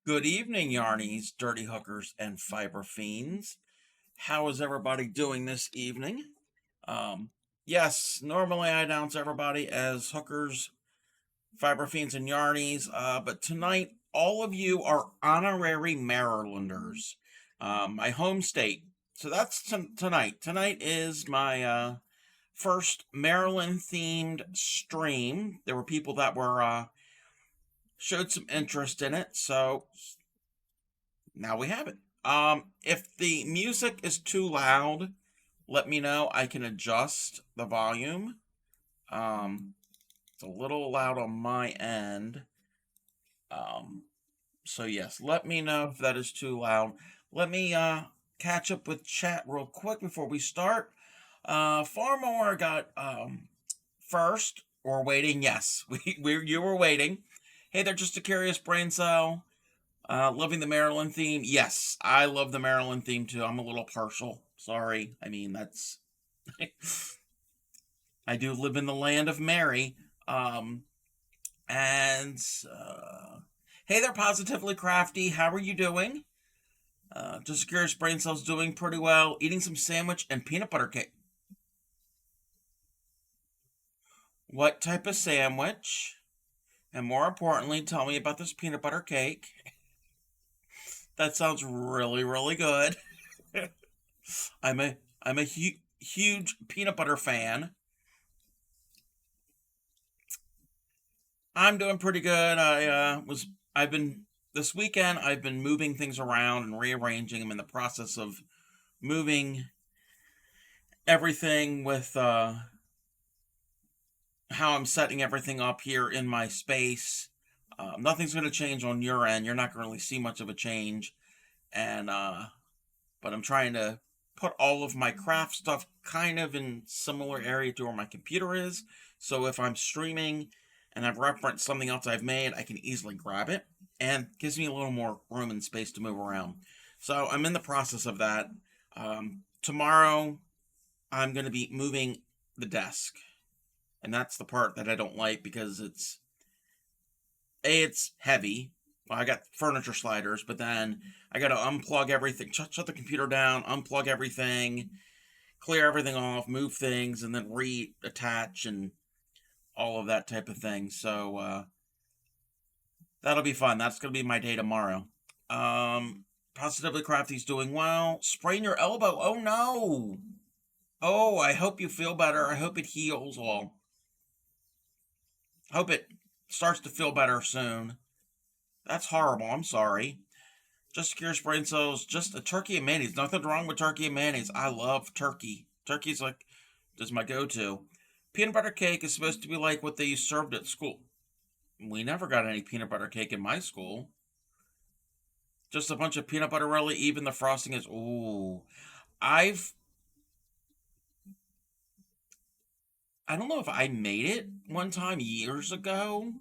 Good evening, Yarnies, Dirty Hookers, and Fiber Fiends. How is everybody doing this evening? Um, yes, normally I announce everybody as Hookers, Fiber Fiends, and Yarnies, but tonight all of you are honorary Marylanders, my home state. So that's tonight. Tonight is my first Maryland themed stream. There were people that were showed some interest in it, so now we have it. If the music is too loud, let me know. I can adjust the volume. It's a little loud on my end. Um, so yes, let me know if that is too loud. Let me catch up with chat real quick before we start. Far more got first. We're waiting. Yes, we you were waiting. Hey, they're just a curious brain cell. Loving the Maryland theme. Yes, I love the Maryland theme too. I'm a little partial. Sorry. I mean, that's. I do live in the land of Mary. Um, and. Hey there, Positively Crafty. How are you doing? Just curious, brain cells doing pretty well. Eating some sandwich and peanut butter cake. What type of sandwich? And more importantly, tell me about this peanut butter cake. That sounds really, really good. I'm a huge peanut butter fan. I'm doing pretty good. I've been this weekend. I've been moving things around and rearranging. I'm in the process of moving everything with how I'm setting everything up here in my space. Nothing's going to change on your end. You're not going to really see much of a change, and but I'm trying to put all of my craft stuff kind of in similar area to where my computer is. So if I'm streaming and I've referenced something else I've made, I can easily grab it and gives me a little more room and space to move around. So I'm in the process of that. Tomorrow, I'm going to be moving the desk, and that's the part that I don't like because it's heavy. Well, I got furniture sliders, but then I got to unplug everything, shut the computer down, unplug everything, clear everything off, move things, and then reattach and all of that type of thing. So that'll be fun. That's gonna be my day tomorrow. Positively Crafty's doing well. Sprain your elbow. Oh no. Oh, I hope you feel better. I hope it heals all. Hope it starts to feel better soon. That's horrible. I'm sorry. Just curious brain cells. Just a turkey and mayonnaise. Nothing wrong with turkey and mayonnaise. I love turkey. Turkey's like is my go-to. Peanut butter cake is supposed to be like what they served at school. We never got any peanut butter cake in my school. Just a bunch of peanut butter jelly. Even the frosting is. Ooh, I've. I don't know if I made it one time years ago,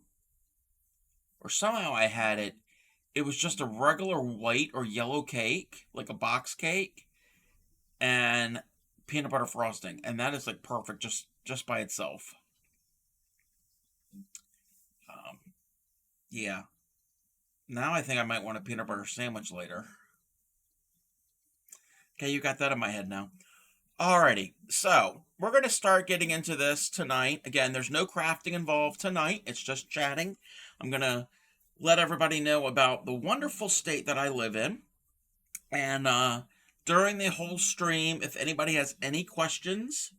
or somehow I had it. It was just a regular white or yellow cake, like a box cake, and peanut butter frosting, and that is like perfect just by itself. Um, yeah. Now I think I might want a peanut butter sandwich later. Okay, you got that in my head now. Alrighty, so we're going to start getting into this tonight. Again, there's no crafting involved tonight, it's just chatting. I'm going to let everybody know about the wonderful state that I live in. And during the whole stream, if anybody has any questions,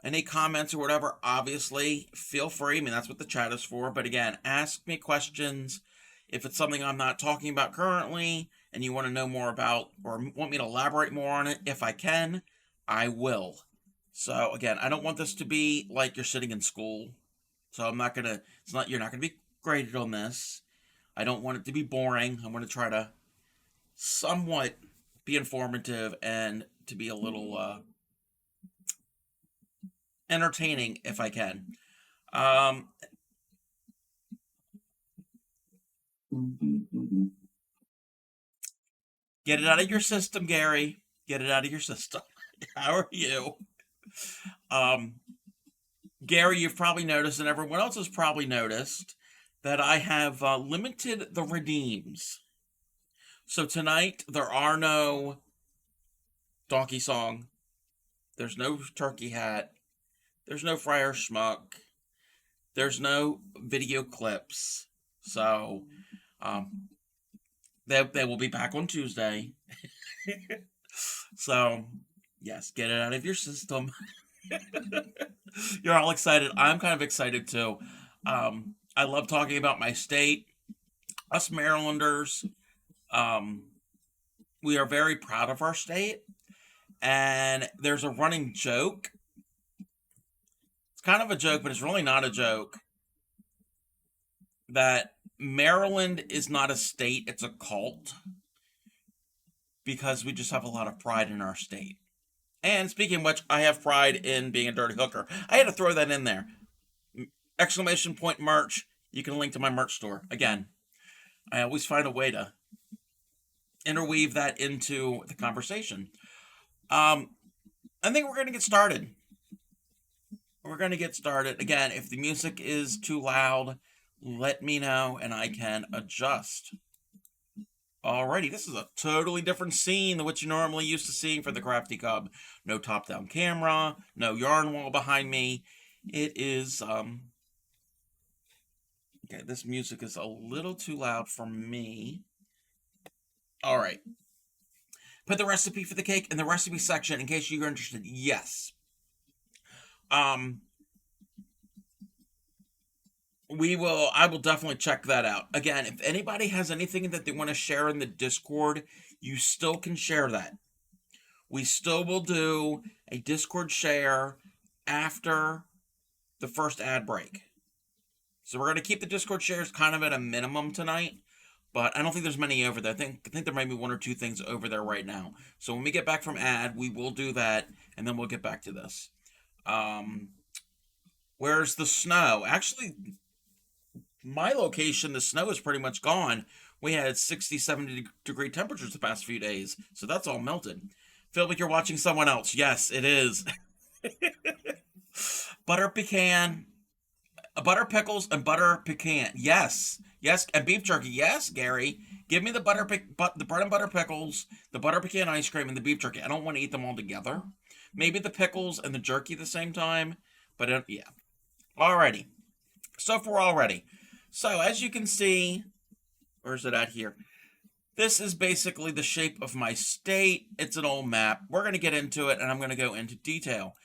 any comments or whatever, obviously feel free. I mean, that's what the chat is for. But again, ask me questions. If it's something I'm not talking about currently and you want to know more about or want me to elaborate more on it, if I can, I will. So again, I don't want this to be like you're sitting in school. So I'm not gonna. It's not. You're not gonna be graded on this. I don't want it to be boring. I'm gonna try to somewhat be informative and to be a little entertaining if I can. Um, get it out of your system, Gary. Get it out of your system. How are you? Um, Gary, you've probably noticed, and everyone else has probably noticed that I have limited the redeems. So tonight there are no donkey song, there's no turkey hat, there's no Friar Schmuck, there's no video clips. So um, they will be back on Tuesday. So yes, get it out of your system. You're all excited. I'm kind of excited too. I love talking about my state. Us Marylanders, um, we are very proud of our state. And there's a running joke. It's kind of a joke, but it's really not a joke. That Maryland is not a state, it's a cult. Because we just have a lot of pride in our state. And speaking of which, I have pride in being a dirty hooker. I had to throw that in there. Exclamation point merch. You can link to my merch store. Again, I always find a way to interweave that into the conversation. I think we're going to get started. We're going to get started. Again, if the music is too loud, let me know and I can adjust. Alrighty, this is a totally different scene than what you're normally used to seeing for the Crafty Cub. No top-down camera, no yarn wall behind me. It is, okay, this music is a little too loud for me. Alright. Put the recipe for the cake in the recipe section in case you're interested. Yes. I will definitely check that out. Again, if anybody has anything that they want to share in the Discord, you still can share that. We still will do a Discord share after the first ad break. So we're going to keep the Discord shares kind of at a minimum tonight, but I don't think there's many over there. I think there might be one or two things over there right now. So when we get back from ad, we will do that, and then we'll get back to this. Where's the snow? Actually, my location, the snow is pretty much gone. We had 60, 70-degree temperatures the past few days, so that's all melted. Feel like you're watching someone else. Yes, it is. Butter pecan, butter pickles, and butter pecan. Yes, yes, and beef jerky. Yes, Gary, give me the the bread and butter pickles, the butter pecan ice cream, and the beef jerky. I don't want to eat them all together. Maybe the pickles and the jerky at the same time, but yeah. Alrighty, so if we're all ready. So as you can see, where's it at here? This is basically the shape of my state. It's an old map. We're going to get into it, and I'm going to go into detail.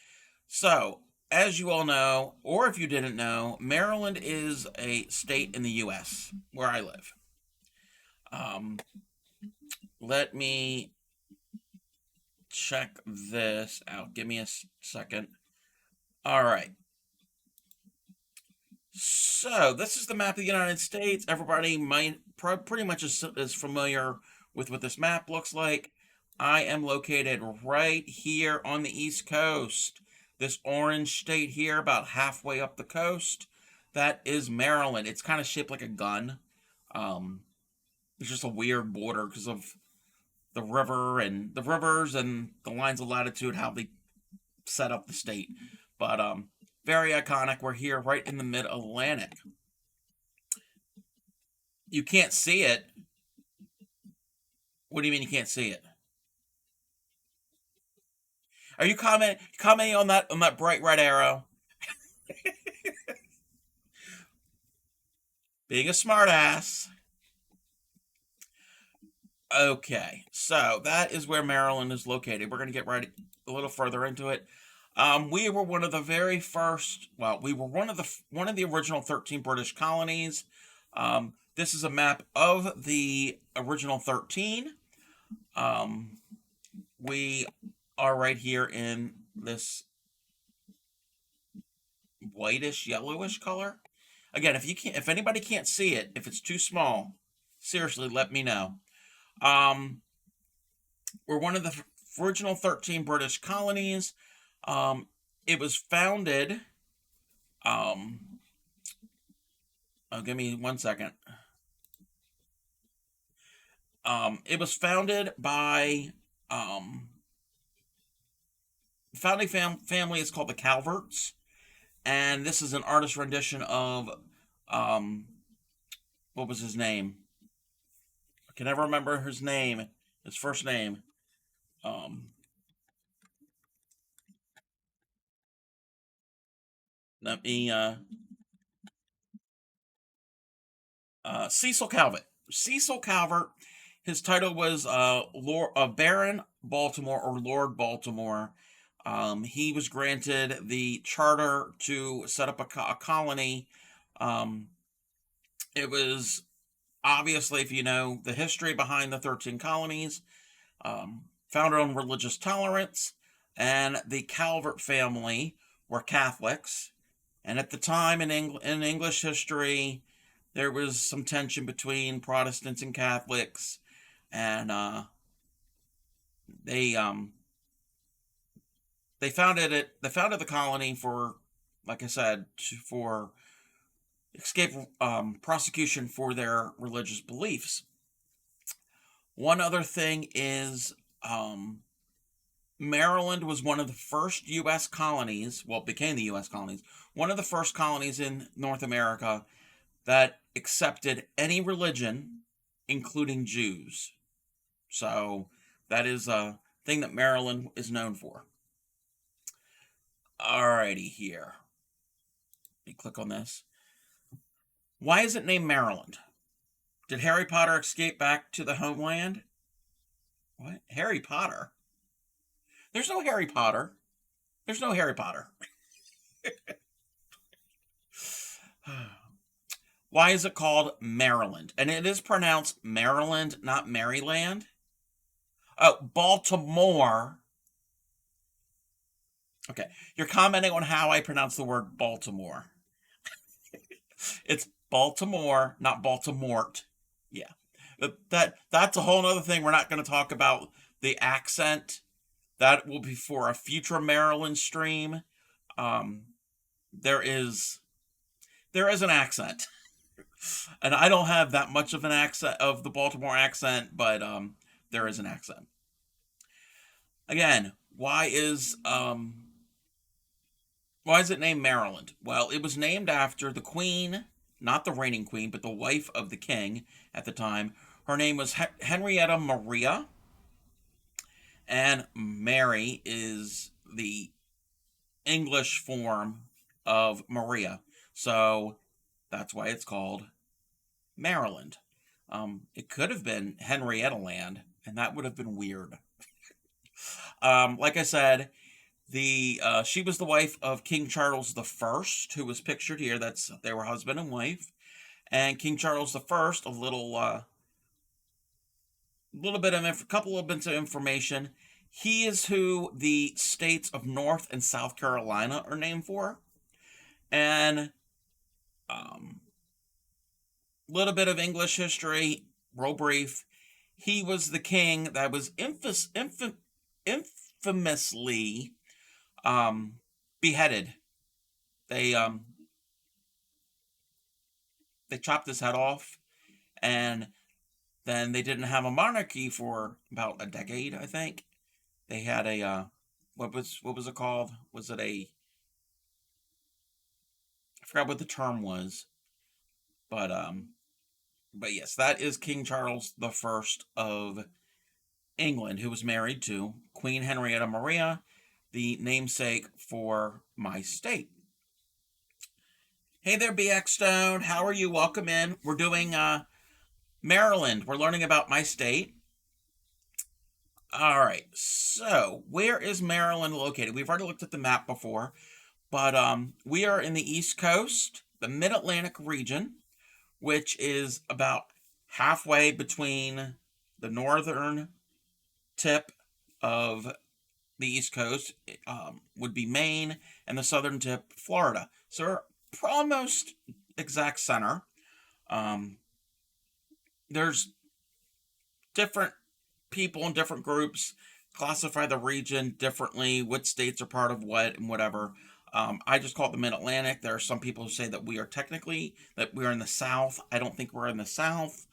So, as you all know, or if you didn't know, Maryland is a state in the U.S. where I live. Let me check this out. Give me a second. All right. So, this is the map of the United States. Everybody pretty much is familiar with what this map looks like. I am located right here on the East Coast. This orange state here, about halfway up the coast, that is Maryland. It's kind of shaped like a gun. It's just a weird border because of the rivers and the lines of latitude, how they set up the state. But very iconic. We're here right in the mid-Atlantic. You can't see it. What do you mean you can't see it? Are you commenting on that bright red arrow? Being a smartass. Okay, so that is where Maryland is located. We're going to get right a little further into it. We were one of the very first. Well, we were one of the original 13 British colonies. This is a map of the original 13. We are right here in this whitish, yellowish color. Again, if anybody can't see it, if it's too small, seriously, let me know. We're one of the original 13 British colonies. It was founded. Oh, give me 1 second. It was founded by founding family is called the Calverts, and this is an artist rendition of what was his name? I can never remember his name, his first name. Um, Let me Cecil Calvert. Cecil Calvert. His title was Lord Baron Baltimore or Lord Baltimore. He was granted the charter to set up a colony. Um, it was obviously, if you know the history behind the 13 colonies, founded on religious tolerance, and the Calvert family were Catholics. And at the time in English history, there was some tension between Protestants and Catholics, and they they founded it. They founded the colony for, like I said, for escape prosecution for their religious beliefs. One other thing is, Maryland was one of the first U.S. colonies. Well, it became the U.S. colonies. One of the first colonies in North America that accepted any religion, including Jews. So that is a thing that Maryland is known for. Alrighty, here. Let me click on this. Why is it named Maryland? Did Harry Potter escape back to the homeland? What? Harry Potter? There's no Harry Potter. There's no Harry Potter. Why is it called Maryland? And it is pronounced Maryland, not Maryland. Oh, Baltimore. Okay, you're commenting on how I pronounce the word Baltimore. It's Baltimore, not Baltimort. Yeah, that's a whole other thing. We're not going to talk about the accent. That will be for a future Maryland stream. Um, there is an accent, and I don't have that much of an accent of the Baltimore accent, but there is an accent. Again, why is it named Maryland? Well, it was named after the queen, not the reigning queen, but the wife of the king at the time. Her name was Henrietta Maria, and Mary is the English form of Maria. So that's why it's called Maryland. It could have been Henrietta Land, and that would have been weird. Like I said, she was the wife of King Charles I, who was pictured here. They were husband and wife. And King Charles I, a couple of bits of information. He is who the states of North and South Carolina are named for. And little bit of English history, real brief. He was the king that was infamously beheaded. They chopped his head off, and then they didn't have a monarchy for about a decade, I think. They had a what was it called? Was it a I forgot what the term was, but yes, that is King Charles the First of England, who was married to Queen Henrietta Maria, the namesake for my state. Hey there, BX Stone. How are you? Welcome in. We're doing Maryland. We're learning about my state. All right. So, where is Maryland located? We've already looked at the map before, but we are in the East Coast, the Mid-Atlantic region, which is about halfway between the northern tip of the East Coast, would be Maine, and the southern tip, Florida. So we're almost exact center. There's different people and different groups classify the region differently, what states are part of what and whatever. I just call it the Mid-Atlantic. There are some people who say that we are in the South. I don't think we're in the South.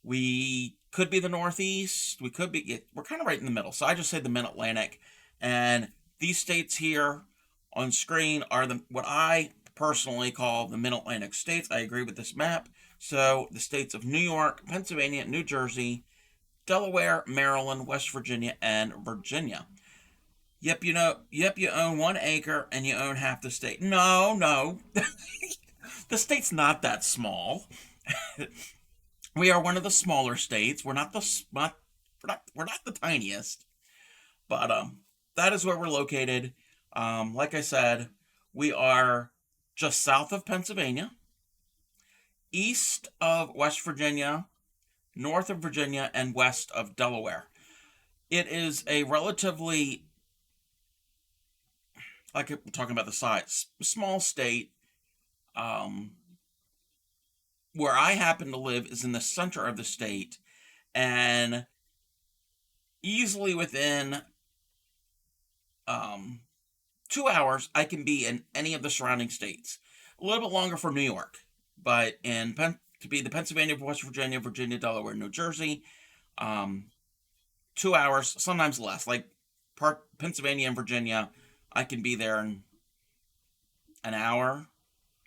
We could be the Northeast. We're kind of right in the middle. So I just say the Mid-Atlantic. And these states here on screen are what I personally call the Mid-Atlantic states. I agree with this map. So the states of New York, Pennsylvania, New Jersey, Delaware, Maryland, West Virginia, and Virginia. Yep, you own 1 acre and you own half the state. No, no. The state's not that small. We are one of the smaller states. We're not the tiniest, but that is where we're located. Like I said, we are just south of Pennsylvania, east of West Virginia, north of Virginia, and west of Delaware. It is a relatively, like we're talking about the size, small state. Um, where I happen to live is in the center of the state, and easily within um, 2 hours, I can be in any of the surrounding states. A little bit longer for New York, but to be the Pennsylvania, West Virginia, Virginia, Delaware, New Jersey, um, 2 hours, sometimes less. Like Pennsylvania and Virginia, I can be there in an hour,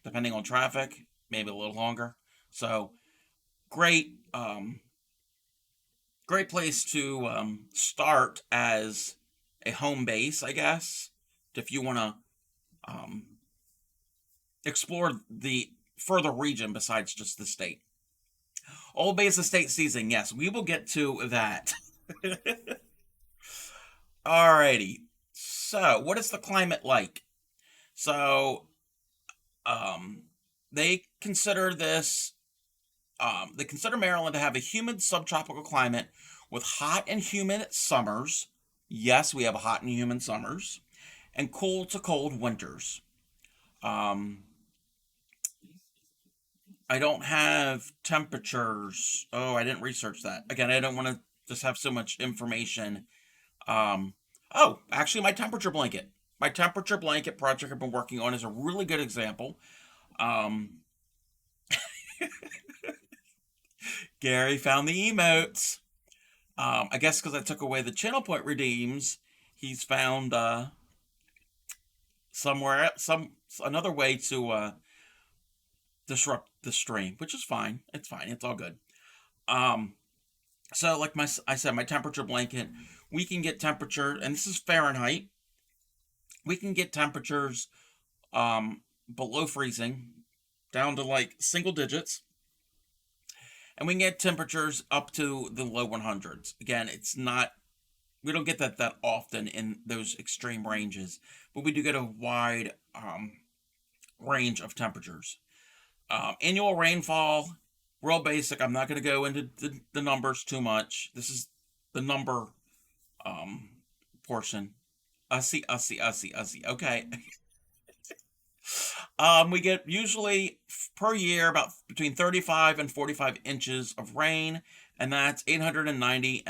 depending on traffic, maybe a little longer. So great, great place to start as a home base, I guess, if you want to um, explore the further region besides just the state. Old Base Estate season, yes, we will get to that. Alrighty. So, what is the climate like? So, um, they consider this. They consider Maryland to have a humid subtropical climate with hot and humid summers. Yes, we have hot and humid summers, and cool to cold winters. Um, I don't have temperatures. Oh, I didn't research that. Again, I don't want to just have so much information. Um, oh, actually, my temperature blanket. My temperature blanket project I've been working on is a really good example. Um, Gary found the emotes. I guess because I took away the channel point redeems, he's found somewhere some another way to disrupt the stream, which is fine. It's fine. It's all good. Um, so like I said, my temperature blanket, we can get temperature, and this is Fahrenheit. We can get temperatures below freezing, down to like single digits, and we can get temperatures up to the low 100s. Again, it's not we don't get that often in those extreme ranges, but we do get a wide range of temperatures. Annual rainfall, real basic. I'm not going to go into the numbers too much. This is the number um, portion. Ussy. Okay. We get usually per year about between 35 and 45 inches of rain, and that's 890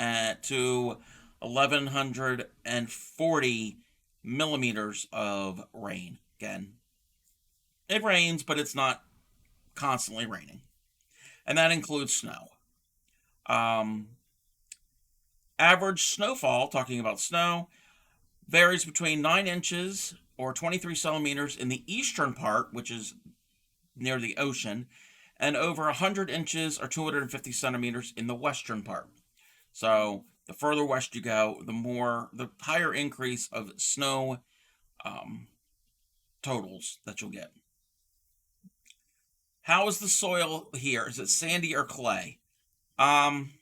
to 1140 millimeters of rain. Again, it rains, but it's not constantly raining, and that includes snow. Um, Average snowfall, talking about snow, varies between 9 inches or 23 centimeters in the eastern part, which is near the ocean, and over 100 inches or 250 centimeters in the western part. So the further west you go, the higher increase of snow totals that you'll get. How is the soil here? Is it sandy or clay? I'm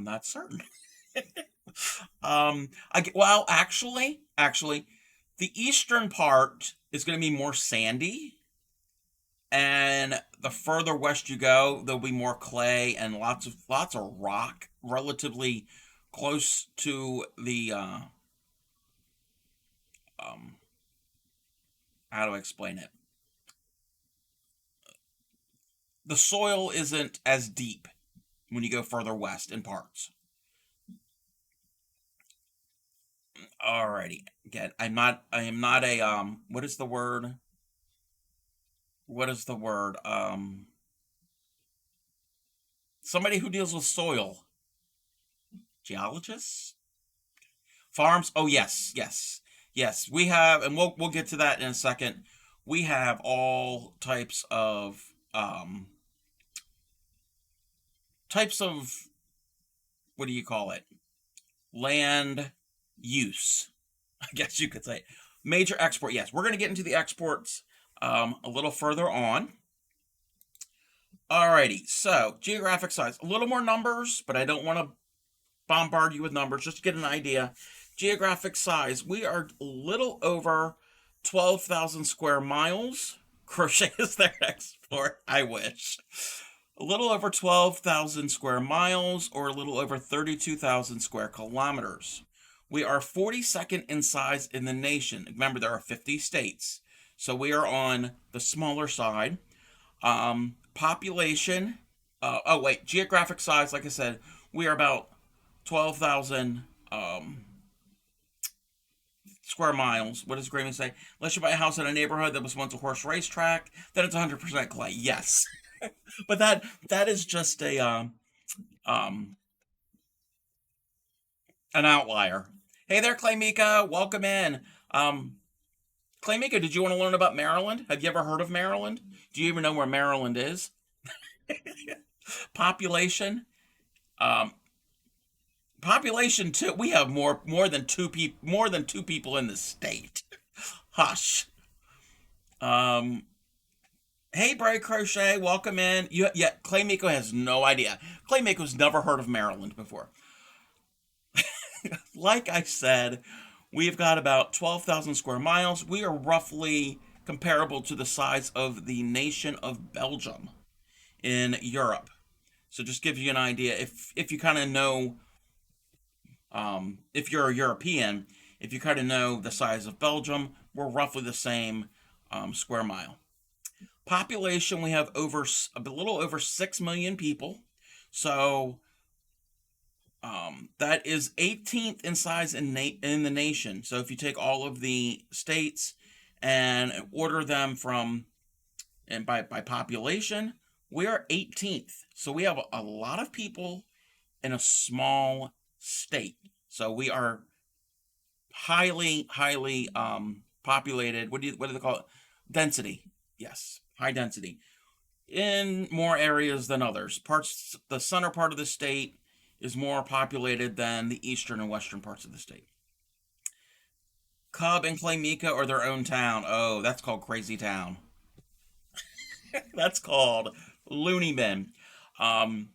not certain. Well, actually, the eastern part is going to be more sandy, and the further west you go, there'll be more clay and lots of rock, relatively close to the um, how do I explain it? The soil isn't as deep when you go further west in parts. Alrighty. Again, I am not a what is the word? What is the word? Somebody who deals with soil. Geologists? Farms? Oh yes, yes. Yes, we have, and we'll get to that in a second. We have all types of what do you call it? Land use, I guess you could say. Major export. Yes, we're going to get into the exports a little further on. Alrighty, so geographic size. A little more numbers, but I don't want to bombard you with numbers, just to get an idea. Geographic size, we are a little over 12,000 square miles. Crochet is their export. I wish. A little over 12,000 square miles, or a little over 32,000 square kilometers. We are 42nd in size in the nation. Remember, there are 50 states, so we are on the smaller side. Population. Oh wait, geographic size. Like I said, we are about 12,000 square miles. What does Grammy say? Unless you buy a house in a neighborhood that was once a horse racetrack, then it's 100% clay. Yes, but that is just a um an outlier. Hey there, Clay Mika. Welcome in. Um, Clay Mika, did you want to learn about Maryland? Have you ever heard of Maryland? Do you even know where Maryland is? Population. Um, Population too. We have more than two people in the state. Hush. Um, hey, Bray Crochet, welcome in. Yeah, Clay Miko has no idea. Clay Miko's never heard of Maryland before. Like I said, we've got about 12,000 square miles. We are roughly comparable to the size of the nation of Belgium in Europe. So just gives you an idea. If you kind of know, if you're a European, if you kind of know the size of Belgium, we're roughly the same square mile. Population, we have a little over 6 million people. So that is 18th in size in the nation. So if you take all of the states and order them from and by population, we are 18th. So we have a lot of people in a small state. So we are highly populated. What do they call it? Density. Yes, high density in more areas than others. The center part of the state is more populated than the eastern and western parts of the state. Cub and Claymika are their own town. Oh, that's called Crazy Town. That's called Looney Bin. Um,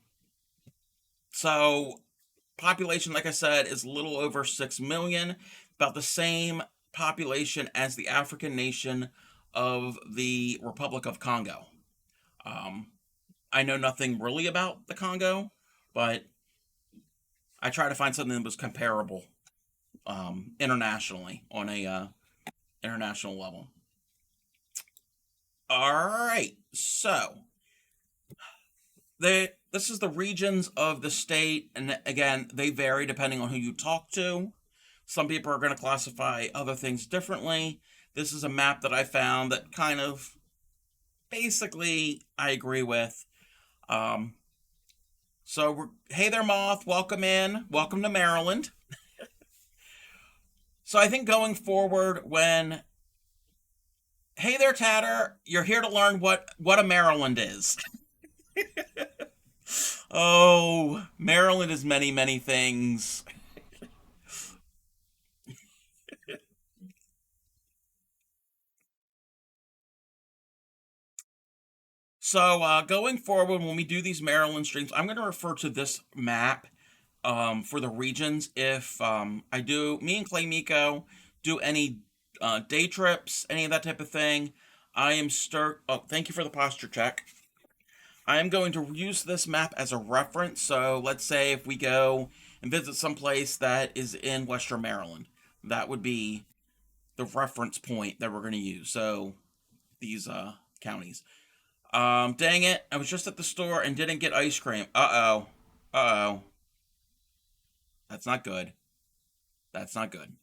so population, like I said, is a little over 6 million, about the same population as the African nation of the Republic of Congo. Um, I know nothing really about the Congo, but I try to find something that was comparable internationally on a international level. All right, so this is the regions of the state, and again, they vary depending on who you talk to. Some people are going to classify other things differently. This is a map that I found that kind of basically I agree with. Um, hey there, Moth. Welcome in. Welcome to Maryland. So I think going forward, hey there, Tatter, you're here to learn what a Maryland is. Oh, Maryland is many, many things. So going forward, when we do these Maryland streams, I'm going to refer to this map for the regions. If me and Clay Miko do any day trips, any of that type of thing, I am start. Oh, thank you for the posture check. I am going to use this map as a reference. So let's say if we go and visit some place that is in Western Maryland, that would be the reference point that we're going to use. So these counties. Dang it! I was just at the store and didn't get ice cream. Uh oh. Uh oh. That's not good. That's not good.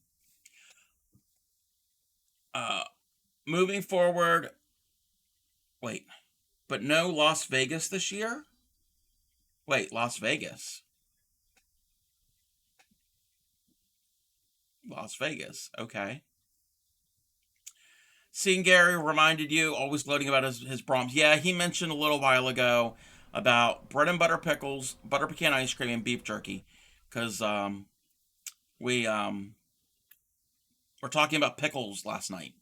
Uh, Moving forward. Wait, but no Las Vegas this year. Wait, Las Vegas. Las Vegas. Okay. Seeing Gary reminded you, always gloating about his prompts. Yeah, he mentioned a little while ago about bread and butter pickles, butter pecan ice cream, and beef jerky. Because we were talking about pickles last night.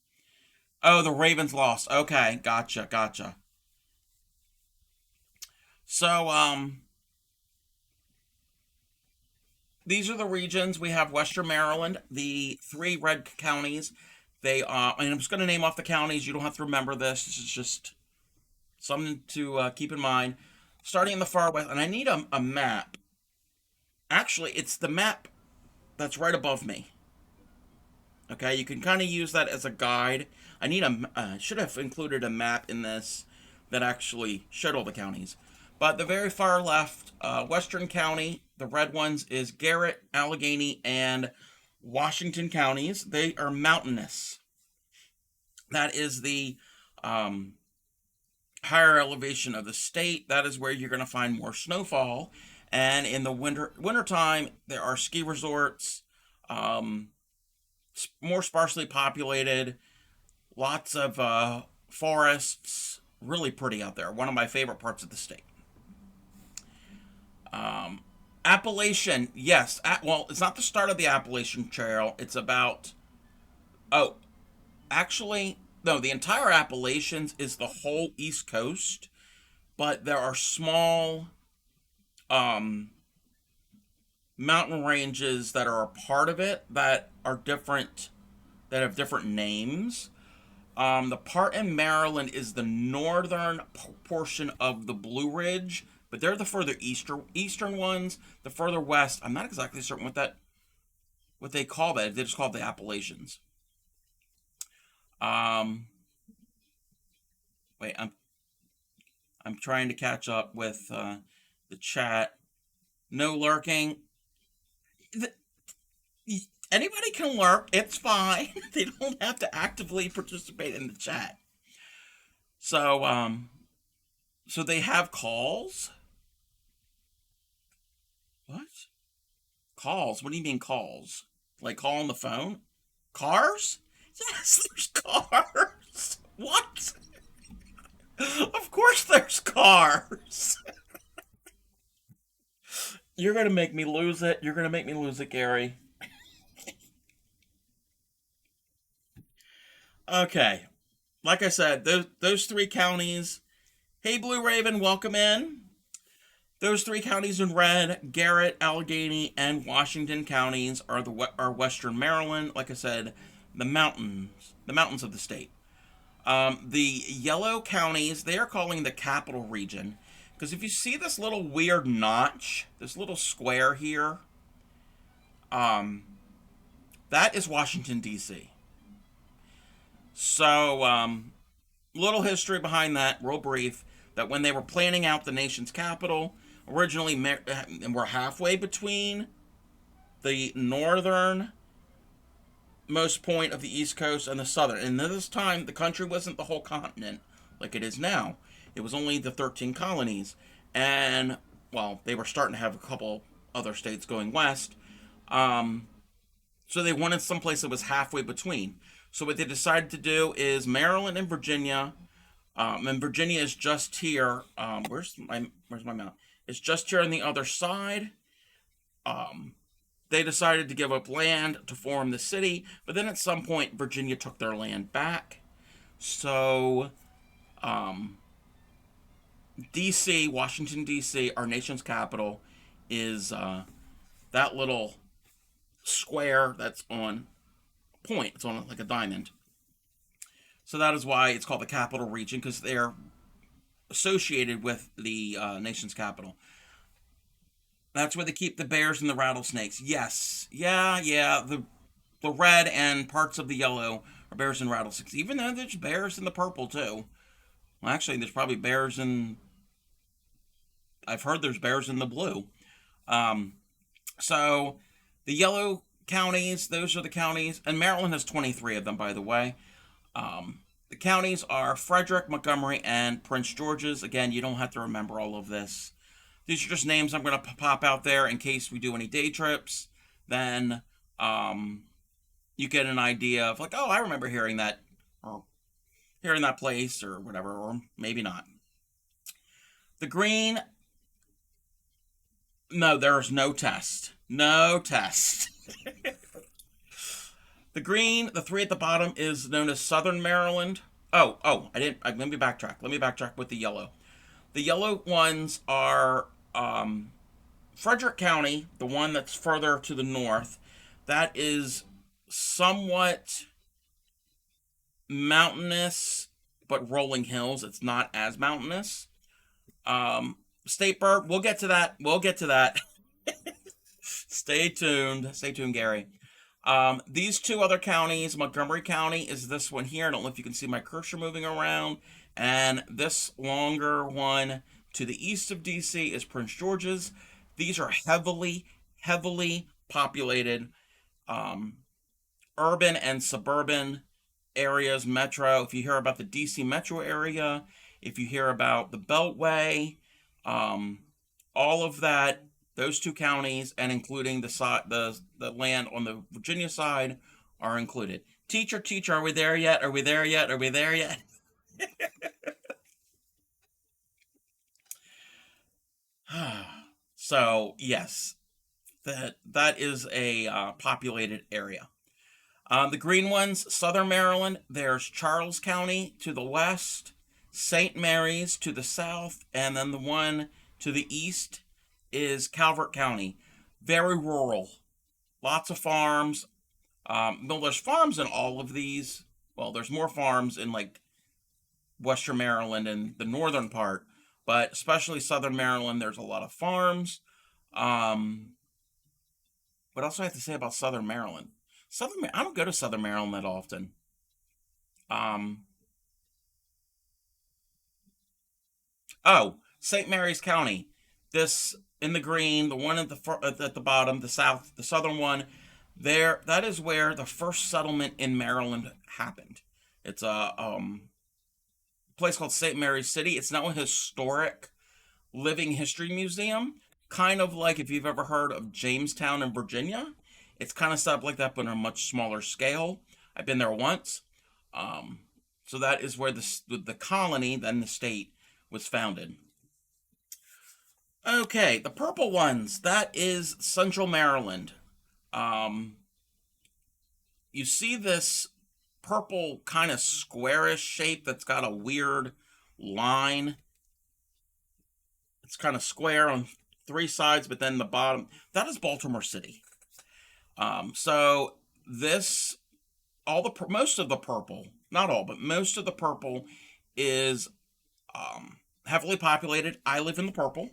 Oh, the Ravens lost. Okay, gotcha, gotcha. So, these are the regions. We have Western Maryland, the three red counties. And I'm just going to name off the counties. You don't have to remember this. This is just something to keep in mind. Starting in the far west, and I need a map. Actually, it's the map that's right above me. Okay, you can kind of use that as a guide. I need should have included a map in this that actually showed all the counties. But the very far left, Western County, the red ones is Garrett, Allegheny, and Washington counties. They are mountainous. That is the higher elevation of the state. That is where you're going to find more snowfall. And in the wintertime, there are ski resorts, more sparsely populated, lots of forests. Really pretty out there. One of my favorite parts of the state. Appalachian, yes. Well, it's not the start of the Appalachian Trail. It's about. Oh, actually, no. The entire Appalachians is the whole East Coast, but there are small um, mountain ranges that are a part of it that are different, that have different names. The part in Maryland is the northern portion of the Blue Ridge, but they're the further eastern ones. The further west, I'm not exactly certain what they call that. They just call it the Appalachians. Um, wait, I'm trying to catch up with the chat. No lurking. The, Anybody can lurk. It's fine. They don't have to actively participate in the chat. So so they have calls. What? Calls? What do you mean calls? Like call on the phone? Cars? Yes, there's cars. What? Of course there's cars. You're gonna make me lose it. You're gonna make me lose it, Gary. Okay. Like I said, those three counties. Hey, Blue Raven, welcome in. Those three counties in red, Garrett, Allegheny, and Washington counties are Western Maryland. Like I said, the mountains of the state. The yellow counties, they are calling the capital region. Because if you see this little weird notch, this little square here, um, that is Washington, D.C. So, little history behind that, real brief, that when they were planning out the nation's capital, originally, and we're halfway between the northern most point of the East Coast and the southern. And this time, the country wasn't the whole continent like it is now. It was only the 13 colonies. And, well, they were starting to have a couple other states going west. So they wanted someplace that was halfway between. So what they decided to do is Maryland and Virginia. And Virginia is just here. Where's my map? It's just here on the other side. They decided to give up land to form the city, but then at some point Virginia took their land back. So, D.C., Washington D.C., our nation's capital, is that little square that's on a point. It's on like a diamond. So that is why it's called the capital region, because they're associated with the nation's capital. That's where they keep the bears and the rattlesnakes. Yes. Yeah, yeah. The red and parts of the yellow are bears and rattlesnakes. Even though there's bears in the purple, too. Well, actually, there's probably bears in. I've heard there's bears in the blue. So, the yellow counties, those are the counties. And Maryland has 23 of them, by the way. The counties are Frederick, Montgomery, and Prince George's. Again, you don't have to remember all of this. These are just names I'm going to pop out there in case we do any day trips. Then you get an idea of like, oh, I remember hearing that, or hearing that place or whatever, or maybe not. The green, no, there's no test. No test. The green, the three at the bottom, is known as Southern Maryland. I didn't. Let me backtrack. Let me backtrack with the yellow. The yellow ones are Frederick County, the one that's further to the north. That is somewhat mountainous, but rolling hills. It's not as mountainous. State Bird, we'll get to that. We'll get to that. Stay tuned. Stay tuned, Gary. These two other counties, Montgomery County is this one here. I don't know if you can see my cursor moving around. And this longer one to the east of DC is Prince George's. These are heavily populated urban and suburban areas, metro. If you hear about the DC metro area, if you hear about the Beltway, all of that, those two counties, and including the land on the Virginia side, are included. Teacher, are we there yet? Are we there yet? Are we there yet? So yes, that is a populated area. The green ones, Southern Maryland. There's Charles County to the west, St. Mary's to the south, and then the one to the east is Calvert County. Very rural, lots of farms. Well, there's farms in all of these. Well, there's more farms in like Western Maryland and the northern part, but especially Southern Maryland, there's a lot of farms. What else do I have to say about Southern Maryland? I don't go to Southern Maryland that often. Um, St. Mary's County. This in the green, the one at the bottom, the southern one. There, that is where the first settlement in Maryland happened. It's a place called St. Mary's City. It's now a historic living history museum, kind of like if you've ever heard of Jamestown in Virginia. It's kind of set up like that, but on a much smaller scale. I've been there once. So that is where the colony, then the state, was founded. Okay, the purple ones, that is Central Maryland. Um, you see this purple kind of squarish shape that's got a weird line. It's kind of square on three sides, but then the bottom, that is Baltimore City. So this, most of the purple, not all, but most of the purple is heavily populated. I live in the purple,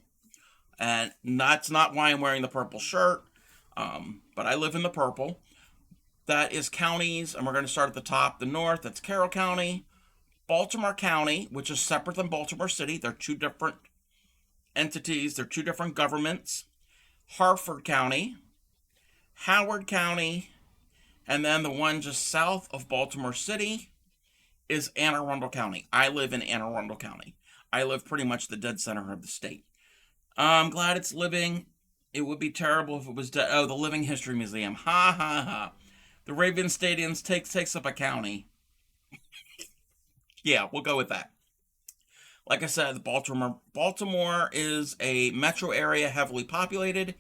and that's not why I'm wearing the purple shirt, but I live in the purple. That is counties, and we're going to start at the top, the north. That's Carroll County, Baltimore County, which is separate than Baltimore City. They're two different entities, they're two different governments. Harford County, Howard County, and then the one just south of Baltimore City is Anne Arundel County. I live in Anne Arundel County. I live pretty much the dead center of the state. I'm glad it's living. It would be terrible if it was dead. Oh, the Living History Museum. Ha ha ha. The Raven Stadiums takes up a county. Yeah, we'll go with that. Like I said, Baltimore is a metro area heavily populated,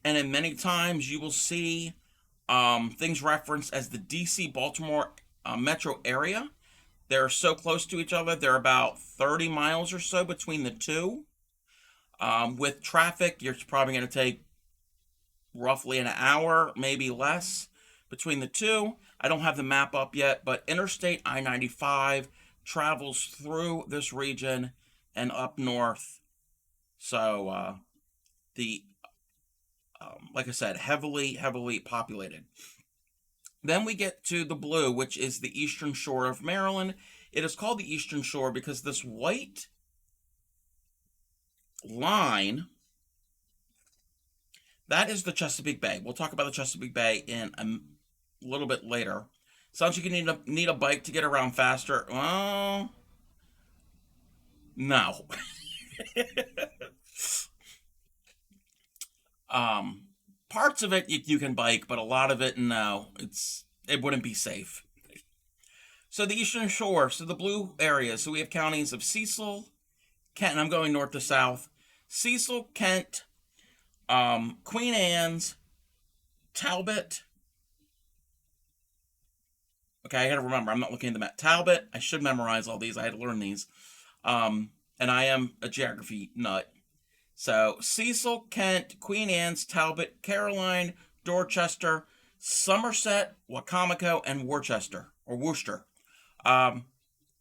and in many times you will see things referenced as the DC Baltimore metro area. They're so close to each other. They're about 30 miles or so between the two. With traffic, you're probably going to take roughly an hour, maybe less, between the two. I don't have the map up yet, but Interstate I-95 travels through this region and up north. So the like I said, heavily populated. Then we get to the blue, which is the eastern shore of Maryland. It is called the eastern shore because this white line, that is the Chesapeake Bay. We'll talk about the Chesapeake Bay in a little bit later. Sounds like you need a bike to get around faster. Well, no. Parts of it you can bike, but a lot of it, no. It wouldn't be safe. So the Eastern Shore, so the blue areas. So we have counties of Cecil, Kent, and I'm going north to south. Cecil, Kent, Queen Anne's, Talbot. Okay, I gotta remember, I'm not looking at the map. Talbot, I should memorize all these. I had to learn these. And I am a geography nut. So Cecil, Kent, Queen Anne's, Talbot, Caroline, Dorchester, Somerset, Wacomico, and Worcester or Worcester. I'm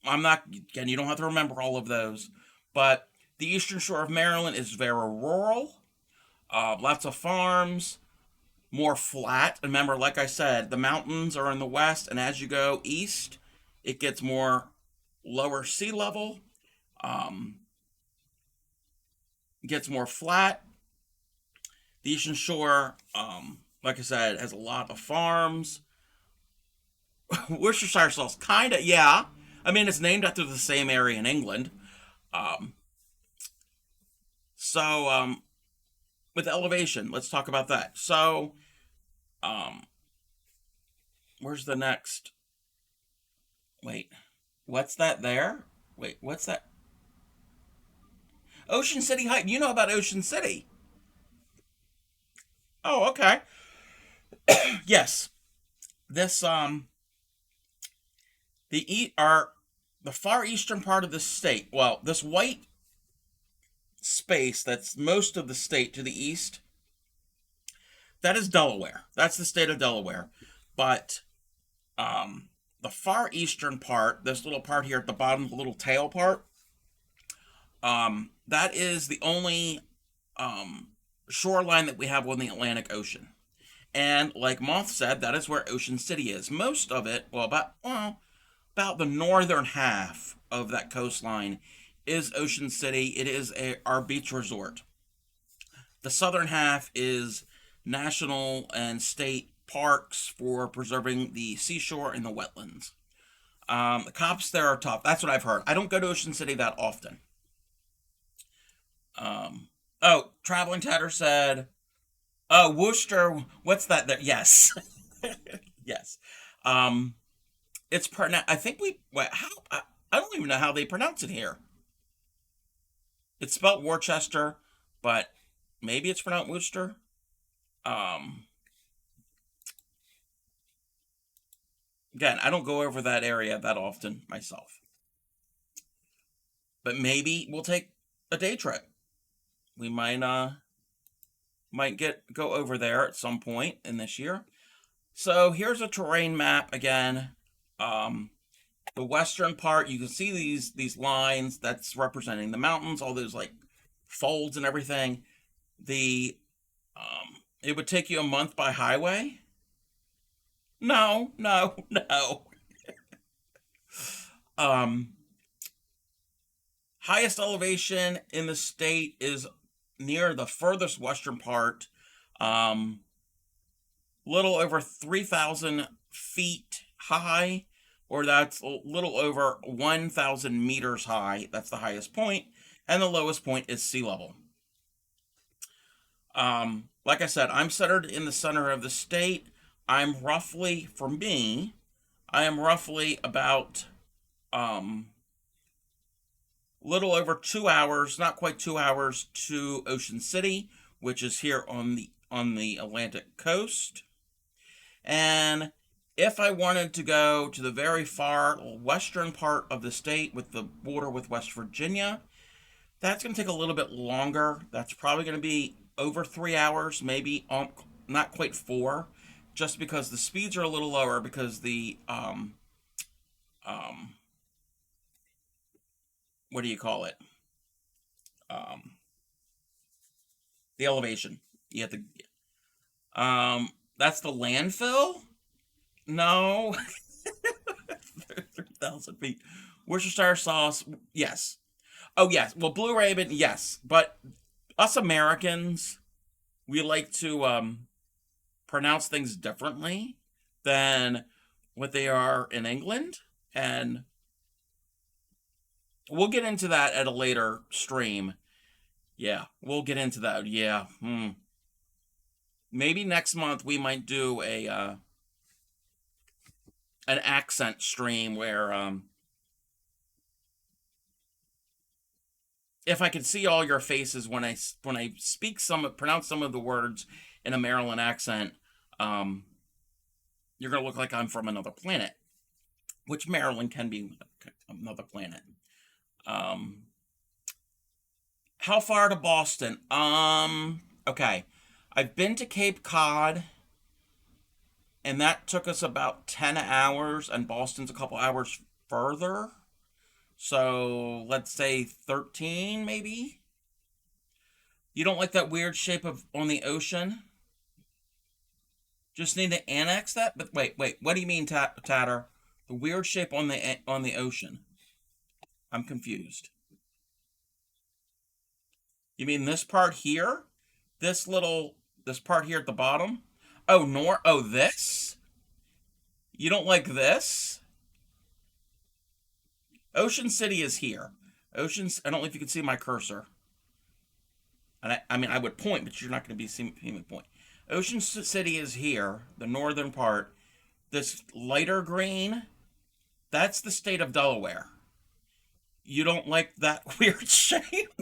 not, again, you don't have to remember all of those, but the Eastern Shore of Maryland is very rural, lots of farms, more flat. Remember, like I said, the mountains are in the west, and as you go east, it gets more lower sea level, gets more flat. The Eastern Shore, like I said, has a lot of farms. Worcestershire sauce, kind of, yeah. I mean, it's named after the same area in England. Um, so, with elevation, let's talk about that. So, um, where's the next? Wait, what's that there? Wait, what's that? Ocean City Heights. You know about Ocean City? Oh, okay. Yes. This the far eastern part of the state. Well, this white space that's most of the state to the east, that is Delaware. That's the state of Delaware. But the far eastern part, this little part here at the bottom, the little tail part, that is the only shoreline that we have on the Atlantic Ocean. And like Moth said, that is where Ocean City is. Most of it, about the northern half of that coastline is Ocean City. It is our beach resort. The southern half is national and state parks for preserving the seashore and the wetlands. The cops there are tough. That's what I've heard. I don't go to Ocean City that often. Oh, Traveling Tatter said, "Oh, Worcester. What's that there?" Yes, yes. Um, it's pronounced. I think we. What? How? I don't even know how they pronounce it here. It's spelled Worcester, but maybe it's pronounced Worcester. Um, Again, I don't go over that area that often myself, but maybe we'll take a day trip. We might go over there at some point in this year. So here's a terrain map again. Um, the western part, you can see these lines that's representing the mountains, all those like folds and everything. The It would take you a month by highway. No, no, no. Um, Highest elevation in the state is near the furthest western part, um, little over 3,000 feet high, or that's a little over 1,000 meters high. That's the highest point, and the lowest point is sea level. Like I said, I'm centered in the center of the state. I'm roughly, for me, I am roughly about little over 2 hours, not quite 2 hours, to Ocean City, which is here on the Atlantic coast. And if I wanted to go to the very far western part of the state with the border with West Virginia, that's going to take a little bit longer. That's probably going to be over 3 hours, maybe not quite four, just because the speeds are a little lower because um, what do you call it? Um, the elevation. You have that's the landfill? No. 3,000 feet. Worcestershire sauce, yes. Oh, yes. Well, Blue Raven, yes. But us Americans, we like to pronounce things differently than what they are in England. And we'll get into that at a later stream. Yeah, we'll get into that. Yeah. Maybe next month we might do an accent stream where if I could see all your faces when I pronounce some of the words in a Maryland accent, um, you're gonna look like I'm from another planet, which Maryland can be another planet. Um, how far to Boston? Okay, I've been to Cape Cod, and that took us about 10 hours, and Boston's a couple hours further. So let's say 13, maybe. You don't like that weird shape of on the ocean? Just need to annex that? But wait. What do you mean, Tatter? The weird shape on the ocean. I'm confused. You mean this part here? This part here at the bottom? Oh, this? You don't like this? Ocean City is here. I don't know if you can see my cursor. And I mean, I would point, but you're not going to be seeing me point. Ocean City is here, the northern part. This lighter green, that's the state of Delaware. You don't like that weird shape?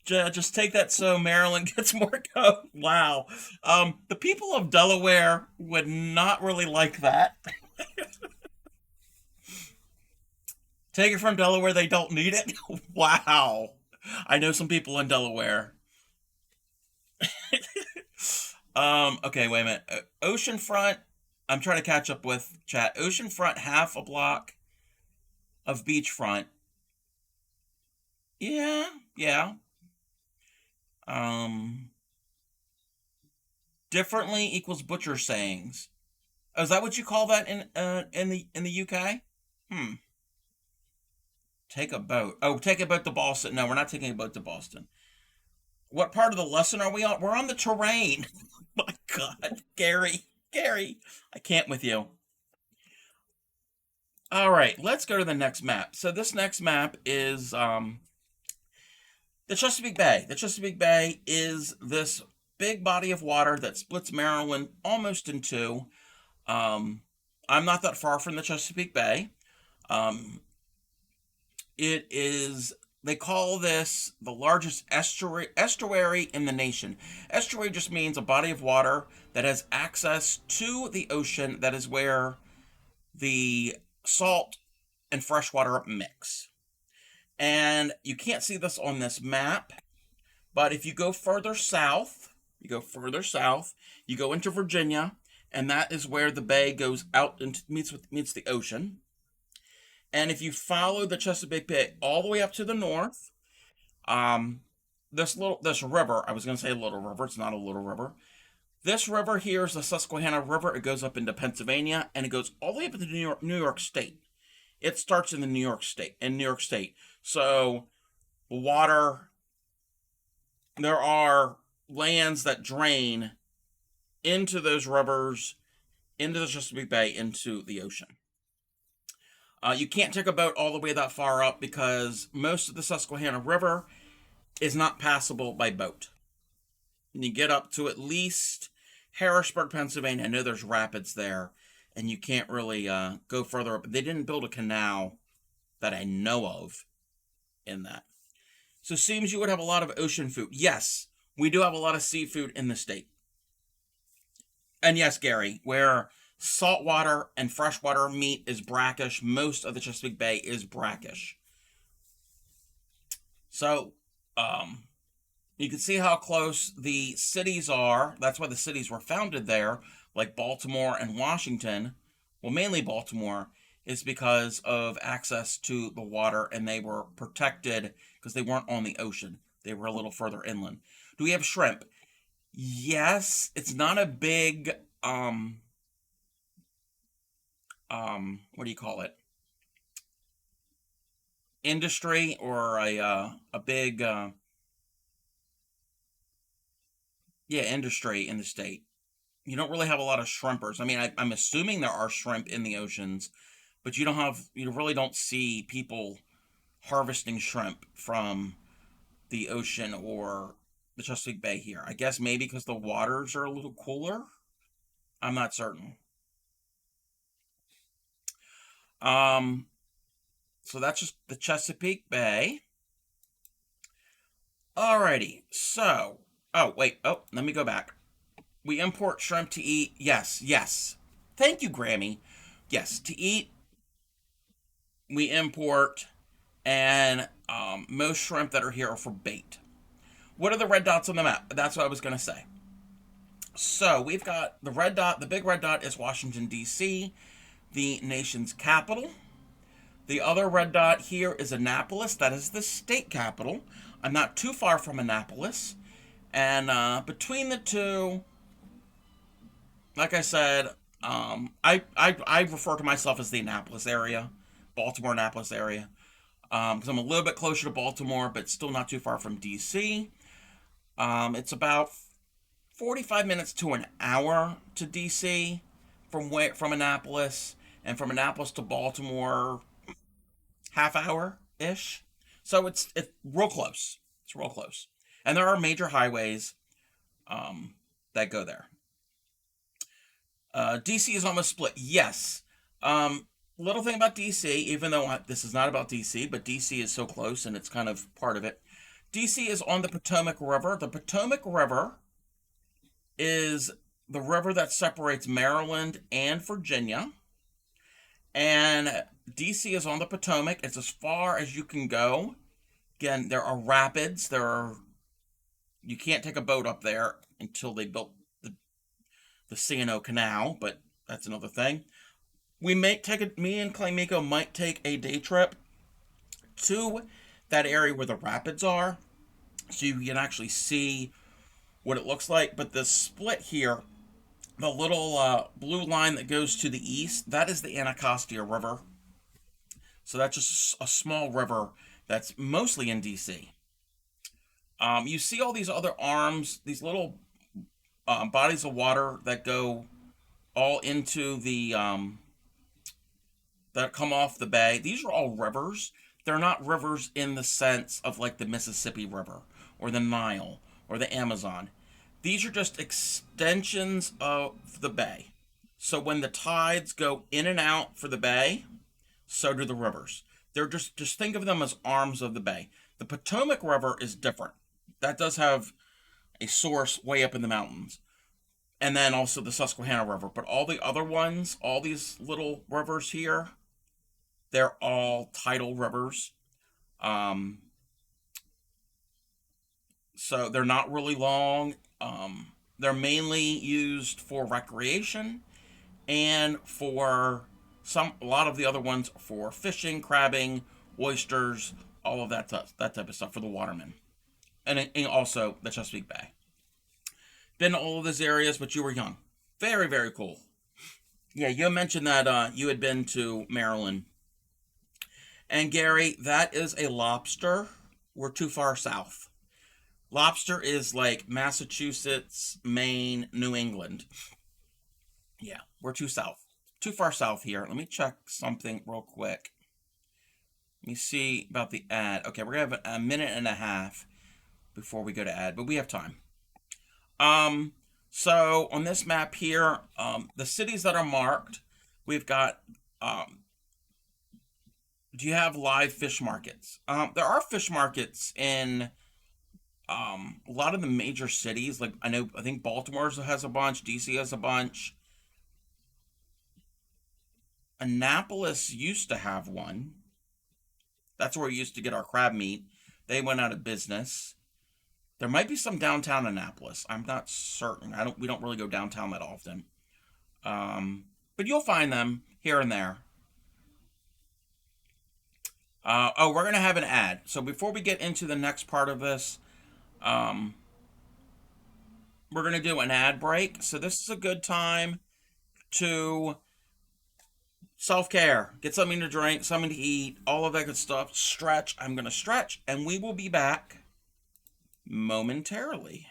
Just take that so Maryland gets more go. Wow. The people of Delaware would not really like that. Take it from Delaware, they don't need it? Wow. I know some people in Delaware. Okay, wait a minute. Oceanfront, I'm trying to catch up with chat. Oceanfront, half a block of beachfront. Yeah. Um, differently equals butcher sayings. Oh, is that what you call that in the UK? Hmm. Take a boat. Oh, take a boat to Boston. No, we're not taking a boat to Boston. What part of the lesson are we on? We're on the terrain. My God, Gary, I can't with you. All right, let's go to the next map. So this next map is the Chesapeake Bay. The Chesapeake Bay is this big body of water that splits Maryland almost in two. Um, I'm not that far from the Chesapeake Bay. Um, it is, they call this the largest estuary in the nation. Estuary just means a body of water that has access to the ocean. That is where the salt and freshwater mix. And you can't see this on this map, but if you go further south, you go into Virginia, and that is where the bay goes out and meets the ocean. And if you follow the Chesapeake Bay all the way up to the north, um, this river, I was going to say a little river, it's not a little river. This river here is the Susquehanna River. It goes up into Pennsylvania, and it goes all the way up into New York State. It starts in New York State. So the water, there are lands that drain into those rivers, into the Chesapeake Bay, into the ocean. You can't take a boat all the way that far up because most of the Susquehanna River is not passable by boat. And you get up to at least Harrisburg, Pennsylvania. I know there's rapids there, and you can't really go further up. They didn't build a canal that I know of in that. So it seems you would have a lot of ocean food. Yes, we do have a lot of seafood in the state. And yes, Gary, where saltwater and freshwater meat is brackish, most of the Chesapeake Bay is brackish. So, you can see how close the cities are. That's why the cities were founded there, like Baltimore and Washington. Well, mainly Baltimore, is because of access to the water, and they were protected because they weren't on the ocean. They were a little further inland. Do we have shrimp? Yes, it's not a big what do you call it? Industry or a big industry in the state. You don't really have a lot of shrimpers. I mean, I'm assuming there are shrimp in the oceans, but you really don't see people harvesting shrimp from the ocean or the Chesapeake Bay here. I guess maybe because the waters are a little cooler. I'm not certain. Um, so that's just the Chesapeake Bay. Alrighty, so, oh, wait, oh, let me go back. We import shrimp to eat. Yes, yes. Thank you, Grammy. Yes, to eat, we import, and most shrimp that are here are for bait. What are the red dots on the map? That's what I was going to say. So we've got the red dot. The big red dot is Washington, D.C., the nation's capital. The other red dot here is Annapolis. That is the state capital. I'm not too far from Annapolis. And between the two, like I said, I refer to myself as the Annapolis area, Baltimore Annapolis area, because I'm a little bit closer to Baltimore, but still not too far from D.C. It's about 45 minutes to an hour to D.C. from Annapolis, and from Annapolis to Baltimore, half hour ish. So it's real close. It's real close, and there are major highways that go there. DC is almost split. Yes. Little thing about DC, even though this is not about DC, but DC is so close and it's kind of part of it. DC is on the Potomac River. The Potomac River is the river that separates Maryland and Virginia. And DC is on the Potomac. It's as far as you can go. Again, there are rapids. You can't take a boat up there until they built the C&O Canal, but that's another thing. Me and Clay Miko might take a day trip to that area where the rapids are, so you can actually see what it looks like. But the split here, the little blue line that goes to the east, that is the Anacostia River. So that's just a small river that's mostly in DC. You see all these other arms, these little bodies of water that go all into that come off the bay. These are all rivers. They're not rivers in the sense of like the Mississippi River or the Nile or the Amazon. These are just extensions of the bay. So when the tides go in and out for the bay, so do the rivers. They're just think of them as arms of the bay. The Potomac River is different. That does have a source way up in the mountains. And then also the Susquehanna River. But all the other ones, all these little rivers here, they're all tidal rivers. Um, so they're not really long. They're mainly used for recreation and for a lot of the other ones for fishing, crabbing, oysters, all of that type of stuff for the watermen, and also the Chesapeake Bay. Been to all of those areas, but you were young. Very, very cool. Yeah, you mentioned that you had been to Maryland. And Gary, that is a lobster. We're too far south. Lobster is like Massachusetts, Maine, New England. Yeah, we're too south. Too far south here. Let me check something real quick. Let me see about the ad. Okay, we're gonna have a minute and a half before we go to ad, but we have time. So on this map here, the cities that are marked, we've got. Do you have live fish markets? There are fish markets in a lot of the major cities. Like I think Baltimore has a bunch, DC has a bunch. Annapolis used to have one. That's where we used to get our crab meat. They went out of business. There might be some downtown Annapolis. I'm not certain. We don't really go downtown that often. But you'll find them here and there. Oh, we're gonna have an ad. So before we get into the next part of this, um, we're gonna do an ad break. So this is a good time to self care, get something to drink, something to eat, all of that good stuff. Stretch. I'm gonna stretch, and we will be back momentarily.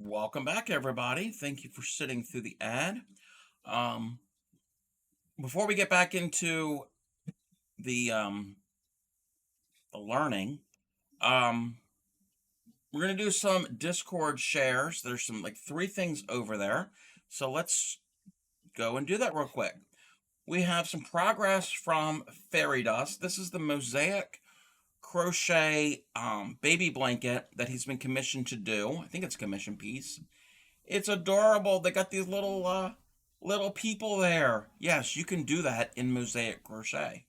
Welcome back, everybody. Thank you for sitting through the ad. Um, Before we get back into the um, the learning, um, we're gonna do some Discord shares. There's some like three things over there, so let's go and do that real quick. We have some progress from Fairy Dust. This is the mosaic crochet baby blanket that he's been commissioned to do. I think it's a commission piece. It's adorable. They got these little people there. Yes, you can do that in mosaic crochet.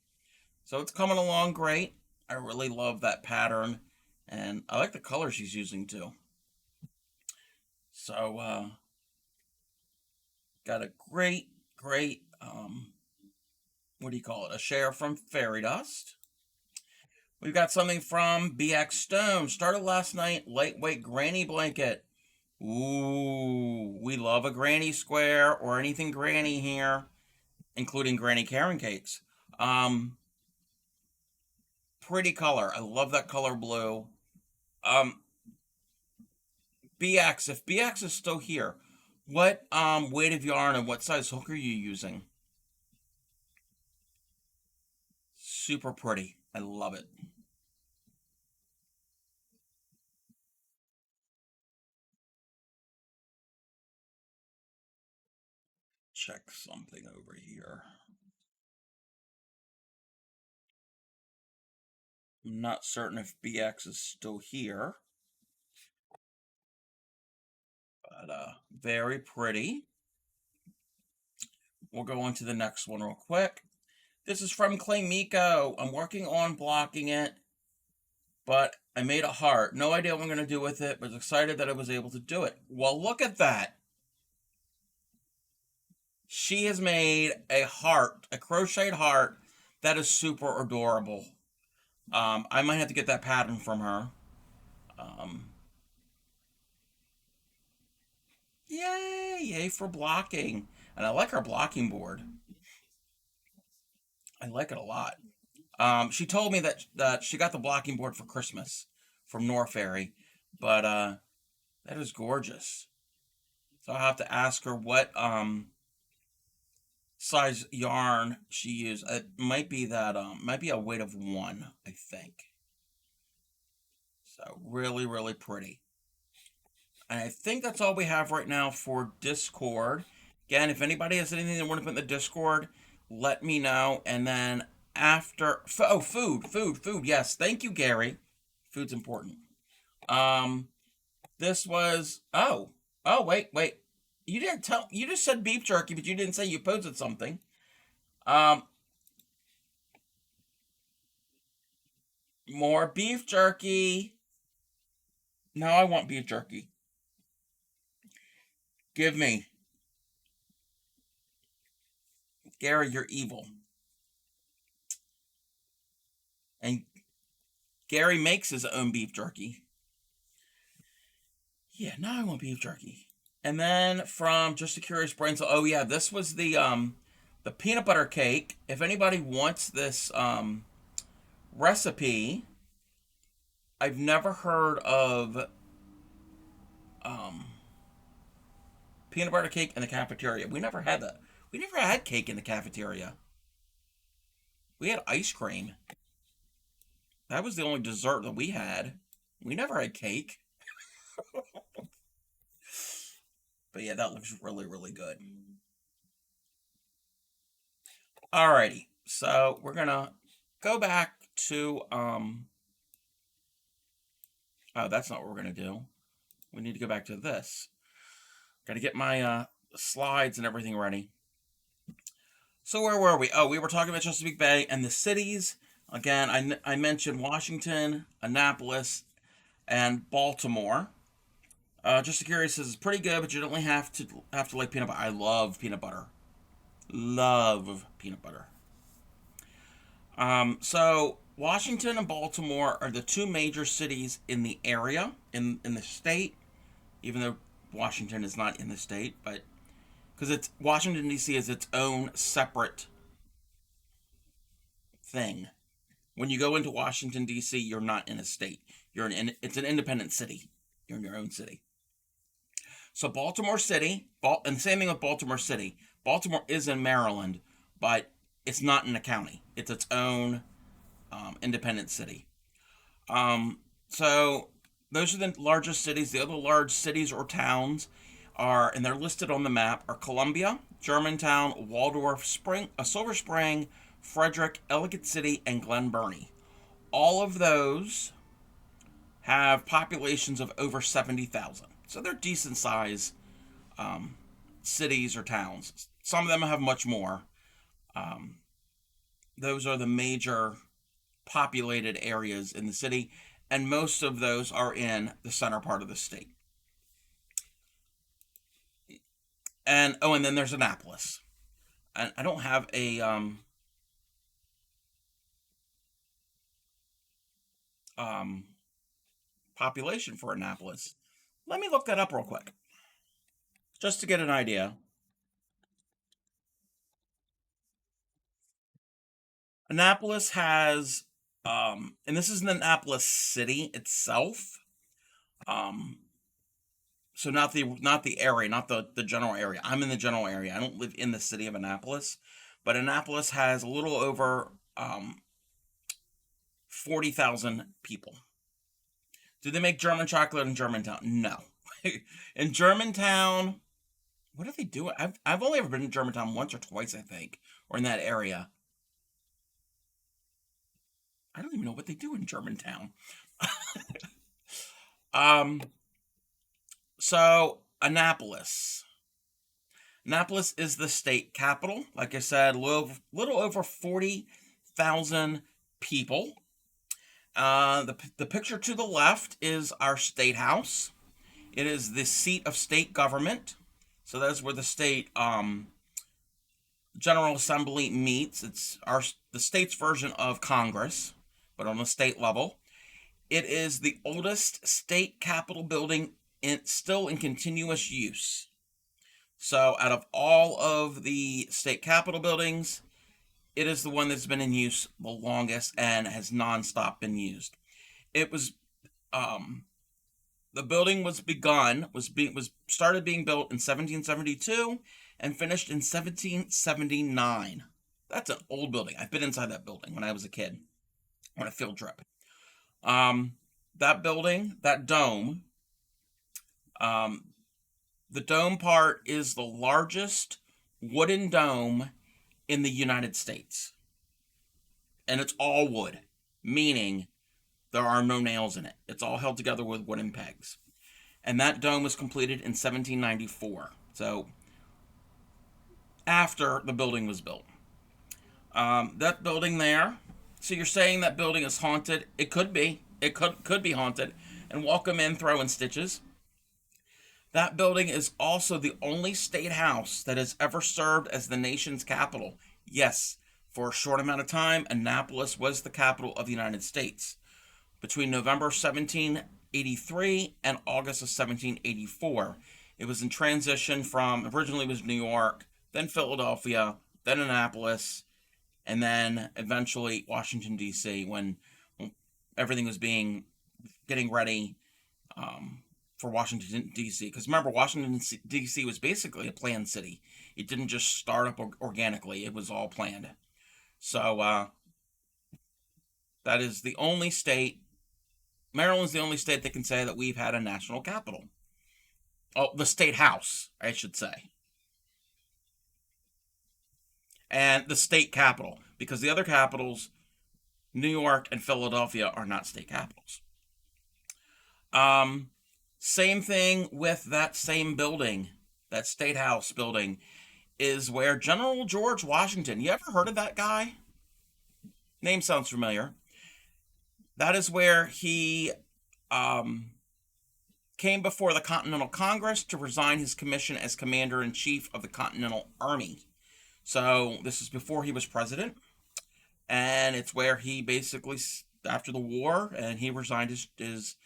So it's coming along great. I really love that pattern, and I like the colors he's using too. So got a great what do you call it? A share from Fairy Dust. We've got something from BX Stone. Started last night. Lightweight granny blanket. Ooh, we love a granny square or anything granny here, including granny Karen cakes. Um, Pretty color. I love that color blue. Um, BX, if BX is still here, what weight of yarn and what size hook are you using? Super pretty. I love it. Check something over here. I'm not certain if BX is still here, but very pretty. We'll go on to the next one real quick. This is from Clay Miko. I'm working on blocking it, but I made a heart. No idea what I'm going to do with it, but excited that I was able to do it. Well, look at that. She has made a heart, a crocheted heart that is super adorable. I might have to get that pattern from her. Um, yay for blocking. And I like her blocking board. I like it a lot. She told me that she got the blocking board for Christmas from Norfairy, but that is gorgeous. So I'll have to ask her what size yarn she used. It might be that might be a weight of 1, I think. So really pretty. And I think that's all we have right now for Discord. Again, if anybody has anything they want to put in the Discord, let me know. And then after, oh, food. Yes, thank you, Gary. Food's important. Um, this was wait. You didn't tell. You just said beef jerky, but you didn't say you posted something. Um, More beef jerky. Now I want beef jerky. Give me, Gary. You're evil. And Gary makes his own beef jerky. Yeah, now I want beef jerky. And then from Just a Curious Brain, so oh yeah, this was the peanut butter cake. If anybody wants this recipe, I've never heard of um peanut butter cake in the cafeteria. We never had that. We never had cake in the cafeteria. We had ice cream. That was the only dessert that we had. We never had cake. But yeah, that looks really good. Alrighty, so we're gonna go back to oh, that's not what we're gonna do. We need to go back to this. Gotta get my slides and everything ready. So where were we? Oh, we were talking about Chesapeake Bay and the cities. Again, I mentioned Washington, Annapolis, and Baltimore. Just curious, this is pretty good, but you don't really have to like peanut butter. I love peanut butter. Love peanut butter. So Washington and Baltimore are the two major cities in the area in the state, even though Washington is not in the state, but because it's Washington D.C. is its own separate thing. When you go into Washington D.C., you're not in a state. It's an independent city. You're in your own city. So Baltimore City, and same thing with Baltimore City. Baltimore is in Maryland, but it's not in a county. It's its own independent city. So those are the largest cities. The other large cities or towns are, and they're listed on the map, are Columbia, Germantown, Waldorf, Silver Spring, Frederick, Ellicott City, and Glen Burnie. All of those have populations of over 70,000. So they're decent size cities or towns. Some of them have much more. Those are the major populated areas in the city, and most of those are in the center part of the state. And oh, and then there's Annapolis. And I don't have a um, population for Annapolis. Let me look that up real quick, just to get an idea. Annapolis has, and this is in Annapolis City itself. Um, so not the area, not the general area. I'm in the general area. I don't live in the city of Annapolis, but Annapolis has a little over 40,000 people. Do they make German chocolate in Germantown? No. In Germantown, what do they do? I've only ever been in Germantown once or twice, I think, or in that area. I don't even know what they do in Germantown. um, so Annapolis. Annapolis is the state capital. Like I said, little over 40,000 people. The picture to the left is our state house. It is the seat of state government. So that's where the state General Assembly meets. It's the state's version of Congress, but on the state level. It is the oldest state capitol building still in continuous use. So out of all of the state capitol buildings, it is the one that's been in use the longest and has nonstop been used. It was the building was started being built in 1772 and finished in 1779. That's an old building. I've been inside that building when I was a kid on a field trip. That building, that dome, the dome part is the largest wooden dome in the United States. And it's all wood, meaning there are no nails in it. It's all held together with wooden pegs. And that dome was completed in 1794. So after the building was built. That building there, so you're saying that building is haunted? It could be. It could be haunted. And welcome in throwing stitches. That building is also the only state house that has ever served as the nation's capital. Yes, for a short amount of time, Annapolis was the capital of the United States. Between November 1783 and August of 1784, it was in transition from, originally it was New York, then Philadelphia, then Annapolis, and then eventually Washington, D.C., when everything was getting ready for Washington, D.C. Because remember, Washington, D.C. was basically a planned city. It didn't just start up organically. It was all planned. So that is the only state, Maryland's the only state that can say that we've had a national capital. Oh, the state house, I should say. And the state capital, because the other capitals, New York and Philadelphia, are not state capitals. Same thing with that same building, that State House building, is where General George Washington, you ever heard of that guy? Name sounds familiar. That is where he came before the Continental Congress to resign his commission as Commander-in-Chief of the Continental Army. So this is before he was president, and it's where he basically, after the war, and he resigned his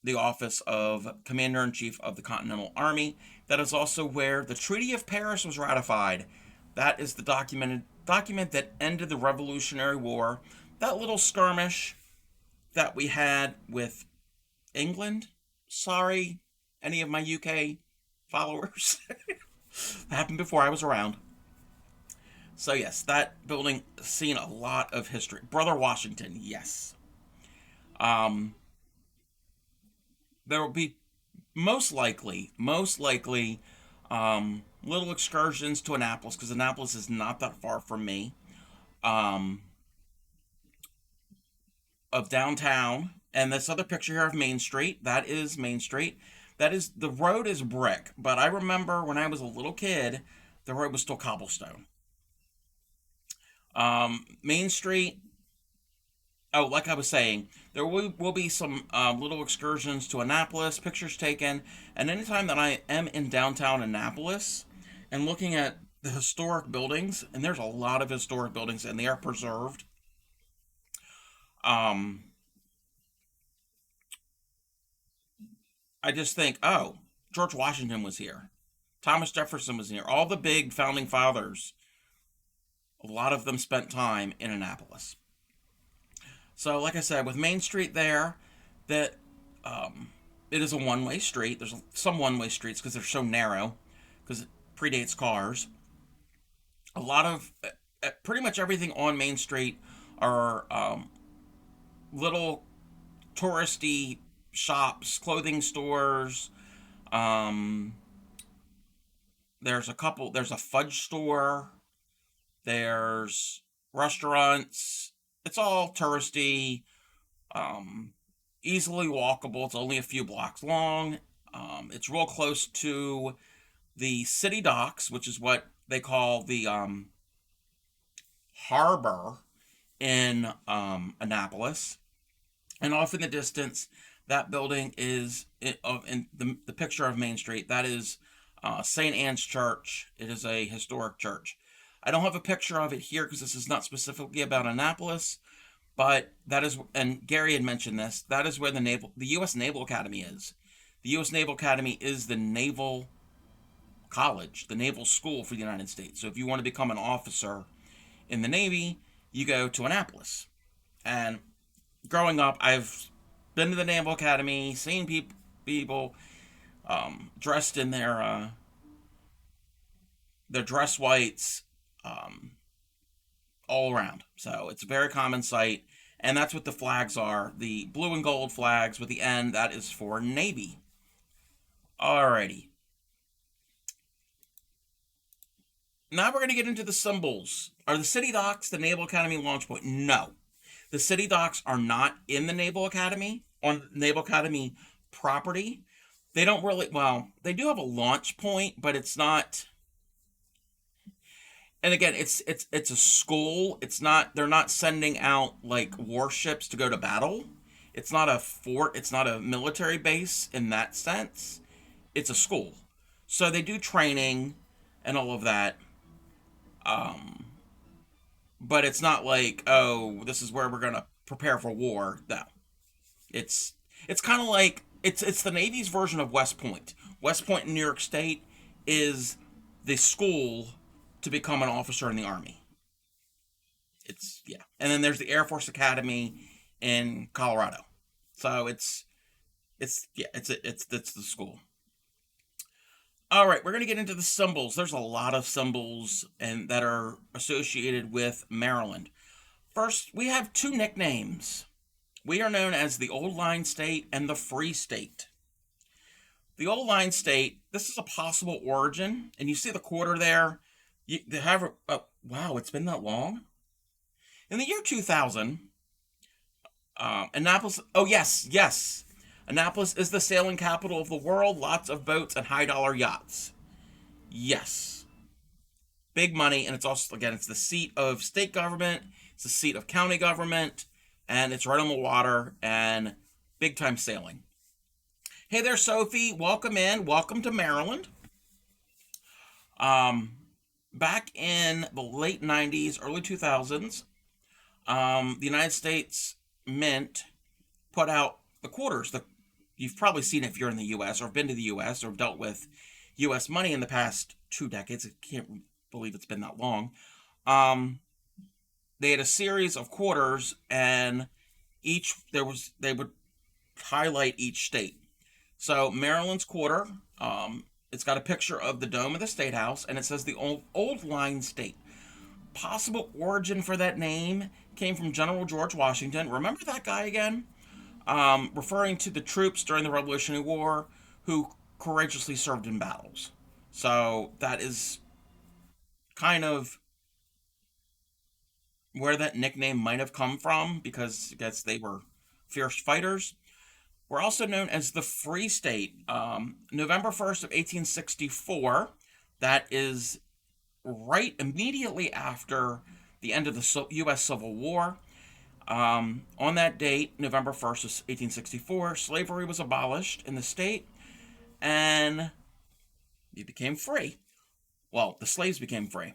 the office of Commander-in-Chief of the Continental Army. That is also where the Treaty of Paris was ratified. That is the document that ended the Revolutionary War. That little skirmish that we had with England. Sorry, any of my UK followers. Happened before I was around. So yes, that building seen a lot of history. Brother Washington, yes. Um, there will be most likely, little excursions to Annapolis because Annapolis is not that far from me. Um, of downtown, and this other picture here of Main Street, that is Main Street. That is the road is brick, but I remember when I was a little kid, the road was still cobblestone. Main Street. Oh, like I was saying, there will be some little excursions to Annapolis, pictures taken, and anytime that I am in downtown Annapolis and looking at the historic buildings, and there's a lot of historic buildings and they are preserved. Um, I just think, oh, George Washington was here. Thomas Jefferson was here. All the big founding fathers, a lot of them spent time in Annapolis. So, like I said, with Main Street there, that it is a one-way street. There's some one-way streets because they're so narrow, because it predates cars. A lot of pretty much everything on Main Street are little touristy shops, clothing stores. Um, there's a couple. There's a fudge store. There's restaurants. It's all touristy, um, easily walkable. It's only a few blocks long. It's real close to the city docks, which is what they call the harbor in Annapolis. And off in the distance, that building is in the picture of Main Street. That is St. Anne's Church. It is a historic church. I don't have a picture of it here because this is not specifically about Annapolis, but that is, and Gary had mentioned this, that is where the U.S. Naval Academy is. The U.S. Naval Academy is the naval college, the naval school for the United States. So if you want to become an officer in the Navy, you go to Annapolis. And growing up, I've been to the Naval Academy, seen people dressed in their dress whites, um, all around. So it's a very common sight, and that's what the flags are. The blue and gold flags with the N, that is for Navy. Alrighty. Now we're going to get into the symbols. Are the city docks the Naval Academy launch point? No. The city docks are not in the Naval Academy, on Naval Academy property. They don't really, well, they do have a launch point, but it's not, and again, it's a school. It's not, they're not sending out like warships to go to battle. It's not a fort, it's not a military base in that sense. It's a school. So they do training and all of that. Um, but it's not like, oh, this is where we're gonna prepare for war. No, it's it's kind of like it's the Navy's version of West Point. West Point in New York State is the school to become an officer in the Army. It's, yeah, and then there's the Air Force Academy in Colorado. So it's yeah, it's the school. All right, we're going to get into the symbols. There's a lot of symbols and that are associated with Maryland. First, we have two nicknames. We are known as the Old Line State and the Free State. The Old Line State, this is a possible origin, and you see the quarter there. They have, oh, wow, it's been that long? In the year 2000, Annapolis, oh yes, yes. Annapolis is the sailing capital of the world. Lots of boats and high dollar yachts. Yes. Big money, and it's also, again, it's the seat of state government, it's the seat of county government, and it's right on the water, and big time sailing. Hey there, Sophie. Welcome in. Welcome to Maryland. Um, Back in the late 90s, early 2000s, the United States Mint put out the quarters. You've probably seen it if you're in the U.S. or been to the U.S. or dealt with U.S. money in the past 2 decades. I can't believe it's been that long. They had a series of quarters, and they would highlight each state. So Maryland's quarter, it's got a picture of the dome of the state house, and it says the old line state. Possible origin for that name came from General George Washington. Remember that guy again? Referring to the troops during the Revolutionary War who courageously served in battles. So that is kind of where that nickname might have come from, because I guess they were fierce fighters. We're also known as the Free State. November 1st of 1864, that is right immediately after the end of the U.S. Civil War. On that date, November 1st of 1864, slavery was abolished in the state, and it became free. Well, the slaves became free.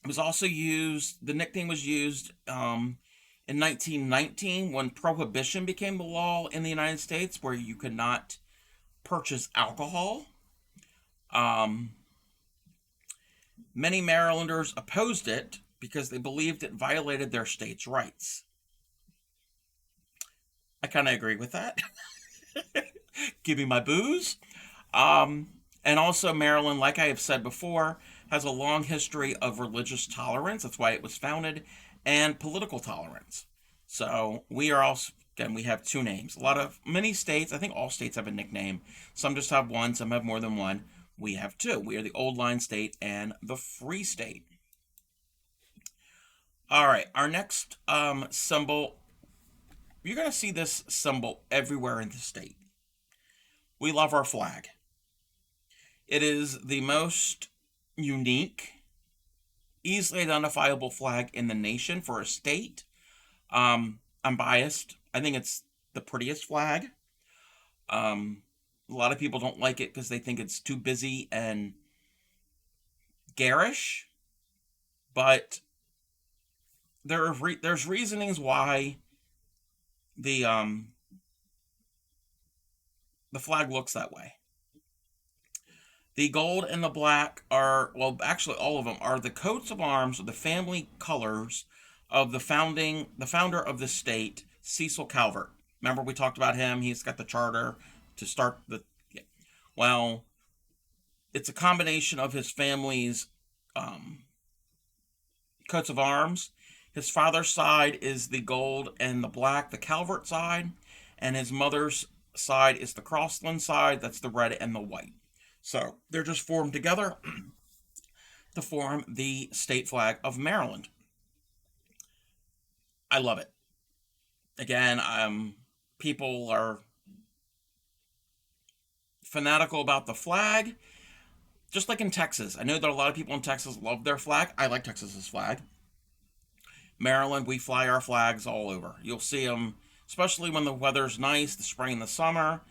It was also used, the nickname was used in 1919 when prohibition became the law in the United States, where you could not purchase alcohol. Many Marylanders opposed it because they believed it violated their state's rights. I kind of agree with that. Give me my booze. And also, Maryland, like I have said before, has a long history of religious tolerance. That's why it was founded, and political tolerance. So we are also, again, we have two names. Many states, I think all states have a nickname. Some just have one, some have more than one. We have two. We are the Old Line State and the Free State. All right, our next symbol, you're going to see this symbol everywhere in the state. We love our flag. It is the most unique, easily identifiable flag in the nation for a state. I'm biased. I think it's the prettiest flag. A lot of people don't like it because they think it's too busy and garish, but there's reasonings why the flag looks that way. The gold and the black are, well, actually all of them are the coats of arms of the family colors of the founder of the state, Cecil Calvert. Remember we talked about him? He's got the charter to start the, yeah. Well, it's a combination of his family's coats of arms. His father's side is the gold and the black, the Calvert side, and his mother's side is the Crossland side, that's the red and the white. So they're just formed together to form the state flag of Maryland. I love it. Again, people are fanatical about the flag, just like in Texas. I know that a lot of people in Texas love their flag. I like Texas's flag. Maryland, we fly our flags all over. You'll see them, especially when the weather's nice, the spring and the summer.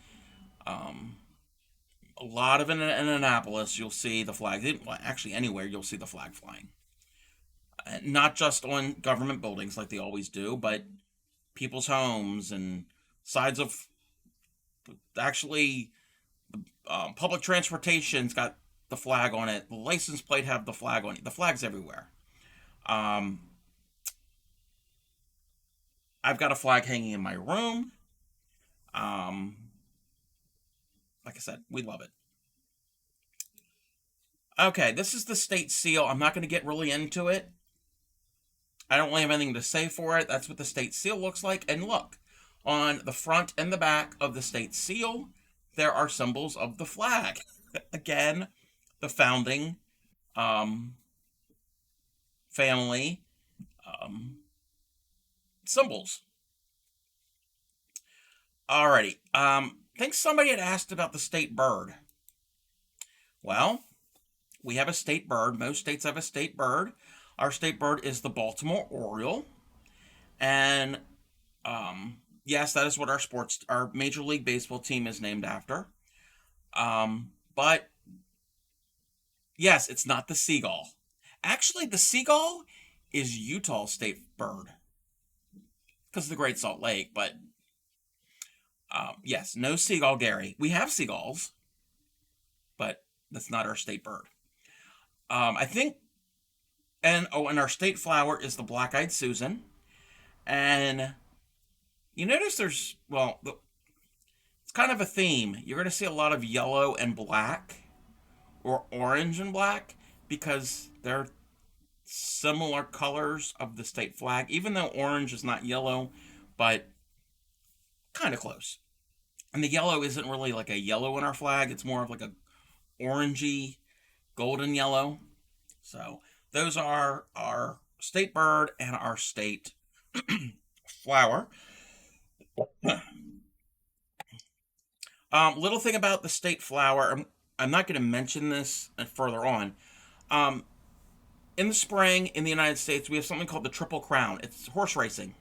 A lot of it in Annapolis, you'll see the flag. Well, actually, anywhere you'll see the flag flying. Not just on government buildings like they always do, but people's homes and sides of, actually, public transportation's got the flag on it. The license plate have the flag on it. The flag's everywhere. I've got a flag hanging in my room. Like I said, we love it. Okay, this is the state seal. I'm not going to get really into it. I don't really have anything to say for it. That's what the state seal looks like. And look, on the front and the back of the state seal, there are symbols of the flag. Again, the founding family symbols. Alrighty. I think somebody had asked about the state bird. Well, we have a state bird. Most states have a state bird. Our state bird is the Baltimore Oriole. And yes, that is what our Major League Baseball team is named after. But yes, it's not the seagull. Actually, the seagull is Utah's state bird because of the Great Salt Lake. But yes, no seagull, Gary. We have seagulls, but that's not our state bird. I think, and our state flower is the black-eyed Susan. And you notice it's It's kind of a theme. You're going to see a lot of yellow and black, or orange and black, because they're similar colors of the state flag, even though orange is not yellow, but kind of close. And the yellow isn't really like a yellow in our flag, it's more of like a orangey, golden yellow. So those are our state bird and our state flower. Little thing about the state flower, I'm not going to mention this further on. Um, in the spring in the United States, we have something called the Triple Crown. It's horse racing.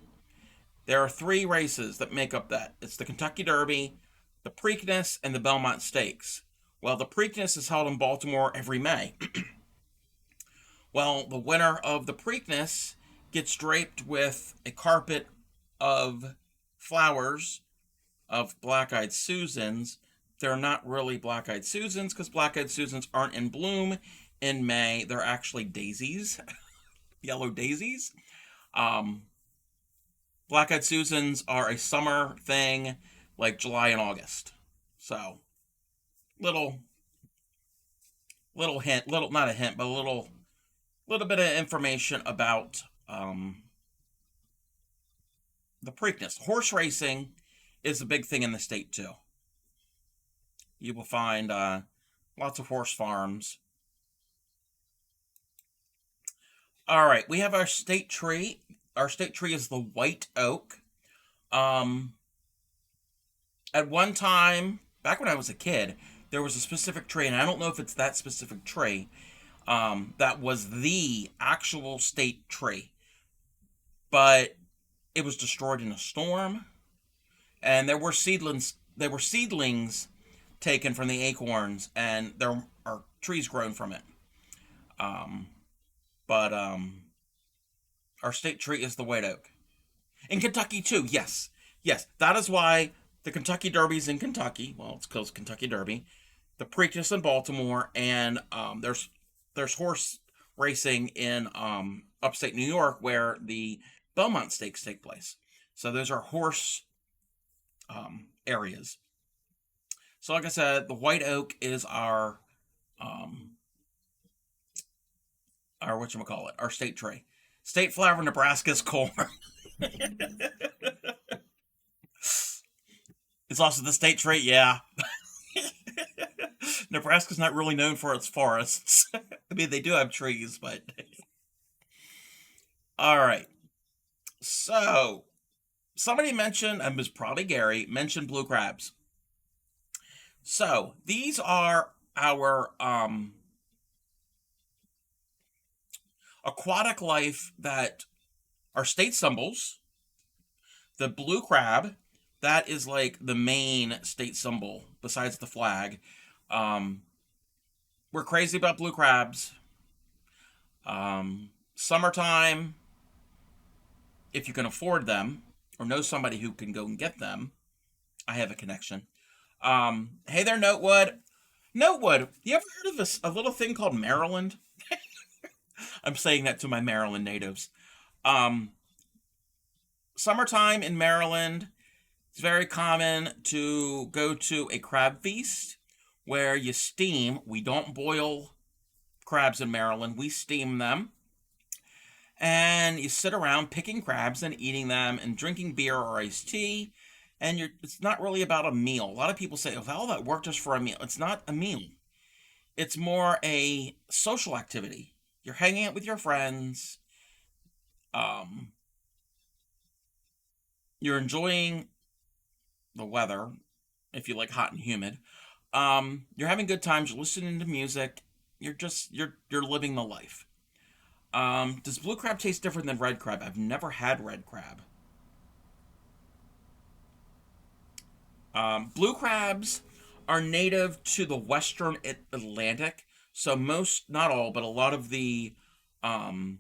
There are three races that make up that. It's the Kentucky Derby, the Preakness, and the Belmont Stakes. Well, the Preakness is held in Baltimore every May. Well, the winner of the Preakness gets draped with a carpet of flowers of black-eyed Susans. They're not really black-eyed Susans because black-eyed Susans aren't in bloom in May. They're actually daisies, yellow daisies. Um, Black-eyed Susans are a summer thing, like July and August. So, little little hint, little not a hint, but a little bit of information about the Preakness. Horse racing is a big thing in the state too. You will find lots of horse farms. All right, we have our state tree. Our state tree is the white oak. Um, at one time, back when I was a kid, there was a specific tree, and I don't know if it's that specific tree, that was the actual state tree. But it was destroyed in a storm, and there were seedlings taken from the acorns, and there are trees grown from it. Um, but our state tree is the white oak. In Kentucky too, yes, yes. That is why the Kentucky Derby's in Kentucky. Well, it's called Kentucky Derby. The Preakness in Baltimore, and there's horse racing in upstate New York where the Belmont Stakes take place. So those are horse areas. So like I said, the white oak is um, our whatchamacallit, our state tree. State flower of Nebraska is corn. It's also the state tree, yeah. Nebraska's not really known for its forests. I mean, they do have trees, but. All right. So, somebody mentioned, and it was probably Gary, mentioned blue crabs. So, these are our aquatic life that are state symbols. The blue crab, that is like the main state symbol besides the flag. Um, we're crazy about blue crabs. Summertime, if you can afford them or know somebody who can go and get them, I have a connection. Hey there, Notewood. Notewood, you ever heard of a little thing called Maryland? I'm saying that to my Maryland natives. Um, Summertime in Maryland, it's very common to go to a crab feast where you steam. We don't boil crabs in Maryland, we steam them. And you sit around picking crabs and eating them and drinking beer or iced tea. And it's not really about a meal. A lot of people say, oh, all that work just for a meal. It's not a meal. It's more a social activity. You're hanging out with your friends. Um, you're enjoying the weather, if you like hot and humid. You're having good times. You're listening to music. You're living the life. Does blue crab taste different than red crab? I've never had red crab. Blue crabs are native to the western Atlantic. So most, not all, but a lot of the um,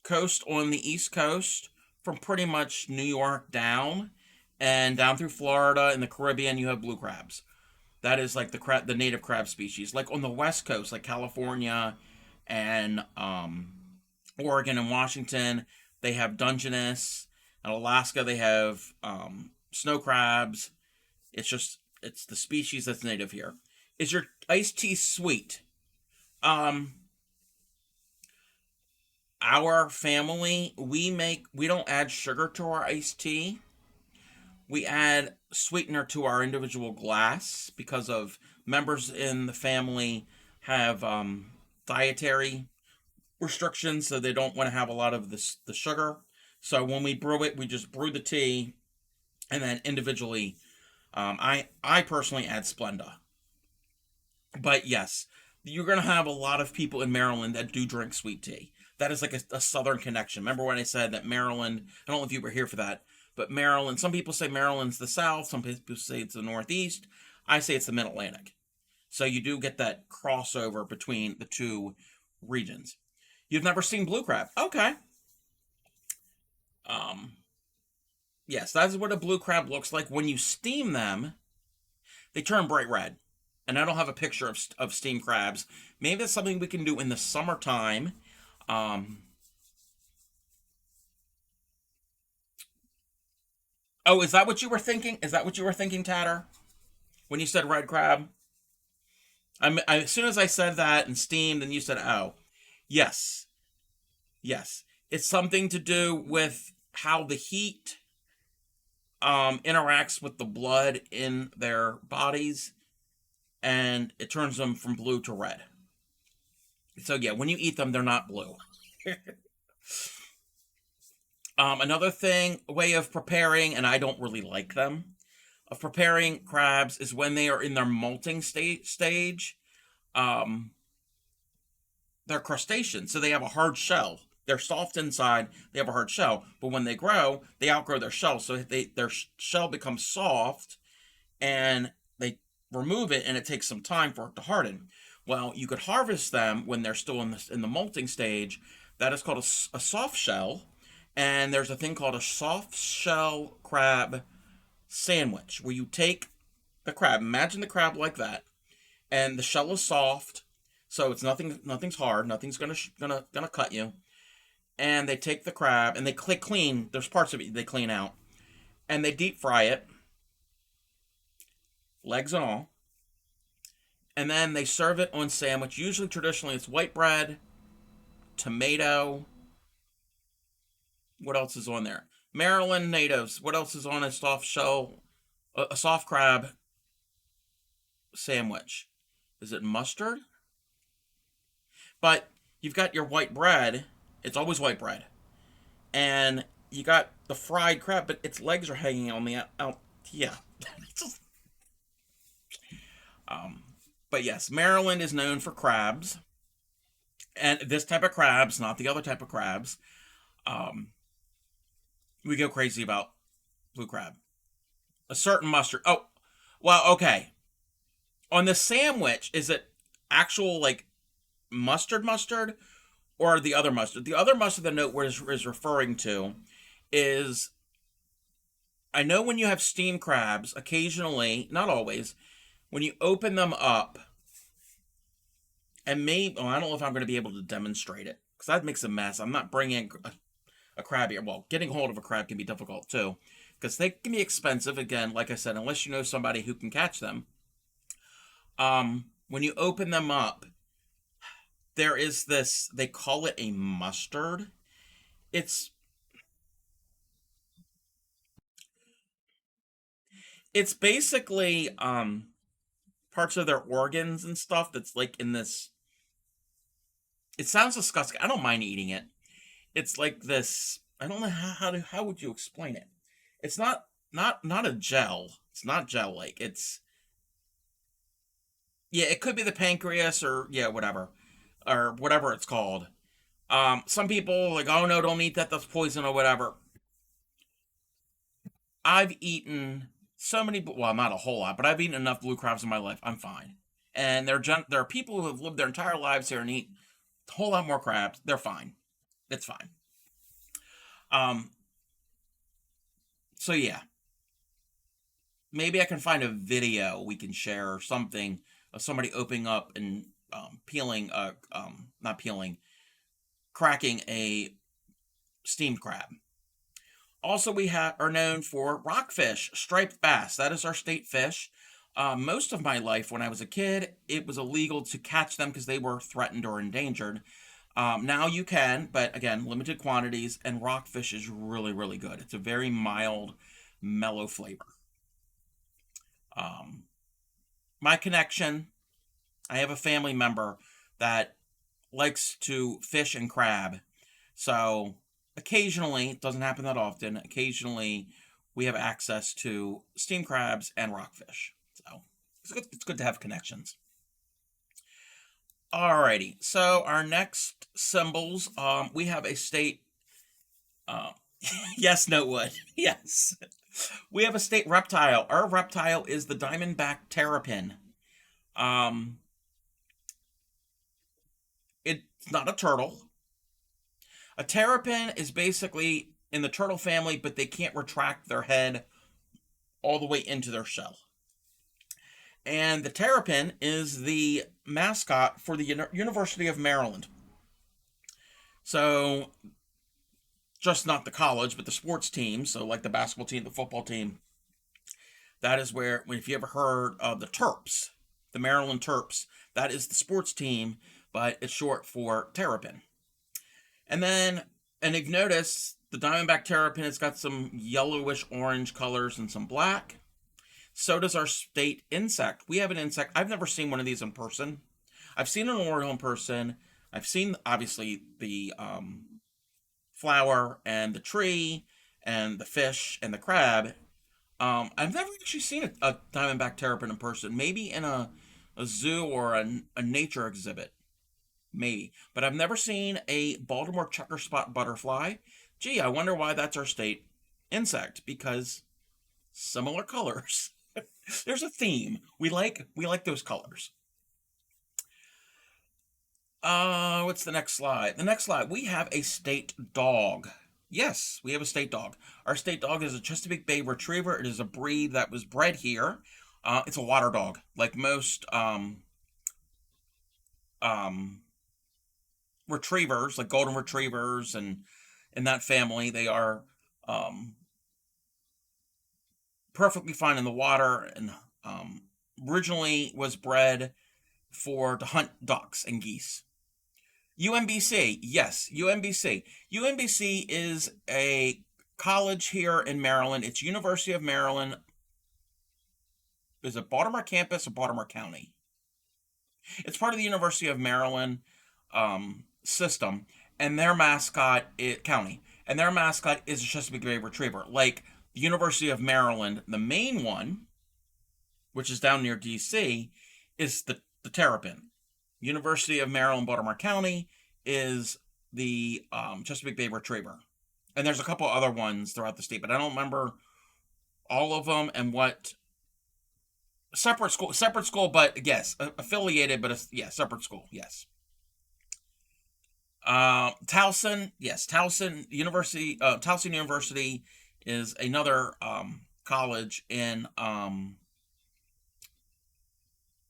coast on the East Coast, from pretty much New York down, and down through Florida and the Caribbean, you have blue crabs. That is like the native crab species. Like on the West Coast, like California and Oregon and Washington, they have Dungeness. In Alaska, they have snow crabs. It's the species that's native here. Is your iced tea sweet? Um, our family, we don't add sugar to our iced tea. We add sweetener to our individual glass because of members in the family have dietary restrictions, so they don't want to have a lot of the sugar. So when we brew it, we just brew the tea, and then individually, I personally add Splenda. But yes, you're gonna have a lot of people in Maryland that do drink sweet tea. That is like a southern connection. Remember when I said that Maryland? I don't know if you were here for that, but Maryland. Some people say Maryland's the South. Some people say it's the Northeast. I say it's the Mid Atlantic. So you do get that crossover between the two regions. You've never seen blue crab? Okay. Um, yes, that's what a blue crab looks like. When you steam them, they turn bright red. And I don't have a picture of steamed crabs. Maybe that's something we can do in the summertime. Um, oh, is that what you were thinking? Is that what you were thinking, Tatter? When you said red crab? As soon as I said that and steamed, and you said, oh. Yes. Yes. It's something to do with how the heat interacts with the blood in their bodies, and it turns them from blue to red. So yeah, when you eat them, they're not blue. Another thing, way of preparing, and I don't really like them, of preparing crabs is when they are in their molting stage. Um, they're crustaceans, so they have a hard shell. They're soft inside, they have a hard shell, but when they grow, they outgrow their shell, so their shell becomes soft, and they remove it, and it takes some time for it to harden. Well, you could harvest them when they're still in the molting stage. That is called a soft shell, and there's a thing called a soft shell crab sandwich where you take the crab. Imagine the crab like that, and the shell is soft, so it's nothing's hard. Nothing's gonna cut you. And they take the crab and they clean. There's parts of it they clean out, and they deep fry it, legs and all, and then they serve it on sandwich. Usually, traditionally, it's white bread, tomato. What else is on there? Maryland natives. What else is on a soft shell, a soft crab sandwich? Is it mustard? But you've got your white bread. It's always white bread, and you got the fried crab, but its legs are hanging on the out. Yeah. um, but yes, Maryland is known for crabs, and this type of crabs, not the other type of crabs. Um, we go crazy about blue crab. A certain mustard. Oh, well, okay. On the sandwich, is it actual like mustard, or the other mustard? The other mustard the note is referring to is, I know when you have steamed crabs, occasionally, not always, when you open them up, and maybe, oh, I don't know if I'm going to be able to demonstrate it because that makes a mess. I'm not bringing a crab here. Well, getting hold of a crab can be difficult too because they can be expensive. Again, like I said, unless you know somebody who can catch them. When you open them up, there is this, they call it a mustard. It's it's basically parts of their organs and stuff that's like in this, it sounds disgusting. I don't mind eating it. It's like this, I don't know how would you explain it? It's not a gel. It's not gel like. It's, yeah, it could be the pancreas or yeah, whatever it's called. Some people like, oh no, don't eat that. That's poison or whatever. I've eaten so many, well, not a whole lot, but I've eaten enough blue crabs in my life. I'm fine. And there are people who have lived their entire lives here and eat a whole lot more crabs. They're fine. It's fine. Um, so yeah, maybe I can find a video we can share or something of somebody opening up and peeling, not peeling, cracking a steamed crab. Also, we are known for rockfish, striped bass. That is our state fish. Most of my life, when I was a kid, it was illegal to catch them because they were threatened or endangered. Now you can, but again, limited quantities, and rockfish is really, really good. It's a very mild, mellow flavor. Um, my connection, I have a family member that likes to fish and crab. So occasionally, it doesn't happen that often, occasionally we have access to steamed crabs and rockfish. So it's good to have connections. Alrighty, so our next symbols, we have a state, uh, yes, no wood, yes. We have a state reptile. Our reptile is the diamondback terrapin. Um, it's not a turtle. A terrapin is basically in the turtle family, but they can't retract their head all the way into their shell. And the terrapin is the mascot for the University of Maryland. So, just not the college, but the sports team. So, like the basketball team, the football team. That is where, if you ever heard of the Terps, the Maryland Terps, that is the sports team, but it's short for terrapin. And then, and you've noticed the diamondback terrapin has got some yellowish orange colors and some black. So does our state insect. We have an insect. I've never seen one of these in person. I've seen an oriole in person. I've seen, obviously, the flower and the tree and the fish and the crab. I've never actually seen a diamondback terrapin in person. Maybe in a zoo or a nature exhibit. Maybe. But I've never seen a Baltimore checker spot butterfly. Gee, I wonder why that's our state insect. Because similar colors. There's a theme. We like those colors. What's the next slide? The next slide, we have a state dog. Yes, we have a state dog. Our state dog is a Chesapeake Bay Retriever. It is a breed that was bred here. It's a water dog, like most retrievers, like golden retrievers, and in that family, they are perfectly fine in the water, and originally was bred to hunt ducks and geese. UMBC, yes, UMBC. UMBC is a college here in Maryland. It's University of Maryland. Is it Baltimore campus or Baltimore County? It's part of the University of Maryland system, and their mascot is county, and their mascot is a Chesapeake Bay Retriever. Like the University of Maryland, the main one, which is down near D.C., is the terrapin. University of Maryland, Baltimore County is the Chesapeake Bay Retriever. And there's a couple other ones throughout the state, but I don't remember all of them and what. Separate school, but yes, affiliated, but yeah, separate school, yes. Towson, yes, Towson University. Towson University is another college in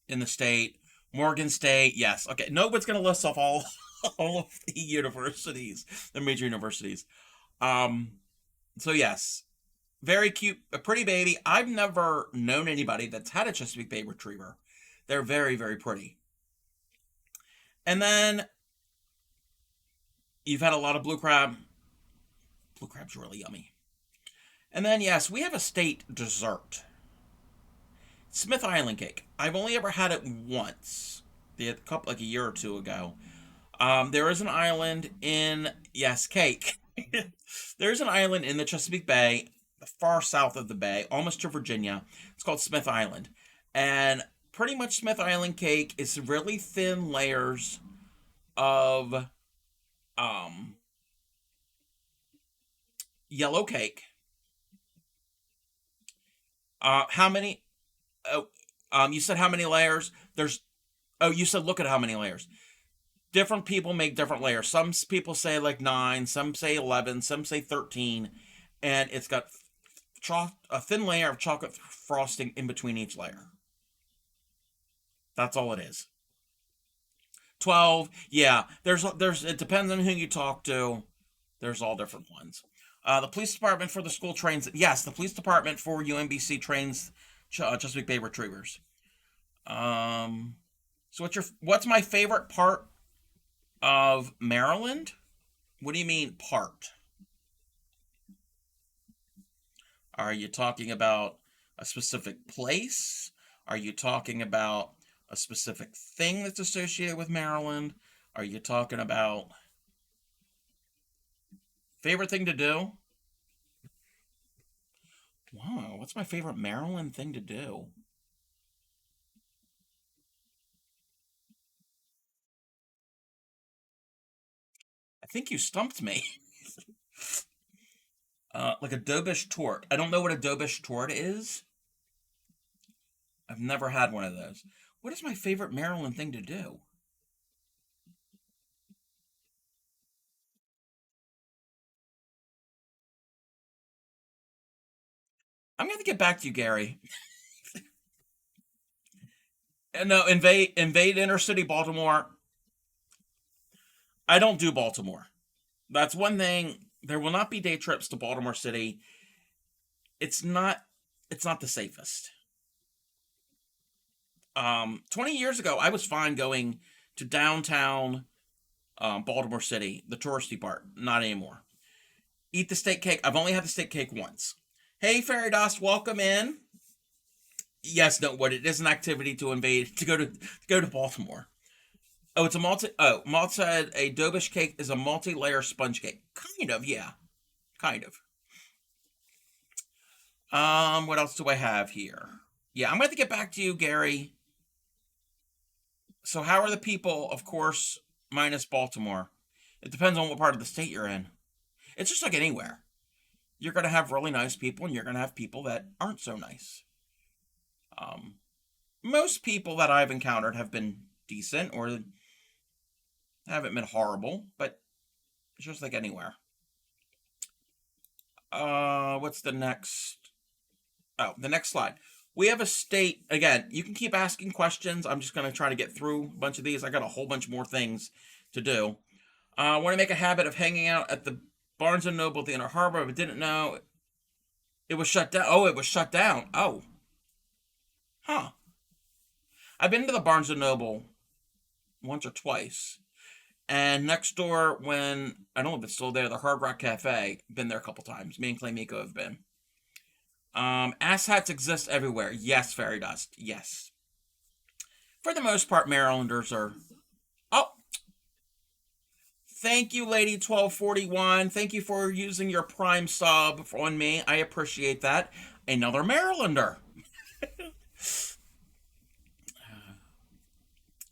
the state. Morgan State, yes. Okay, nobody's gonna list off all of the universities, the major universities. So yes, very cute, a pretty baby. I've never known anybody that's had a Chesapeake Bay Retriever. They're very, very pretty. And then you've had a lot of blue crab. Blue crab's really yummy. And then yes, we have a state dessert. Smith Island cake. I've only ever had it once. Like a year or two ago. There is an island in, yes, cake. There's an island in the Chesapeake Bay, far south of the bay, almost to Virginia. It's called Smith Island. And pretty much Smith Island cake is really thin layers of yellow cake. How many? Oh, you said how many layers? You said look at how many layers. Different people make different layers. Some people say like 9, some say 11, some say 13, and it's got a thin layer of chocolate frosting in between each layer. That's all it is. 12, yeah. It depends on who you talk to. There's all different ones. The police department for the school trains. Yes, the police department for UMBC trains Chesapeake Bay Retrievers. Um, so what's my favorite part of Maryland? What do you mean part? Are you talking about a specific place? Are you talking about a specific thing that's associated with Maryland? Are you talking about favorite thing to do? Wow, what's my favorite Maryland thing to do? I think you stumped me. Like a Dobish tort. I don't know what a Dobish tort is. I've never had one of those. What is my favorite Maryland thing to do? I'm going to get back to you, Gary. No, invade inner city Baltimore. I don't do Baltimore. That's one thing. There will not be day trips to Baltimore City. It's not. It's not the safest. 20 years ago, I was fine going to downtown Baltimore City, the touristy part. Not anymore. Eat the steak cake. I've only had the steak cake once. Hey, Fairy Dust, welcome in. Yes, no, what it is an activity to invade to go to Baltimore. Oh, it's a multi. Oh, Malt said a Dobish cake is a multi-layer sponge cake. Kind of, yeah, kind of. What else do I have here? Yeah, I'm going to get back to you, Gary. So, how are the people? Of course, minus Baltimore. It depends on what part of the state you're in. It's just like anywhere. You're going to have really nice people, and you're going to have people that aren't so nice. Um, Most people that I've encountered have been decent or haven't been horrible, but it's just like anywhere. What's the next? Oh, the next slide. We have a state, again, you can keep asking questions. I'm just going to try to get through a bunch of these. I got a whole bunch more things to do. I want to make a habit of hanging out at the Barnes& and Noble at the Inner Harbor, but didn't know it was shut down. Oh, it was shut down. Oh, huh. I've been to the Barnes& and Noble once or twice. And next door, when I don't know if it's still there, the Hard Rock Cafe, been there a couple times. Me and Clay Miko have been. Ass hats exist everywhere. Yes, Fairy Dust. Yes. For the most part, Marylanders are. Oh, thank you, Lady 1241. Thank you for using your Prime sub on me. I appreciate that. Another Marylander.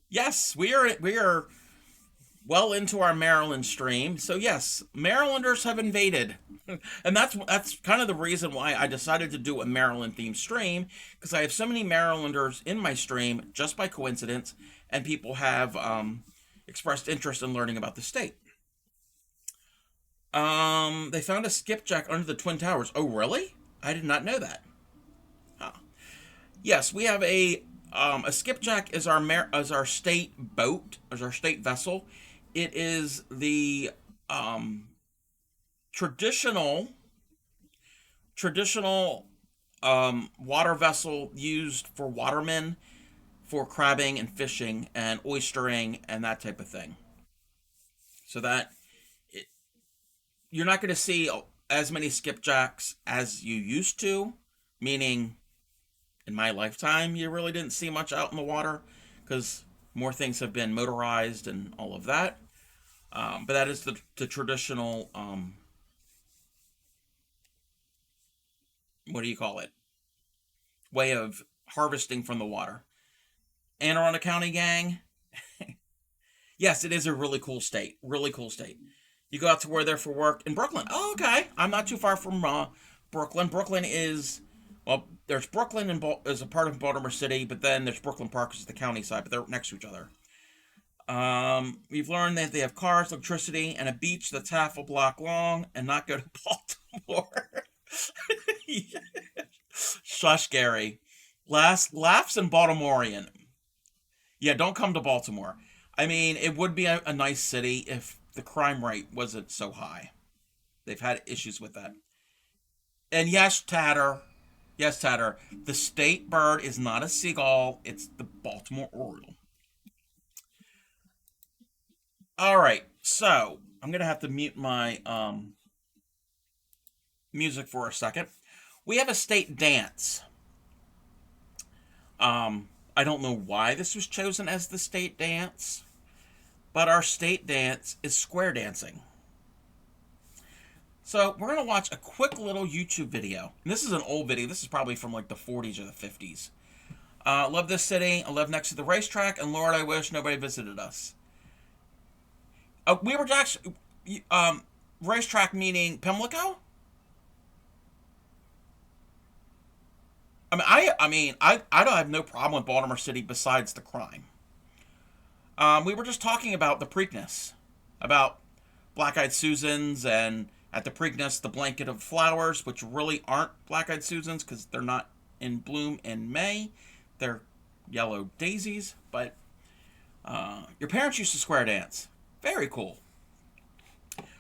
Yes, we are well into our Maryland stream. So yes, Marylanders have invaded, and that's kind of the reason why I decided to do a Maryland themed stream because I have so many Marylanders in my stream just by coincidence, and people have expressed interest in learning about the state. They found a skipjack under the Twin Towers. Oh, really? I did not know that. Huh. Yes, we have a skipjack is our state boat, as our state vessel. It is the um, traditional traditional water vessel used for watermen for crabbing and fishing and oystering and that type of thing. So that it, you're not going to see as many skipjacks as you used to, meaning in my lifetime, you really didn't see much out in the water because more things have been motorized and all of that. But that is the traditional, what do you call it, way of harvesting from the water. Anne Arundel County gang, yes, it is a really cool state. Really cool state. You go out to where they're for work in Brooklyn. Oh, okay. I'm not too far from Brooklyn. Brooklyn is well, there's Brooklyn and is a part of Baltimore City, but then there's Brooklyn Park, which is the county side, but they're next to each other. We've learned that they have cars, electricity, and a beach that's half a block long, and not go to Baltimore. Shush, Gary. Laughs in Baltimorean. Yeah, don't come to Baltimore. I mean, it would be a nice city if the crime rate wasn't so high. They've had issues with that. And yes, Tatter. Yes, Tatter. The state bird is not a seagull, it's the Baltimore Oriole. All right, so I'm going to have to mute my music for a second. We have a state dance. I don't know why this was chosen as the state dance, but our state dance is square dancing. So we're gonna watch a quick little YouTube video. And this is an old video. This is probably from like the 40s or the 50s. Love this city. I live next to the racetrack, and Lord, I wish nobody visited us. We were actually racetrack meaning Pimlico. I don't have no problem with Baltimore City besides the crime. We were just talking about the Preakness, about Black-Eyed Susans, and at the Preakness, the blanket of flowers, which really aren't Black-Eyed Susans because they're not in bloom in May. They're yellow daisies, but your parents used to square dance. Very cool.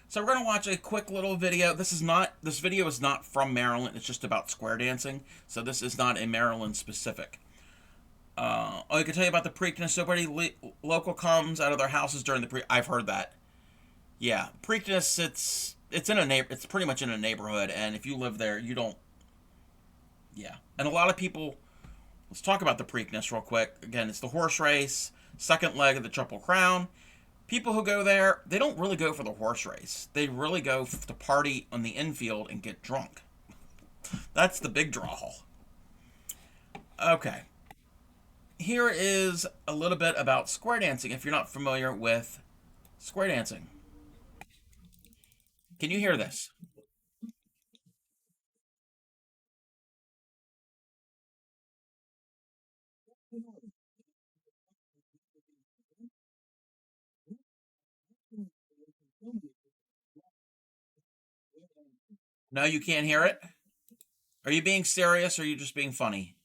So we're gonna watch a quick little video. This video is not from Maryland. It's just about square dancing. So this is not a Maryland specific. I can tell you about the Preakness. Nobody local comes out of their houses during the I've heard that. Yeah, Preakness. It's in a neighbor. It's pretty much in a neighborhood, and if you live there, you don't. Yeah, and a lot of people. Let's talk about the Preakness real quick. Again, it's the horse race, second leg of the Triple Crown. People who go there, they don't really go for the horse race. They really go to party on the infield and get drunk. That's the big draw. Okay. Here is a little bit about square dancing if you're not familiar with square dancing. Can you hear this? No, you can't hear it? Are you being serious or are you just being funny?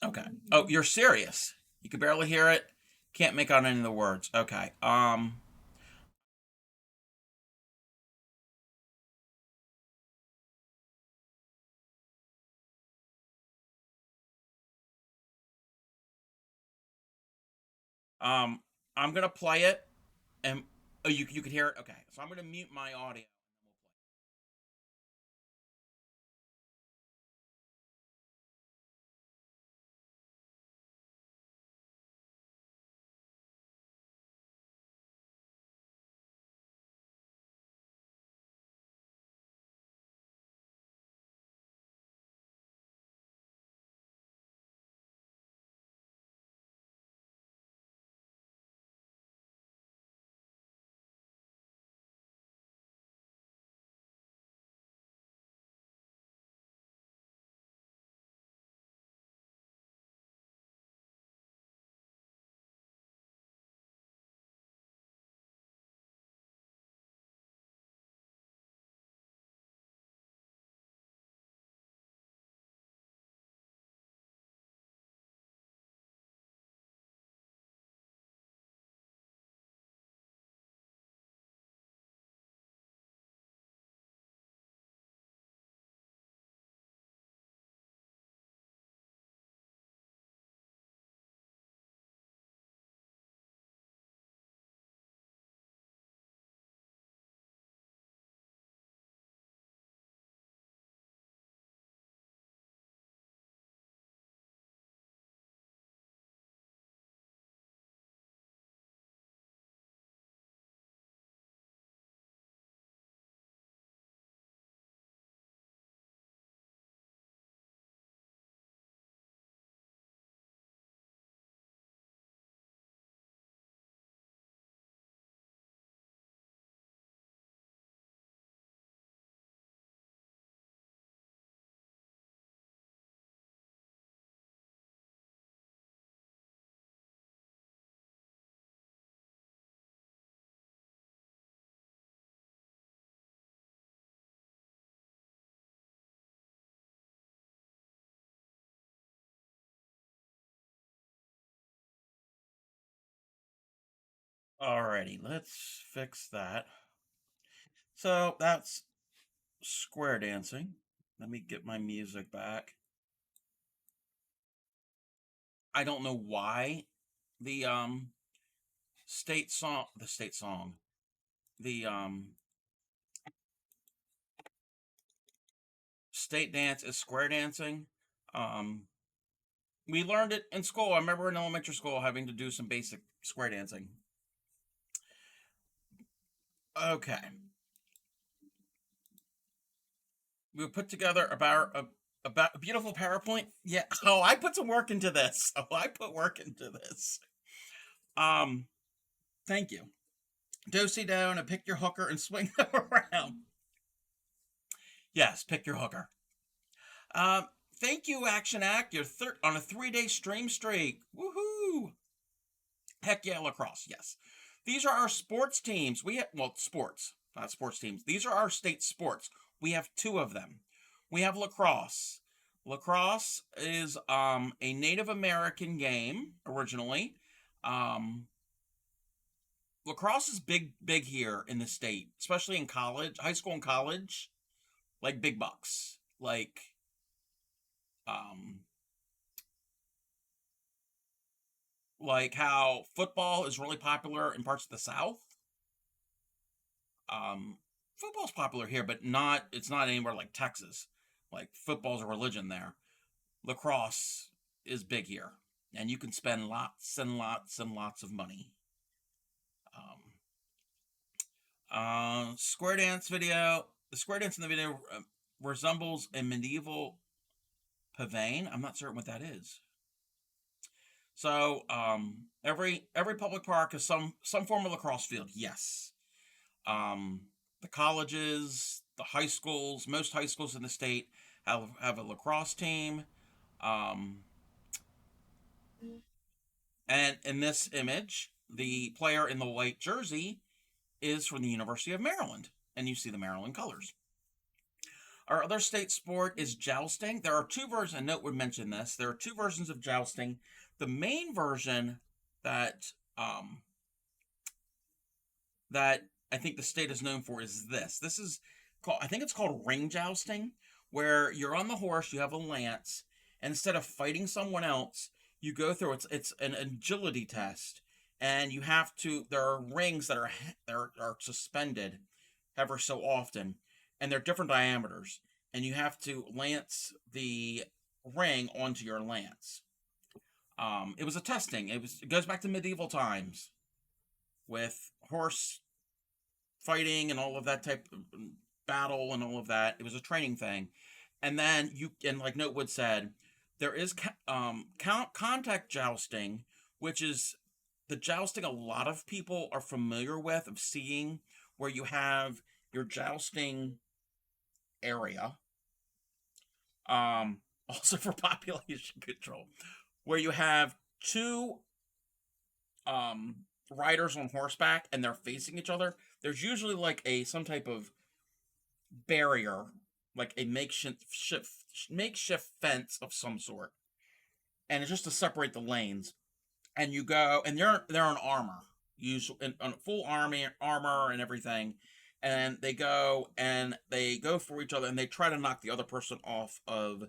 Okay. Oh, you're serious. You can barely hear it. Can't make out any of the words. Okay. Um I'm going to play it and oh you can hear it. Okay. So I'm going to mute my audio. Alrighty, let's fix that. So that's square dancing. Let me get my music back. I don't know why the state song, the state dance is square dancing. Um, we learned it in school. I remember in elementary school having to do some basic square dancing. Okay, we put together about a beautiful PowerPoint. Yeah. Oh, I put some work into this. Oh, I put work into this. Um, Thank you. Do-si down and pick your hooker and swing them around. Yes, pick your hooker. Um, Thank you, Action Act. You're on a 3-day stream streak. Woohoo! Heck yeah, lacrosse. Yes, these are our sports teams. We have sports, not sports teams. These are our state sports. We have two of them. We have lacrosse. Lacrosse is a Native American game originally. Um, Lacrosse is big here in the state, especially in college, high school and college, like big bucks. Um like how football is really popular in parts of the South. Um Football's popular here, but not it's not anywhere like Texas. Like football's a religion there. Lacrosse is big here. And you can spend lots and lots and lots of money. Square dance video. The square dance in the video resembles a medieval pavane. I'm not certain what that is. So every public park has some form of lacrosse field. Yes. The colleges, the high schools, most high schools in the state have a lacrosse team. Um, and in this image, the player in the white jersey is from the University of Maryland, and you see the Maryland colors. Our other state sport is jousting. There are two versions. A note would mention this. There are two versions of jousting. The main version that um, that I think the state is known for is this. This is called, I think it's called ring jousting, where you're on the horse, you have a lance, and instead of fighting someone else, you go through it's an agility test, and you have to. There are rings that are suspended ever so often, and they're different diameters, and you have to lance the ring onto your lance. It was a testing. It goes back to medieval times with horse fighting and all of that type of battle and all of that. It was a training thing, and then like Notewood said, there is contact jousting, which is the jousting a lot of people are familiar with of seeing, where you have your jousting area. Also for population control, where you have two um riders on horseback and they're facing each other. There's usually like some type of barrier, like a makeshift fence of some sort, and it's just to separate the lanes. And you go, and they're in armor, usually in full armor and everything, and they go for each other, and they try to knock the other person off of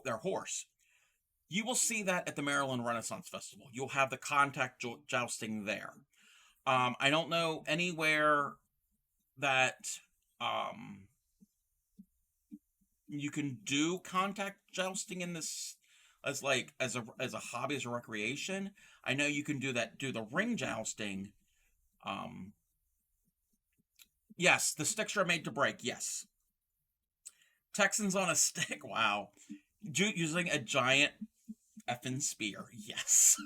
their horse. You will see that at the Maryland Renaissance Festival. You'll have the contact jousting there. I don't know anywhere that you can do contact jousting in this as a hobby, as a recreation. I know you can do the ring jousting. Um, yes, the sticks are made to break. Yes, Texans on a stick. Wow, using a giant effing spear. Yes,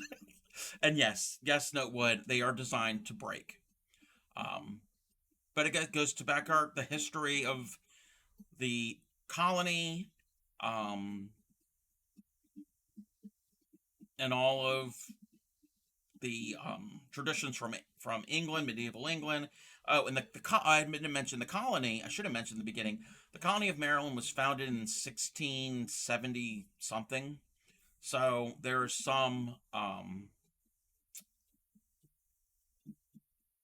and yes, Notewood, they are designed to break. But it goes to the history of the colony, and all of the traditions from England, medieval England. Oh, and I didn't mention the colony. I should have mentioned in the beginning. The colony of Maryland was founded in 1670 something. So there's some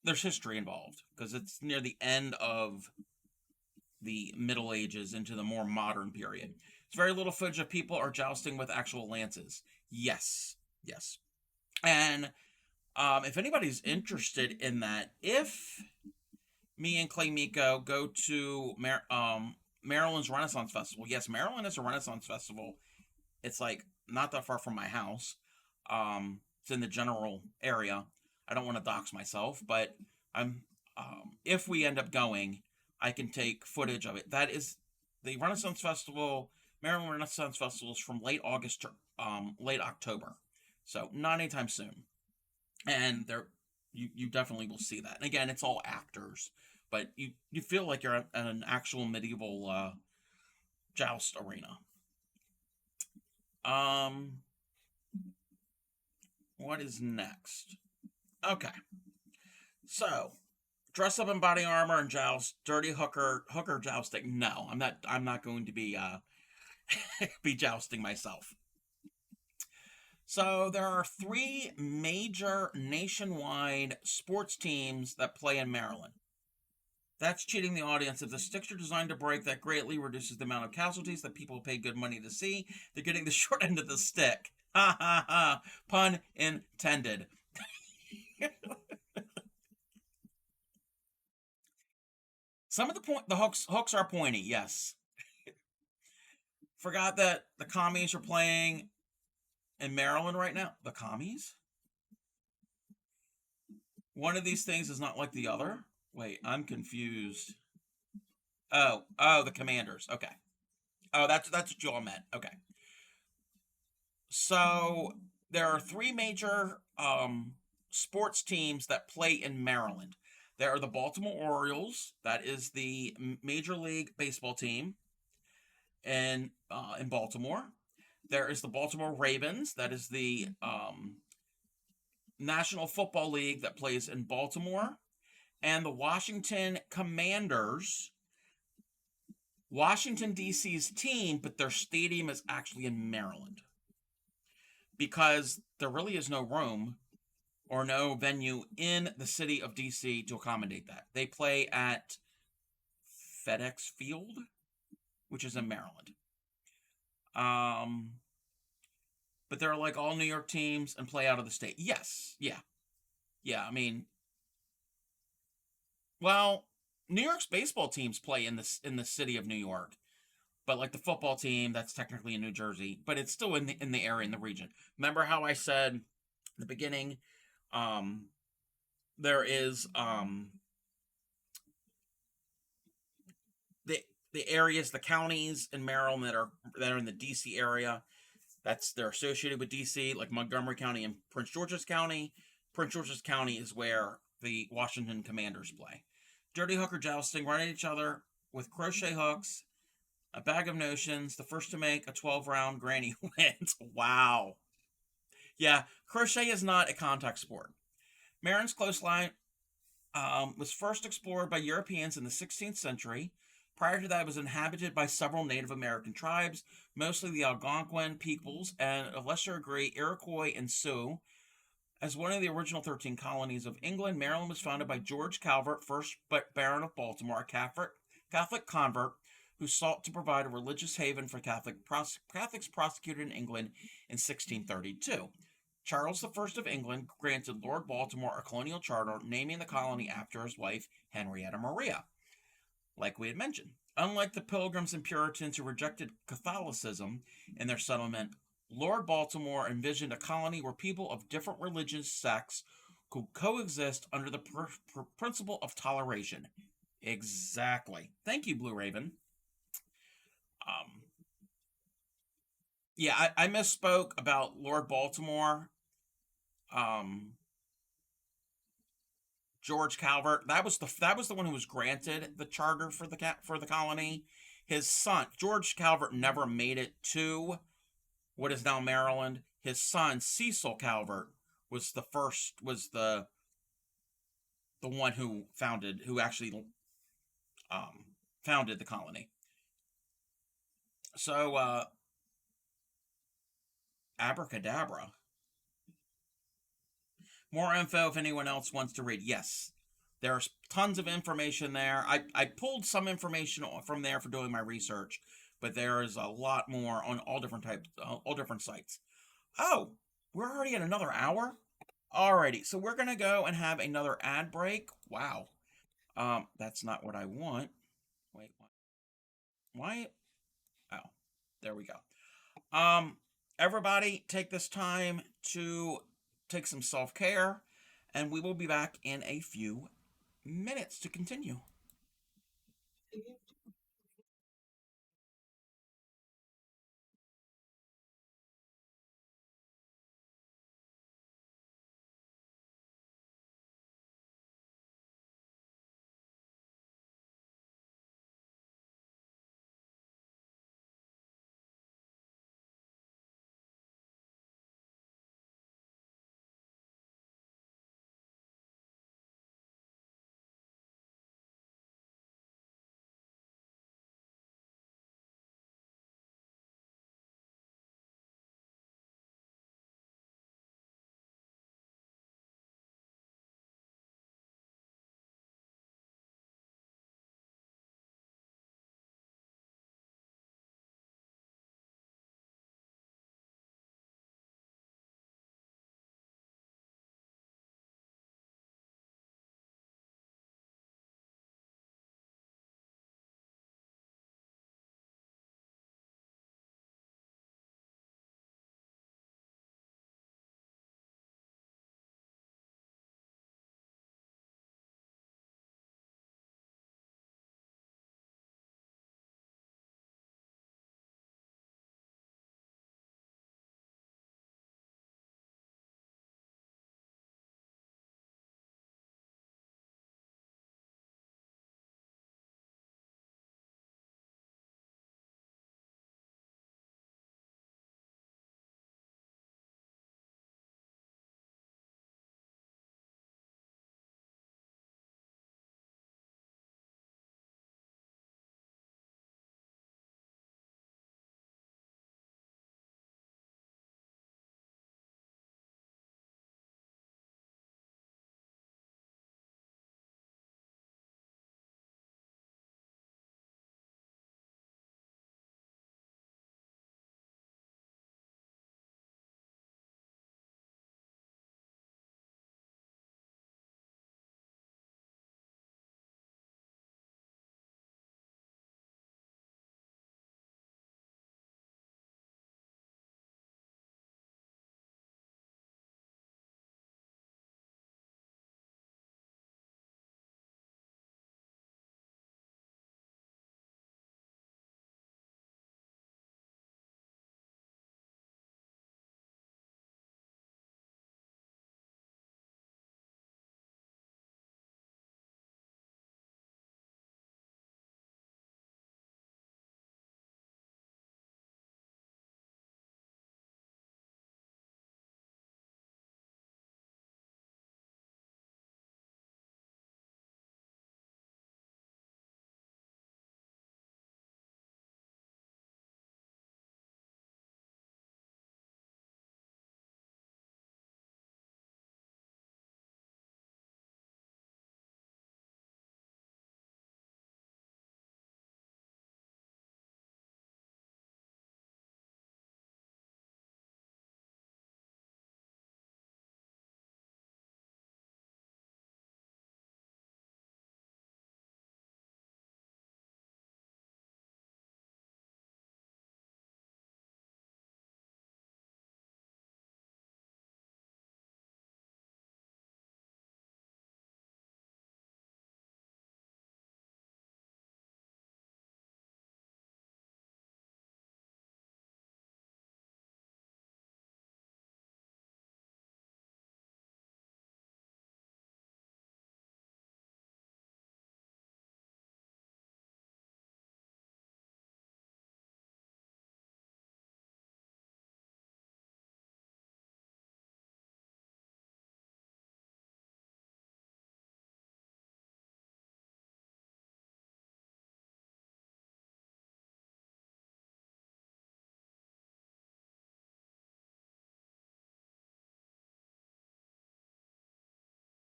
there's history involved because it's near the end of the Middle Ages into the more modern period. It's very little footage of people are jousting with actual lances. Yes, yes. And if anybody's interested in that, if me and Clay Miko go to Maryland's Renaissance Festival, yes, Maryland is a Renaissance Festival. It's like not that far from my house. It's in the general area. I don't want to dox myself, but I'm. If we end up going, I can take footage of it. That is the Renaissance Festival. Maryland Renaissance Festival is from late August to late October, so not anytime soon. And there, you definitely will see that. And again, it's all actors, but you feel like you're at an actual medieval joust arena. Um, what is next? Okay, so dress up in body armor and joust, dirty hooker jousting. No, I'm not going to be be jousting myself. So there are three major nationwide sports teams that play in Maryland. That's cheating the audience. If the sticks are designed to break, that greatly reduces the amount of casualties that people pay good money to see. They're getting the short end of the stick. Ha ha ha. Pun intended. Some of the hooks are pointy, yes. Forgot that the commies are playing in Maryland right now. The commies? One of these things is not like the other? Wait, I'm confused. Oh, the Commanders. Okay. Oh, that's what you all meant. Okay. So there are three major sports teams that play in Maryland. There are the Baltimore Orioles. That is the Major League Baseball team in Baltimore. There is the Baltimore Ravens. That is the National Football League that plays in Baltimore. And the Washington Commanders, Washington, D.C.'s team, but their stadium is actually in Maryland. Because there really is no room or no venue in the city of D.C. to accommodate that. They play at FedEx Field, which is in Maryland. But they're like all New York teams and play out of the state. Yes, yeah. Yeah, I mean, well, New York's baseball teams play in the city of New York, but like the football team, that's technically in New Jersey, but it's still in the area, in the region. Remember how I said in the beginning, there is the areas, the counties in Maryland that are in the DC area. They're associated with DC, like Montgomery County and Prince George's County. Prince George's County is where the Washington Commanders play. Dirty hooker jousting, run at each other with crochet hooks, a bag of notions. The first to make a 12-round granny wins. Wow. Yeah, crochet is not a contact sport. Maryland's coastline was first explored by Europeans in the 16th century. Prior to that, it was inhabited by several Native American tribes, mostly the Algonquin peoples, and a lesser degree Iroquois and Sioux. As one of the original 13 colonies of England, Maryland was founded by George Calvert, 1st Baron of Baltimore, a Catholic convert who sought to provide a religious haven for Catholics prosecuted in England in 1632. Charles I of England granted Lord Baltimore a colonial charter, naming the colony after his wife, Henrietta Maria, like we had mentioned. Unlike the Pilgrims and Puritans who rejected Catholicism in their settlement, Lord Baltimore envisioned a colony where people of different religious sects could coexist under the principle of toleration. Exactly. Thank you, Blue Raven. Yeah, I misspoke about Lord Baltimore. George Calvert. That was the one who was granted the charter for the colony. His son, George Calvert, never made it to what is now Maryland. His son, Cecil Calvert, was the one who actually founded the colony. So, abracadabra. More info if anyone else wants to read. Yes. There's tons of information there. I pulled some information from there for doing my research, but there is a lot more on all different types, all different sites. Oh, we're already at another hour? Alrighty, so we're gonna go and have another ad break. Wow. That's not what I want. Wait, what? Why? Oh, there we go. Um, Everybody take this time to take some self-care, and we will be back in a few minutes to continue.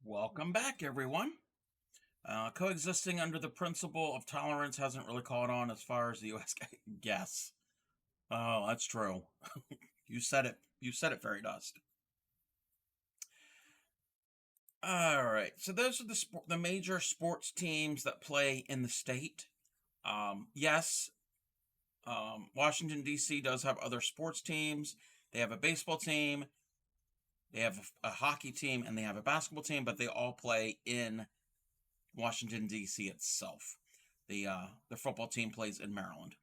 Welcome back, everyone. Coexisting under the principle of tolerance hasn't really caught on as far as the U.S. Guess. Oh, that's true. You said it. You said it, Fairy Dust. All right. So those are the major sports teams that play in the state. Yes, Washington D.C. does have other sports teams. They have a baseball team, they have a hockey team, and they have a basketball team, but they all play in Washington D.C. itself. The football team plays in Maryland,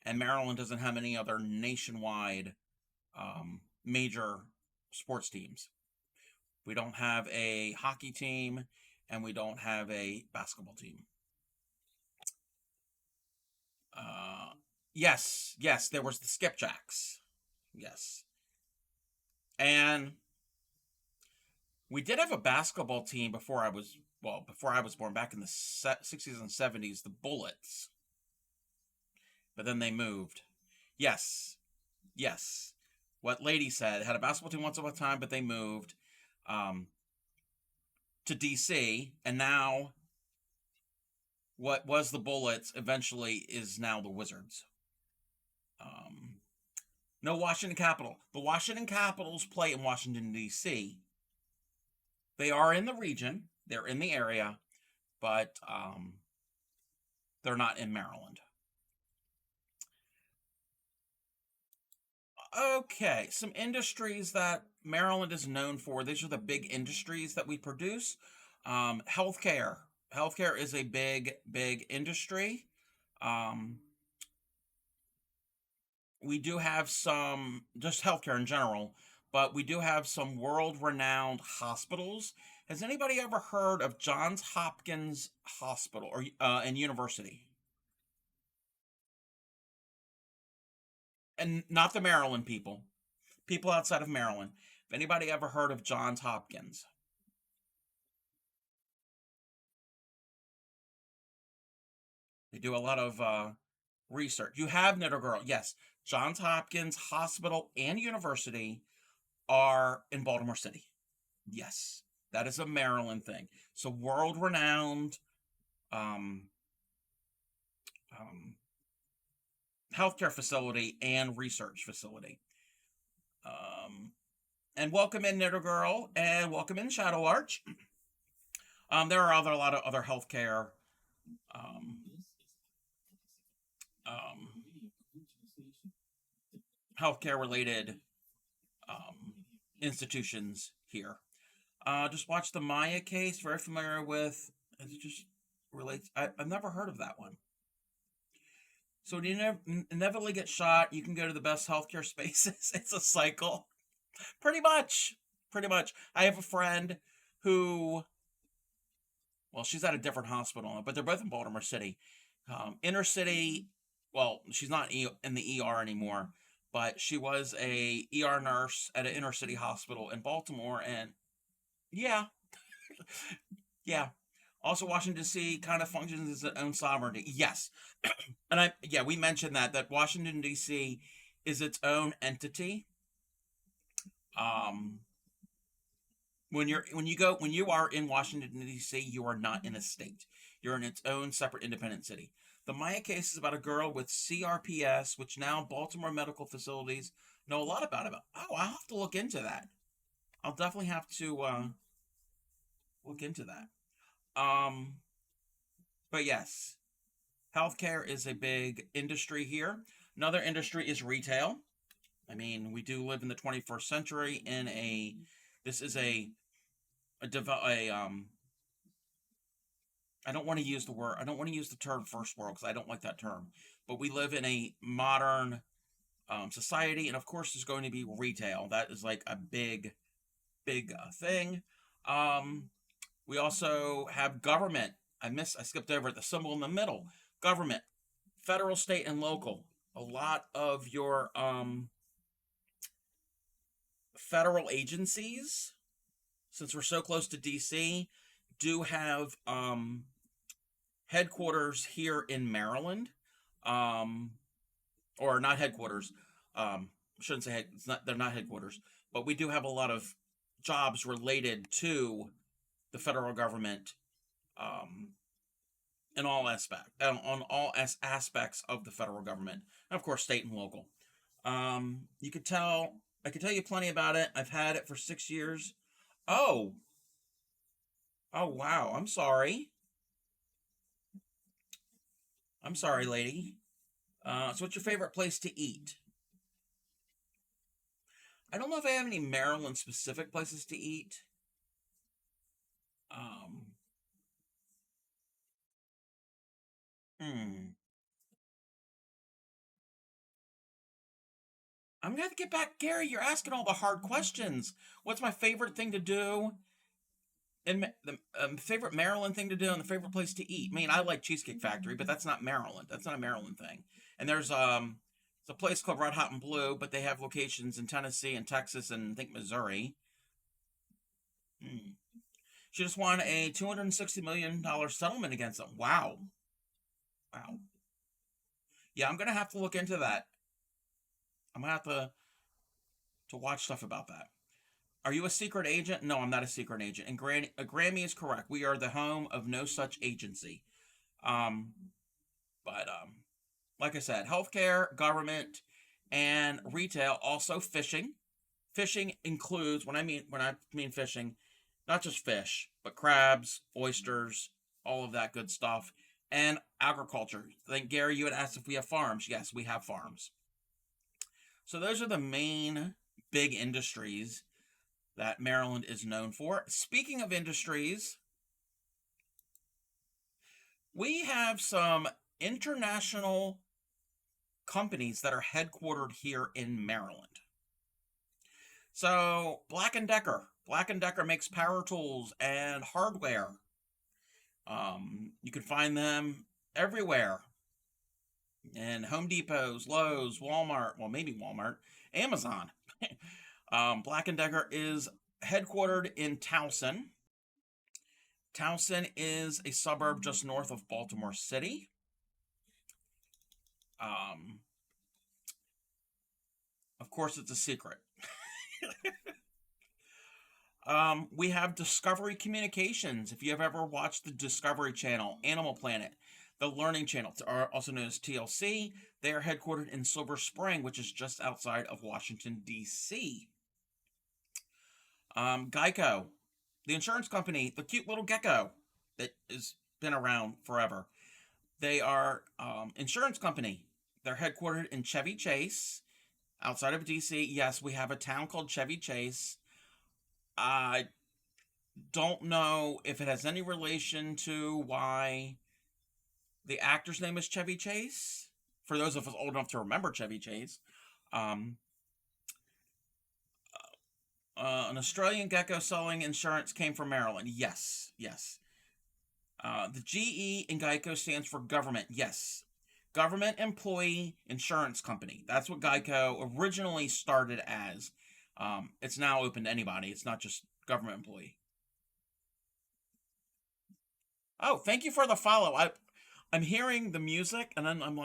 and Maryland doesn't have any other nationwide major sports teams. We don't have a hockey team, and we don't have a basketball team. Yes, there was the Skipjacks. Yes, and we did have a basketball team before I was born, back in the 60s and 70s, the Bullets. But then they moved. Yes, yes. What Lady said, had a basketball team once upon a time, but they moved um, to DC, and now what was the Bullets eventually is now the Wizards. No Washington Capital. The Washington Capitals play in Washington, D.C. They are in the region, they're in the area, but they're not in Maryland. Okay, some industries that Maryland is known for. These are the big industries that we produce. Healthcare. Healthcare is a big industry. Um, we do have some, just healthcare in general, but we do have some world-renowned hospitals. Has anybody ever heard of Johns Hopkins Hospital or and University? And not the Maryland people, people outside of Maryland. If anybody ever heard of Johns Hopkins, they do a lot of research. You have Knitter Girl, yes. Johns Hopkins Hospital and University are in Baltimore City. Yes, that is a Maryland thing. So world renowned um, um, healthcare facility and research facility. Um, and welcome in Knitter Girl, and welcome in Shadow Arch. There are a lot of other healthcare um, um, healthcare related um, institutions here. Just watched the Maya case. Very familiar with. It just relates. I've never heard of that one. So when you inevitably get shot, you can go to the best healthcare spaces. It's a cycle, pretty much. Pretty much. I have a friend who, well, she's at a different hospital, but they're both in Baltimore City. Inner city. Well, she's not in the ER anymore, but she was a ER nurse at an inner city hospital in Baltimore, and yeah, yeah. Also, Washington D.C. kind of functions as its own sovereignty. Yes, and we mentioned that Washington D.C. is its own entity. Um, when you are in Washington D.C., you are not in a state. You're in its own separate independent city. The Maya case is about a girl with CRPS, which now Baltimore medical facilities know a lot about it. Oh, I'll have to look into that. I'll definitely have to look into that. Um, but yes, healthcare is a big industry here. Another industry is retail. I mean, we do live in the 21st century in a. This is a I don't want to use the word. I don't want to use the term first world because I don't like that term. But we live in a modern society, and of course, there's going to be retail. That is like a big thing. Um, we also have government. I skipped over it. The symbol in the middle. Government, federal, state, and local. A lot of your federal agencies, since we're so close to DC, do have headquarters here in Maryland, um, or not headquarters. Shouldn't say it's not. They're not headquarters, but we do have a lot of jobs related to the federal government in all aspect on aspects of the federal government, and of course state and local. You could tell I could tell you plenty about it. I've had it for 6 years. Oh, oh wow. I'm sorry, lady. So what's your favorite place to eat? I don't know if I have any Maryland specific places to eat. Um, hmm. I'm gonna have to get back, Gary. You're asking all the hard questions. What's my favorite thing to do? And the favorite Maryland thing to do and the favorite place to eat. I mean, I like Cheesecake Factory, but that's not Maryland. That's not a Maryland thing. And it's a place called Red Hot and Blue, but they have locations in Tennessee and Texas and I think Missouri. Hmm. She just won a $260 million settlement against them. Wow, wow. Yeah, I'm gonna have to look into that. I'm gonna have to watch stuff about that. Are you a secret agent? No, I'm not a secret agent. And a Grammy is correct. We are the home of no such agency. Um, but like I said, healthcare, government, and retail. Also fishing. Fishing includes when I mean fishing, not just fish, but crabs, oysters, all of that good stuff, and agriculture. I think Gary, you had asked if we have farms. Yes, we have farms. So those are the main big industries that Maryland is known for. Speaking of industries, we have some international companies that are headquartered here in Maryland. So, Black& Decker. Black& Decker makes power tools and hardware. You can find them everywhere. In Home Depots, Lowe's, Walmart, well, maybe Walmart, Amazon. Black& Decker is headquartered in Towson. Towson is a suburb just north of Baltimore City. Um, of course, it's a secret. We have Discovery Communications. If you have ever watched the Discovery Channel, Animal Planet, the Learning Channel, also known as TLC, they are headquartered in Silver Spring, which is just outside of Washington, D.C. Geico, the insurance company, the cute little gecko that has been around forever. They are insurance company. They're headquartered in Chevy Chase, outside of DC. Yes, we have a town called Chevy Chase. I don't know if it has any relation to why the actor's name is Chevy Chase. For those of us old enough to remember Chevy Chase, um, an Australian gecko selling insurance came from Maryland. Yes, yes. The GE in Geico stands for government. Yes. Government Employee Insurance Company. That's what Geico originally started as. It's now open to anybody. It's not just government employee. Oh, thank you for the follow. I'm hearing the music, and then I'm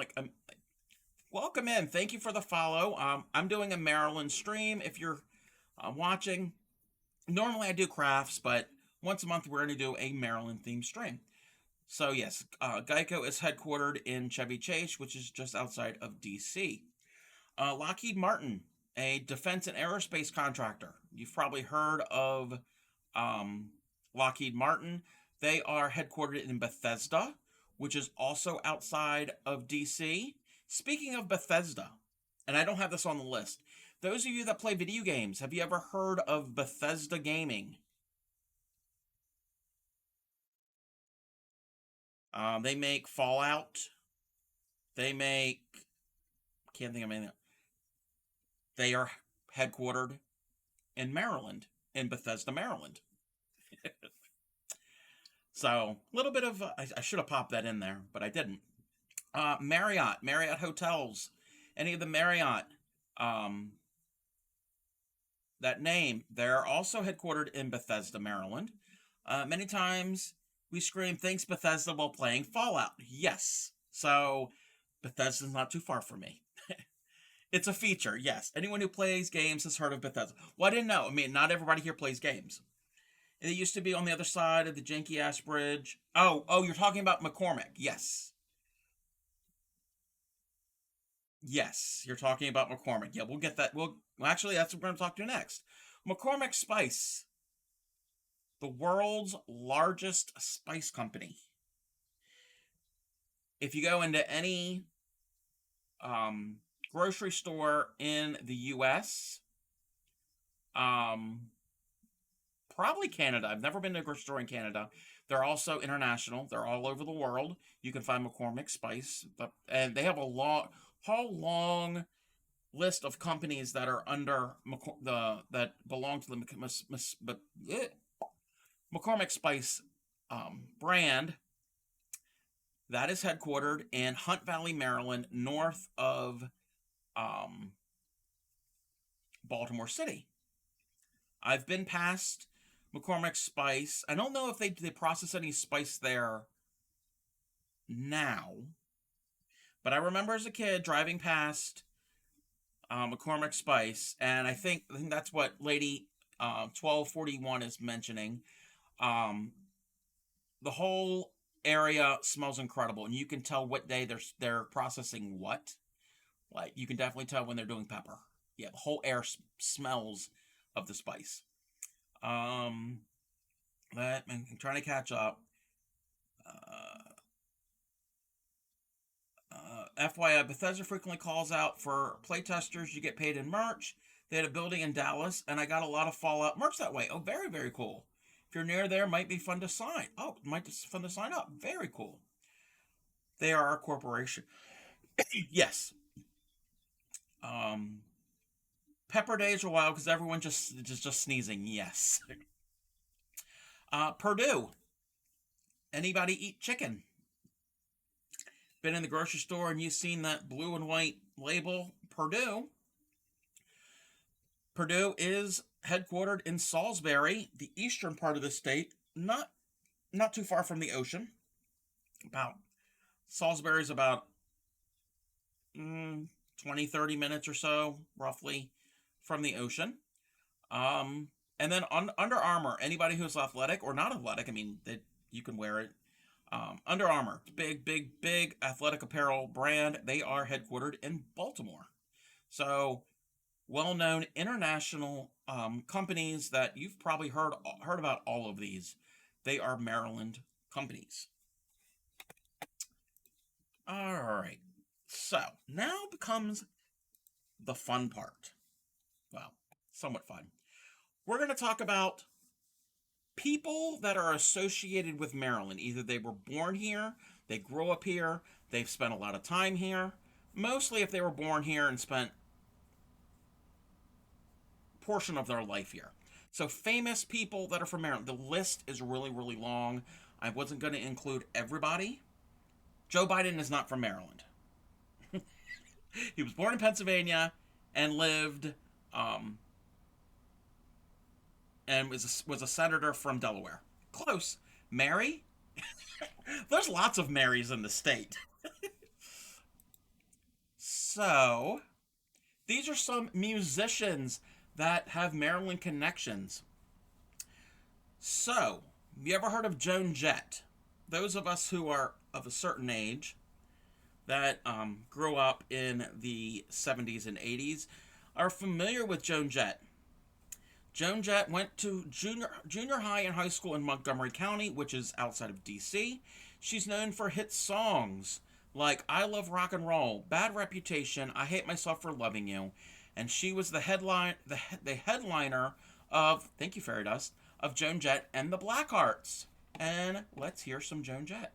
welcome in. Thank you for the follow. I'm doing a Maryland stream. If you're watching, normally I do crafts, but once a month we're going to do a Maryland themed stream. So yes, Geico is headquartered in Chevy Chase, which is just outside of DC. Lockheed Martin, a defense and aerospace contractor. You've probably heard of um, Lockheed Martin. They are headquartered in Bethesda, which is also outside of DC. Speaking of Bethesda, and I don't have this on the list, those of you that play video games, have you ever heard of Bethesda Gaming? They make Fallout. They make, can't think of anything. They are headquartered in Maryland, in Bethesda, Maryland. So, a little bit of, I should have popped that in there, but I didn't. Marriott Hotels, any of the Marriott, um, that name, they're also headquartered in Bethesda, Maryland. Many times we scream, thanks Bethesda, while playing Fallout. Yes. So, Bethesda's not too far from me. It's a feature, yes. Anyone who plays games has heard of Bethesda. Well, I didn't know. I mean, not everybody here plays games. It used to be on the other side of the janky ass bridge. Oh, you're talking about McCormick. Yes. Yes, you're talking about McCormick. Yeah, we'll get that. Well, actually, that's what we're going to talk to next. McCormick Spice, the world's largest spice company. If you go into any um, grocery store in the U.S., um, probably Canada. I've never been to a grocery store in Canada. They're also international. They're all over the world. You can find McCormick Spice, and they have a whole long list of companies that are under the that belong to the McCormick Spice brand that is headquartered in Hunt Valley, Maryland, north of um, Baltimore City. I've been past McCormick Spice. I don't know if they process any spice there now, but I remember as a kid driving past McCormick Spice, and I think that's what Lady 1241 is mentioning. Um, the whole area smells incredible, and you can tell what day they're processing what. Like you can definitely tell when they're doing pepper. Yeah, the whole air smells of the spice. Um, I'm trying to catch up. Uh, FYI, Bethesda frequently calls out for playtesters. You get paid in merch. They had a building in Dallas, and I got a lot of Fallout merch that way. Oh, very, very cool. If you're near there, might be fun to sign. Oh, might be fun to sign up. Very cool. They are a corporation. Yes. Um, Pepper days are wild because everyone just sneezing. Yes. Purdue. Anybody eat chicken? Been in the grocery store and you've seen that blue and white label, Purdue. Purdue is headquartered in Salisbury, the eastern part of the state, not too far from the ocean. About Salisbury is about 20, 30 minutes or so, roughly, from the ocean. Um, and then Under Armour, anybody who's athletic or not athletic, I mean, you can wear it. Under Armour, big, big, big athletic apparel brand. They are headquartered in Baltimore. So, well-known international companies that you've probably heard about all of these. They are Maryland companies. All right. So now becomes the fun part. Well, somewhat fun. We're going to talk about people that are associated with Maryland. Either they were born here, they grew up here, they've spent a lot of time here. Mostly if they were born here and spent a portion of their life here. So famous people that are from Maryland. The list is really, really long. I wasn't going to include everybody. Joe Biden is not from Maryland. He was born in Pennsylvania and lived and was a senator from Delaware. Close. Mary? There's lots of Marys in the state. So, these are some musicians that have Maryland connections. So, you ever heard of Joan Jett? Those of us who are of a certain age that grew up in the 70s and 80s are familiar with Joan Jett. Joan Jett went to junior high and high school in Montgomery County, which is outside of D.C. She's known for hit songs like I Love Rock and Roll, Bad Reputation, I Hate Myself for Loving You, and she was the headliner of, thank you Fairy Dust, of Joan Jett and the Blackhearts. And let's hear some Joan Jett.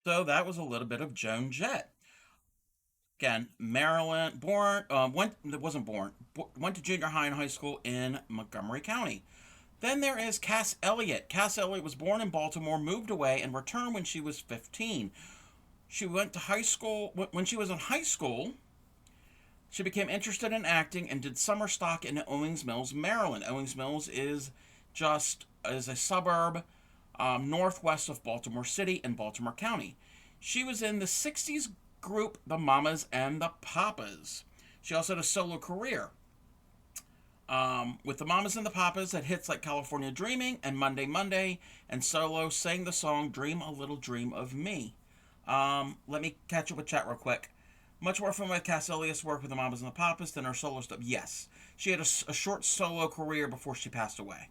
So that was a little bit of Joan Jett. Again, Maryland, born, wasn't born, went to junior high and high school in Montgomery County. Then there is Cass Elliot. Cass Elliot was born in Baltimore, moved away, and returned when she was 15. She went to high school. When she was in high school, she became interested in acting and did summer stock in Owings Mills, Maryland. Owings Mills is a suburb northwest of Baltimore City in Baltimore County. She was in the 60s group The Mamas and the Papas. She also had a solo career. With the Mamas and the Papas had hits like California Dreaming and Monday Monday, and solo sang the song Dream a Little Dream of Me. Let me catch up with chat real quick. Much more familiar with Cass Elliott's work with the Mamas and the Papas than her solo stuff. Yes, she had a short solo career before she passed away.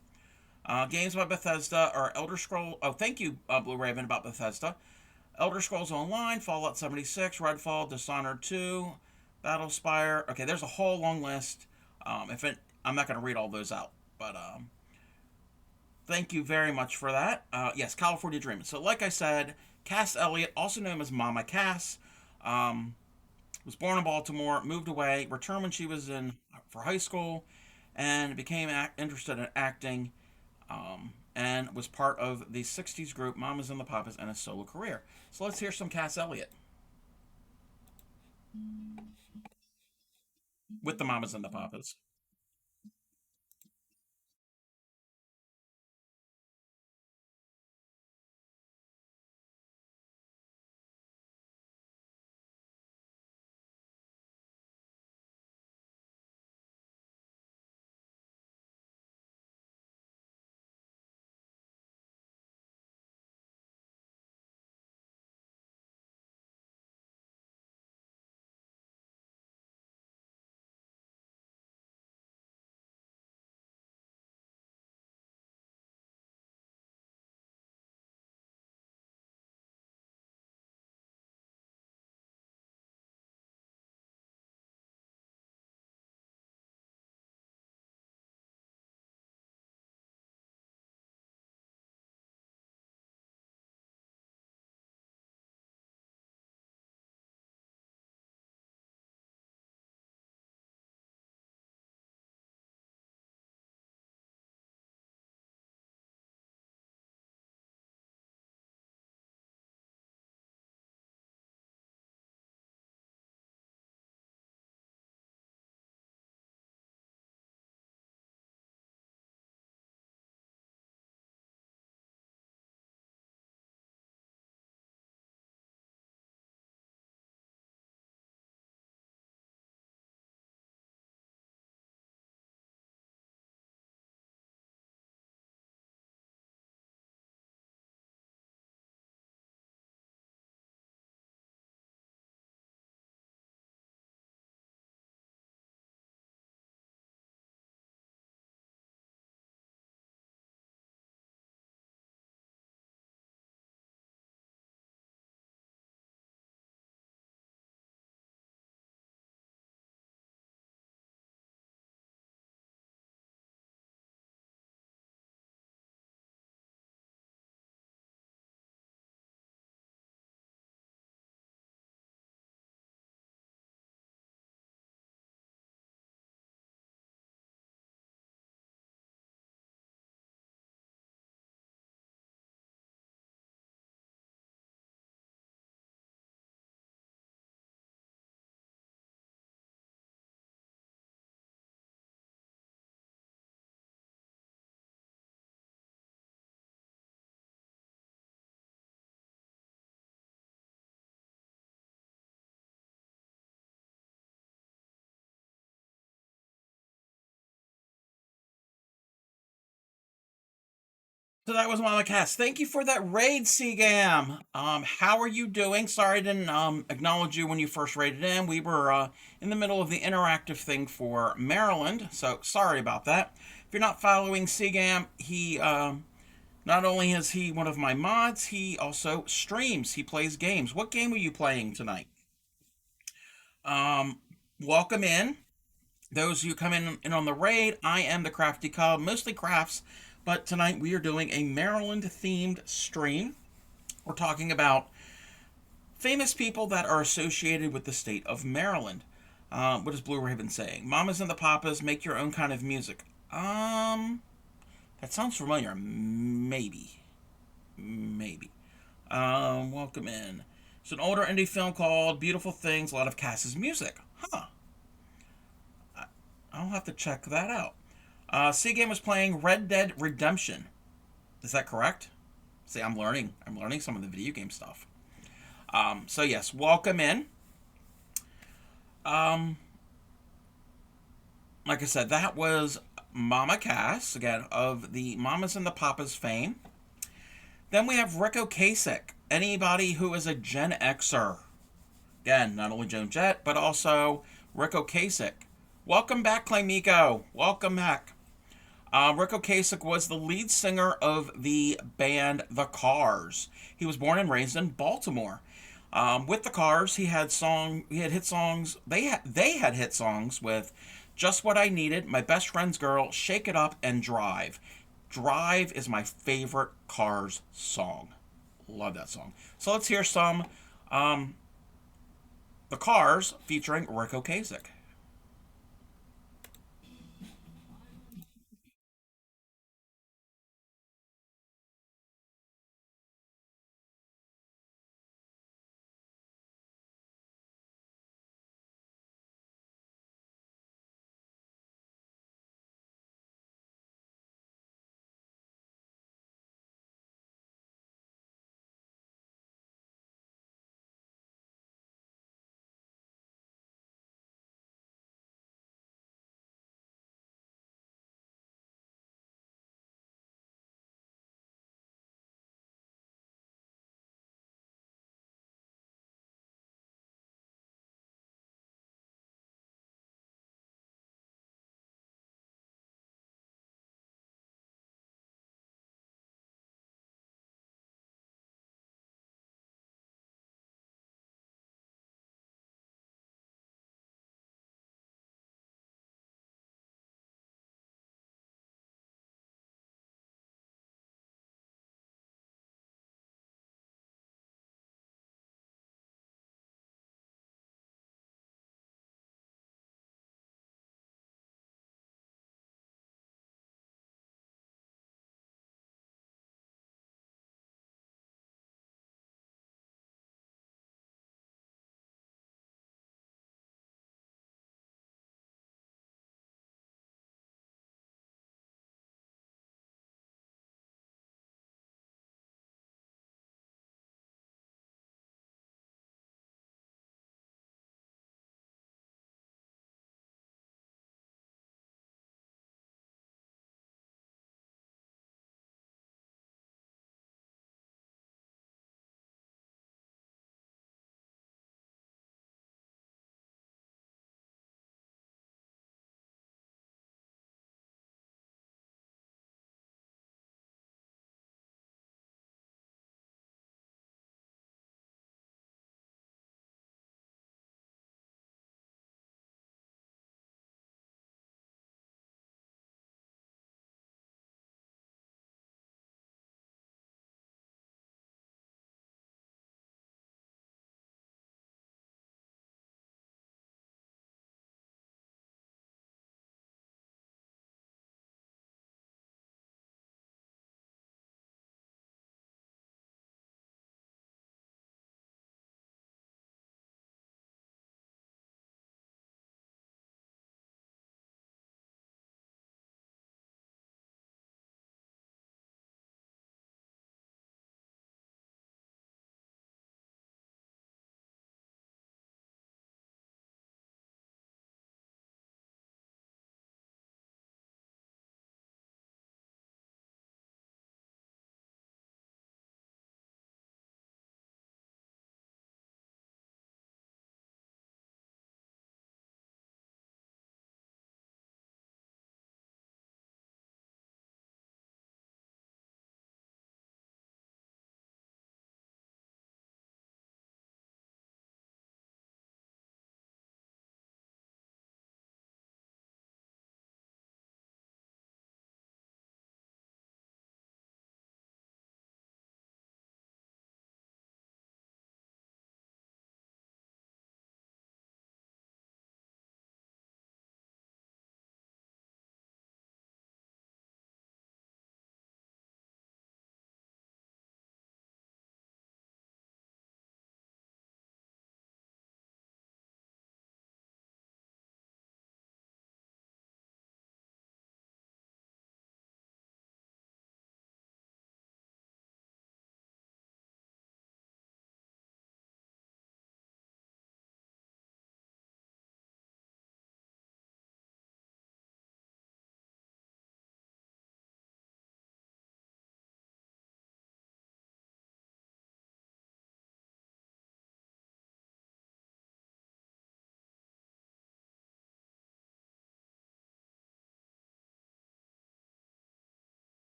Games by Bethesda are Elder Scrolls. Oh, thank you, Blue Raven, about Bethesda. Elder Scrolls Online, Fallout 76, Redfall, Dishonored 2, Battlespire. Okay, there's a whole long list. I'm not going to read all those out, but thank you very much for that. Yes, California Dreaming. So, like I said, Cass Elliot, also known as Mama Cass, was born in Baltimore, moved away, returned when she was in for high school, and became interested in acting, and was part of the 60s group Mamas and the Papas and a solo career. So let's hear some Cass Elliot with the Mamas and the Papas. So that was Mama Cass. Thank you for that raid, Cgam. How are you doing? Sorry I didn't acknowledge you when you first raided in. We were in the middle of the interactive thing for Maryland, so sorry about that. If you're not following Cgam, he not only is he one of my mods, he also streams. He plays games. What game are you playing tonight? Um, Welcome in. Those who come in on the raid, I am the Crafty Cub, mostly crafts, but tonight we are doing a Maryland themed stream. We're talking about Famous people that are associated with the state of Maryland. What is Blue Raven saying? Mamas and the Papas make your own kind of music. That sounds familiar. Maybe. Maybe. Welcome in. It's an older indie film called Beautiful Things, a lot of Cass's music. Huh. I'll have to check that out. C-Game was playing Red Dead Redemption. Is that correct? See, I'm learning. I'm learning some of the video game stuff. So yes, welcome in. Like I said, that was Mama Cass, again, of the Mamas and the Papas fame. Then we have Rick Ocasek. Anybody who is a Gen Xer. Again, not only Joan Jett, but also Rick Ocasek. Welcome back, Claymiko. Welcome back. Rick Ocasek was the lead singer of the band The Cars. He was born and raised in Baltimore. With The Cars, he had hit songs. They had hit songs with "Just What I Needed," "My Best Friend's Girl," "Shake It Up," and "Drive." "Drive" is my favorite Cars song. Love that song. So let's hear some The Cars featuring Rick Ocasek.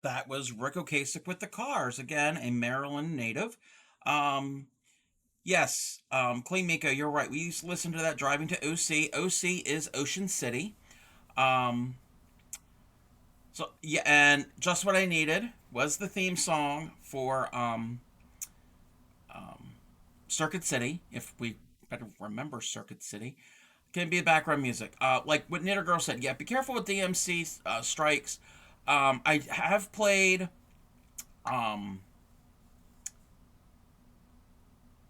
That was Rick Ocasek with the Cars, again, a Maryland native. Um, yes, Clean Miko, you're right. We used to listen to that driving to OC. OC is Ocean City. Um, so yeah, and just what I needed was the theme song for Circuit City. If we better remember Circuit City, can be background music. Like what Knitter Girl said. Yeah, be careful with DMC strikes. I have played um,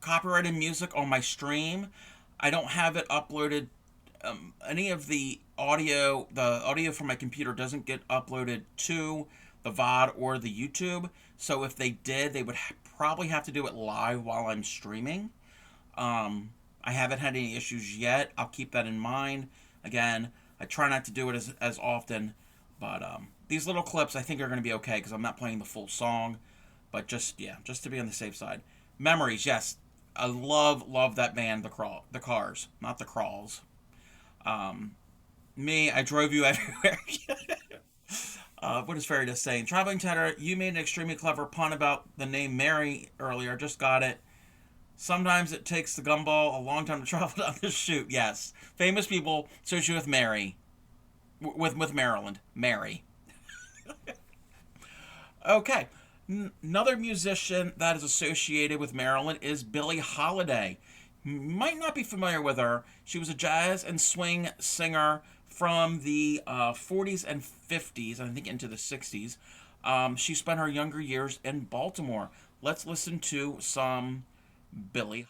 copyrighted music on my stream. I don't have it uploaded. Any of the audio from my computer doesn't get uploaded to the VOD or the YouTube. So if they did, they would probably have to do it live while I'm streaming. I haven't had any issues yet. I'll keep that in mind. Again, I try not to do it as often, but these little clips I think are going to be okay because I'm not playing the full song. But just yeah, just to be on the safe side. Memories, yes, I love that band, the Cars, not the Crawls. Me, I drove you everywhere. What is Fairy just saying? Traveling Cheddar, you made an extremely clever pun about the name Mary earlier. Just got it. Sometimes it takes the gumball a long time to travel down the chute. Yes, famous people associated with Mary, with Maryland. Mary. Okay, another musician that is associated with Maryland is Billie Holiday. Might not be familiar with her. She was a jazz and swing singer from the 40s and 50s, and I think into the 60s. She spent her younger years in Baltimore. Let's listen to some Billie.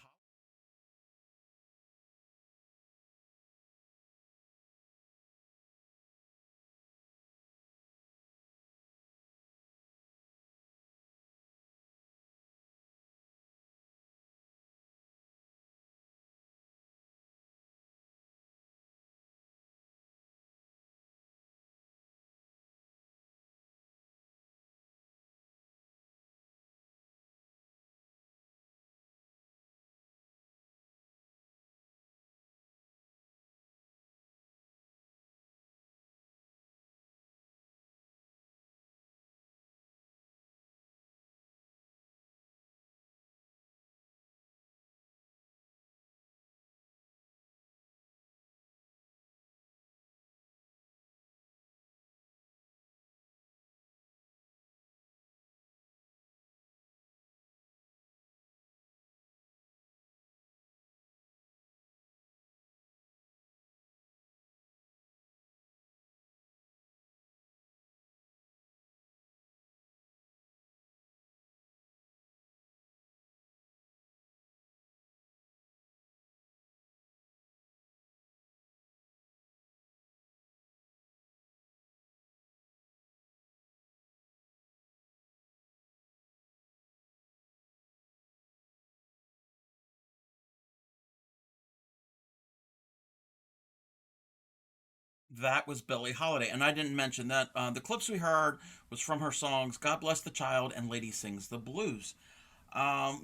That was Billie Holiday, and I didn't mention that the clips we heard was from her songs "God Bless the Child" and "Lady Sings the Blues."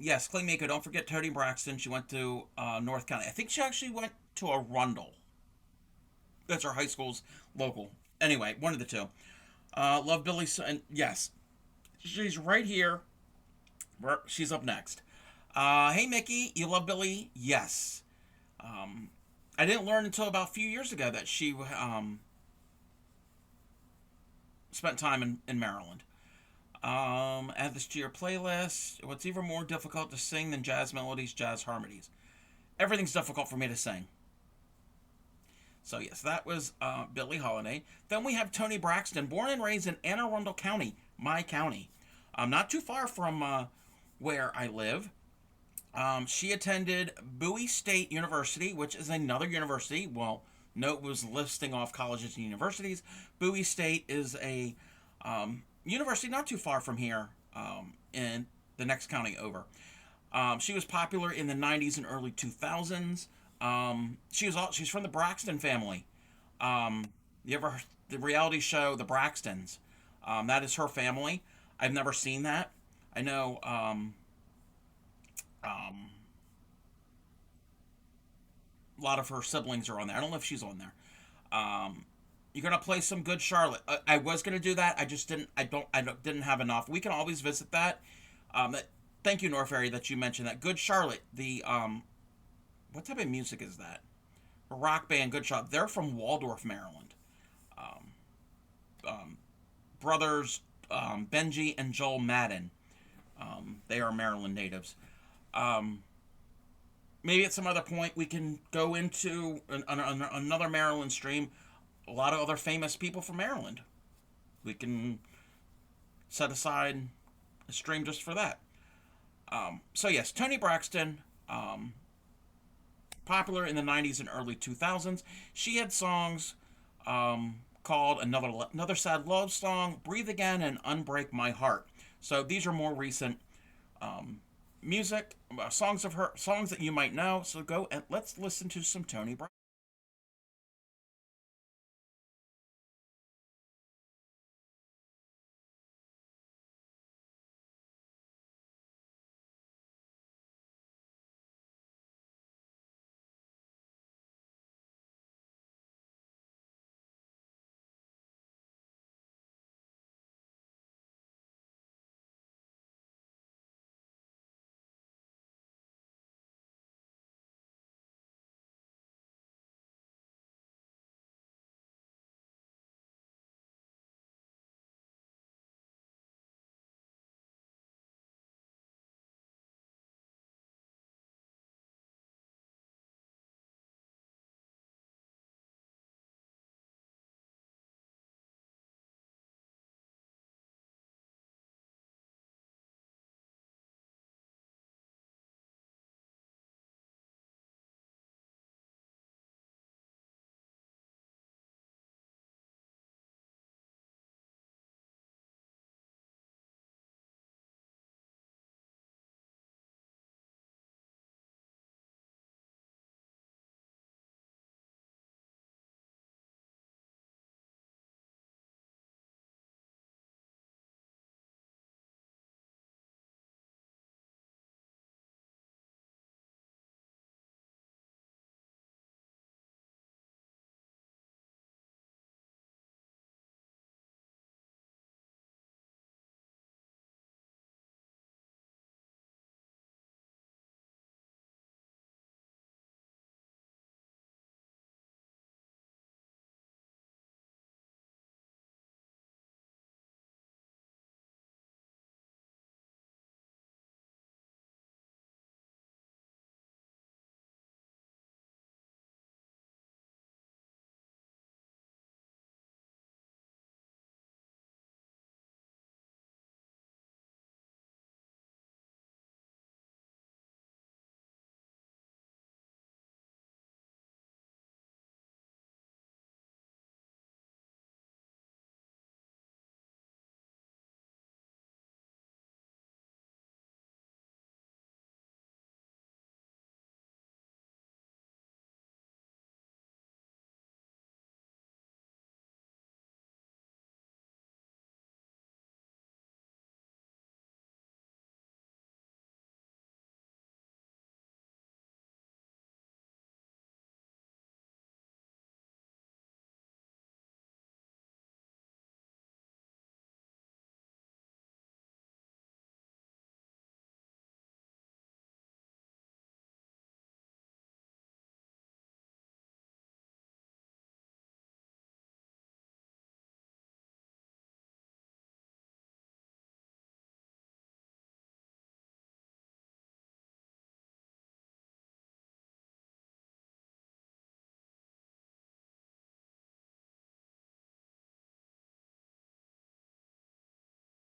Yes, Claymaker. Don't forget Tony Braxton. She went to North County. I think she actually went to Arundel. That's her high school's local. Anyway, one of the two. Love Billie, and yes, she's right here. She's up next. Hey Mickey, you love Billie? Yes. Um, I didn't learn until about a few years ago that she spent time in Maryland. Add this to your playlist. What's even more difficult to sing than jazz melodies, jazz harmonies? Everything's difficult for me to sing. So yes, that was Billie Holiday. Then we have Tony Braxton, born and raised in Anne Arundel County, my county, not too far from where I live. She attended Bowie State University, which is another university. Well, note was listing off colleges and universities. Bowie State is a university not too far from here in the next county over. She was popular in the 90s and early 2000s. She's from the Braxton family. You ever heard the reality show The Braxtons? That is her family. I've never seen that. I know um, a lot of her siblings are on there. I don't know if she's on there. Um, You're gonna play some good Charlotte. I was gonna do that. I just didn't. Didn't have enough. We can always visit that. Thank you, Norfairy, that you mentioned that. Good Charlotte. The what type of music is that? A rock band. Good Charlotte. They're from Waldorf, Maryland. Brothers Benji and Joel Madden. They are Maryland natives. Um, Maybe at some other point we can go into another Maryland stream. A lot of other famous people from Maryland. We can set aside a stream just for that. So yes, Toni Braxton, popular in the '90s and early 2000s. She had songs called Another Sad Love Song, Breathe Again, and Unbreak My Heart. So these are more recent music songs of her, songs that you might know. So go and let's listen to some Toni Braxton.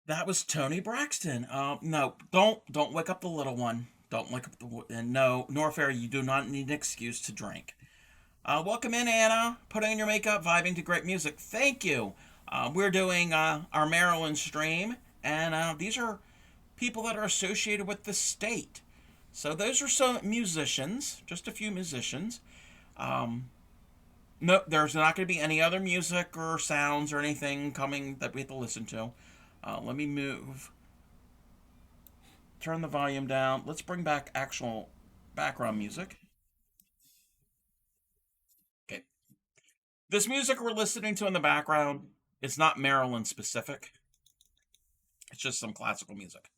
That was Toni Braxton. No, don't wake up the little one. Don't wake up the and no, Norfair. You do not need an excuse to drink. Welcome in, Anna. Putting on your makeup, vibing to great music. Thank you. We're doing our Maryland stream, and these are people that are associated with the state. So those are some musicians, just a few musicians. Um, no, there's not going to be any other music or sounds or anything coming that we have to listen to. Let me move. Turn the volume down. Let's bring back actual background music. Okay. This music we're listening to in the background, it's not Maryland specific. It's just some classical music.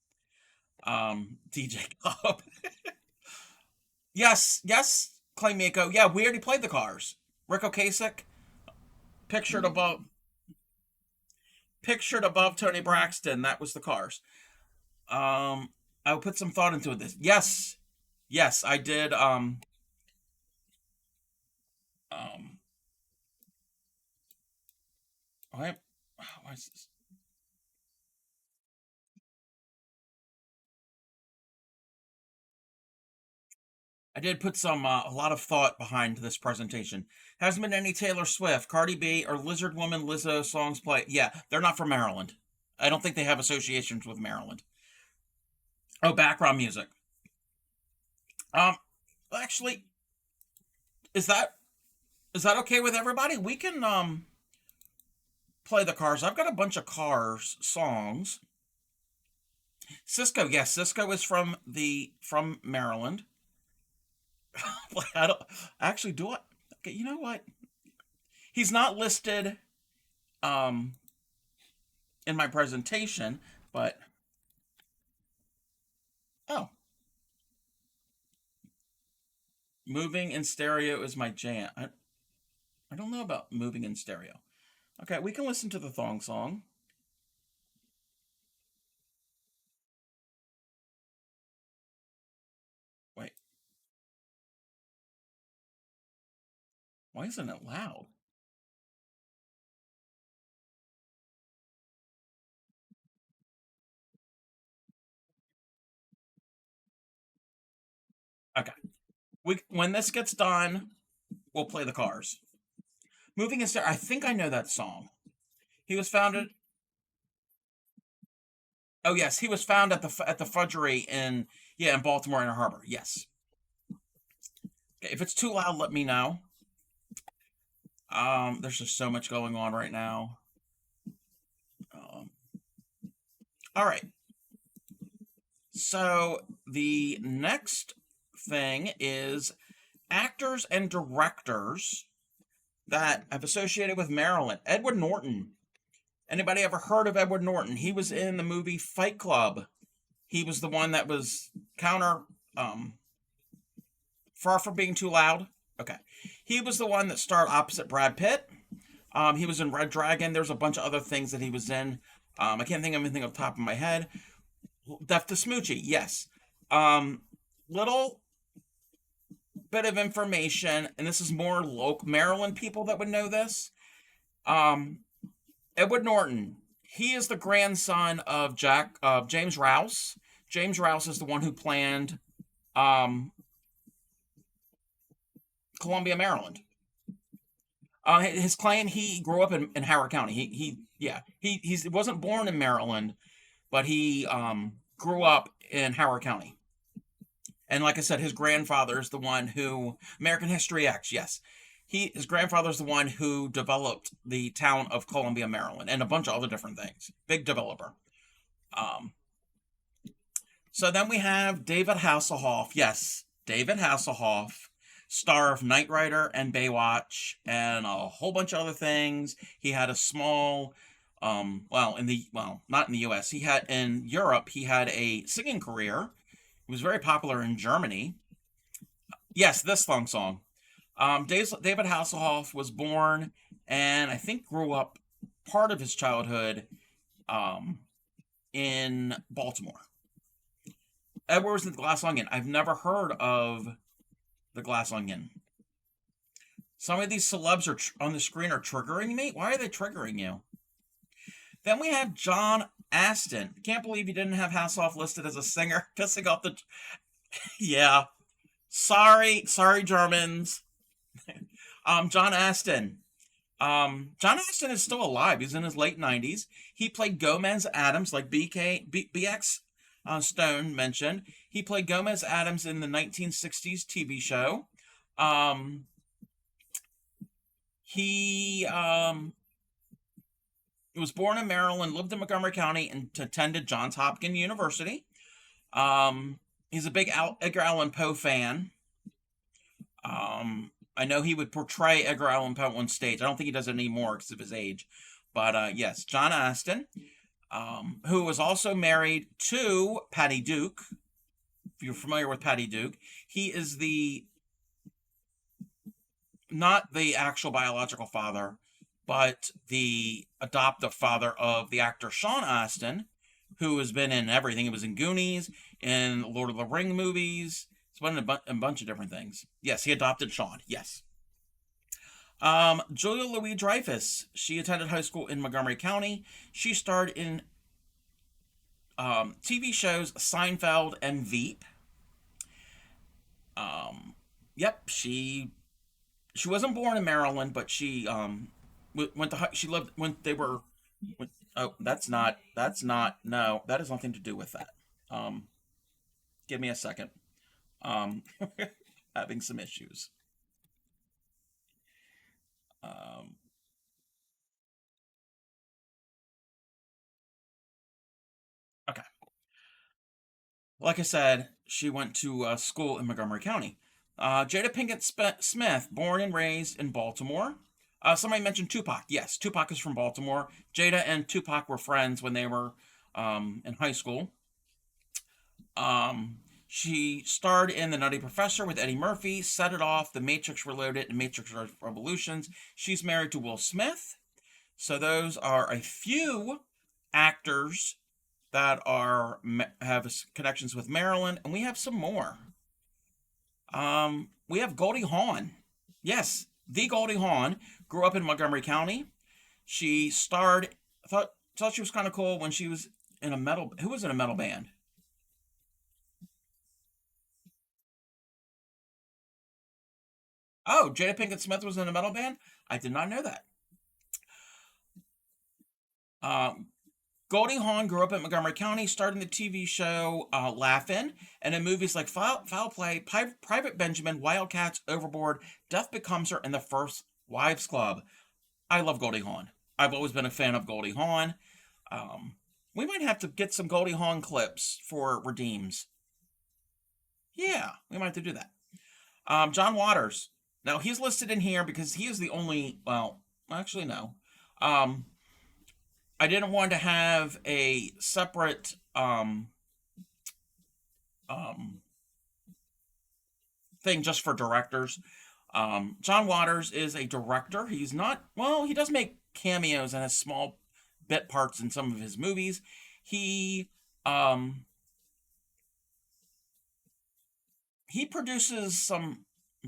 DJ Club. Yes, yes, Clay Miko. Yeah, we already played the Cars. Rico Kasich, pictured above pictured above Tony Braxton. That was the Cars. I'll put some thought into this. Yes, yes, I did. Um, why, why is this? I did put some a lot of thought behind this presentation. Hasn't been any Taylor Swift, Cardi B, or Lizard Woman Lizzo songs played. Yeah, they're not from Maryland. I don't think they have associations with Maryland. Oh, background music. Um, actually, is that is that okay with everybody? We can play the Cars. I've got a bunch of Cars songs. Cisco, yes, Cisco is from Maryland. I don't actually do it. Okay, you know what? He's not listed um in my presentation, but oh, moving in stereo is my jam. I don't know about moving in stereo. Okay, we can listen to the thong song. Wait, why isn't it loud? Okay, we when this gets done, we'll play the Cars. Moving in stereo. I think I know that song. He was founded. Oh yes, he was found at the Fudgery in yeah in Baltimore Inner Harbor. Yes. Okay, if it's too loud, let me know. There's just so much going on right now. Um, all right. So the next thing is actors and directors that have associated with Maryland. Edward Norton. Anybody ever heard of Edward Norton? He was in the movie Fight Club. He was the one that was counter far from being too loud. Okay. He was the one that starred opposite Brad Pitt. He was in Red Dragon. There's a bunch of other things that he was in. I can't think of anything off the top of my head. Death to Smoochie, yes. Um, little bit of information, and this is more local Maryland people that would know this. Um, Edward Norton, he is the grandson of James Rouse. James Rouse is the one who planned um, Columbia, Maryland. His clan, he grew up in Howard County. He wasn't born in Maryland, but he grew up in Howard County. And like I said, his grandfather is the one who American History X. Yes, his grandfather is the one who developed the town of Columbia, Maryland, and a bunch of other different things. Big developer. Um, so then we have David Hasselhoff. Yes, David Hasselhoff, star of Knight Rider and Baywatch, and a whole bunch of other things. He had a small, not in the U.S. He had in Europe. He had a singing career. He was very popular in Germany. Yes, this song. David Hasselhoff was born and I think grew up part of his childhood um, in Baltimore. Edwards and the Glass Onion. I've never heard of the Glass Onion. Some of these celebs on the screen are triggering me. Why are they triggering you? Then we have John Aston. Can't believe you didn't have Hasselhoff listed as a singer. Pissing off the. Yeah. Sorry, Germans. John Aston. John Aston is still alive. He's in his late 90s. He played Gomez Adams, like BX Stone mentioned. He played Gomez Adams in the 1960s TV show. He was born in Maryland, lived in Montgomery County, and attended Johns Hopkins University. He's a big Edgar Allan Poe fan. I know he would portray Edgar Allan Poe on stage. I don't think he does it anymore because of his age. But yes, John Astin, who was also married to Patty Duke. If you're familiar with Patty Duke, he is the not the actual biological father, but the adoptive father of the actor Sean Astin, who has been in everything. He was in Goonies, in Lord of the Ring movies. He's been in a bunch of different things. Yes, he adopted Sean. Yes. Julia Louis Dreyfus. She attended high school in Montgomery County. She starred in TV shows Seinfeld and Veep. Yep, she wasn't born in Maryland, but she went to she lived when they were. Oh, that's not no, that has nothing to do with that. Um, Give me a second. Um, Having some issues. Um, okay. Like I said, she went to school in Montgomery County. Jada Pinkett Smith, born and raised in Baltimore. Somebody mentioned Tupac. Yes, Tupac is from Baltimore. Jada and Tupac were friends when they were in high school. She starred in The Nutty Professor with Eddie Murphy, Set It Off, The Matrix Reloaded, and Matrix Revolutions. She's married to Will Smith. So those are a few actors that are have connections with Maryland, and we have some more. We have Goldie Hawn. Yes, the Goldie Hawn grew up in Montgomery County. She starred. Thought she was kind of cool when she was in a metal. Who was in a metal band? Oh, Jada Pinkett Smith was in a metal band. I did not know that. Um, Goldie Hawn grew up in Montgomery County, starred in the TV show Laugh-In, and in movies like Foul Play, Private Benjamin, Wildcats, Overboard, Death Becomes Her, and The First Wives Club. I love Goldie Hawn. I've always been a fan of Goldie Hawn. Um, we might have to get some Goldie Hawn clips for Redeems. Yeah, we might have to do that. John Waters. Now, he's listed in here because he is the only, well, actually, no. Um, I didn't want to have a separate um, thing just for directors. John Waters is a director. He's not, well, he does make cameos and has small bit parts in some of his movies. He um, he produces some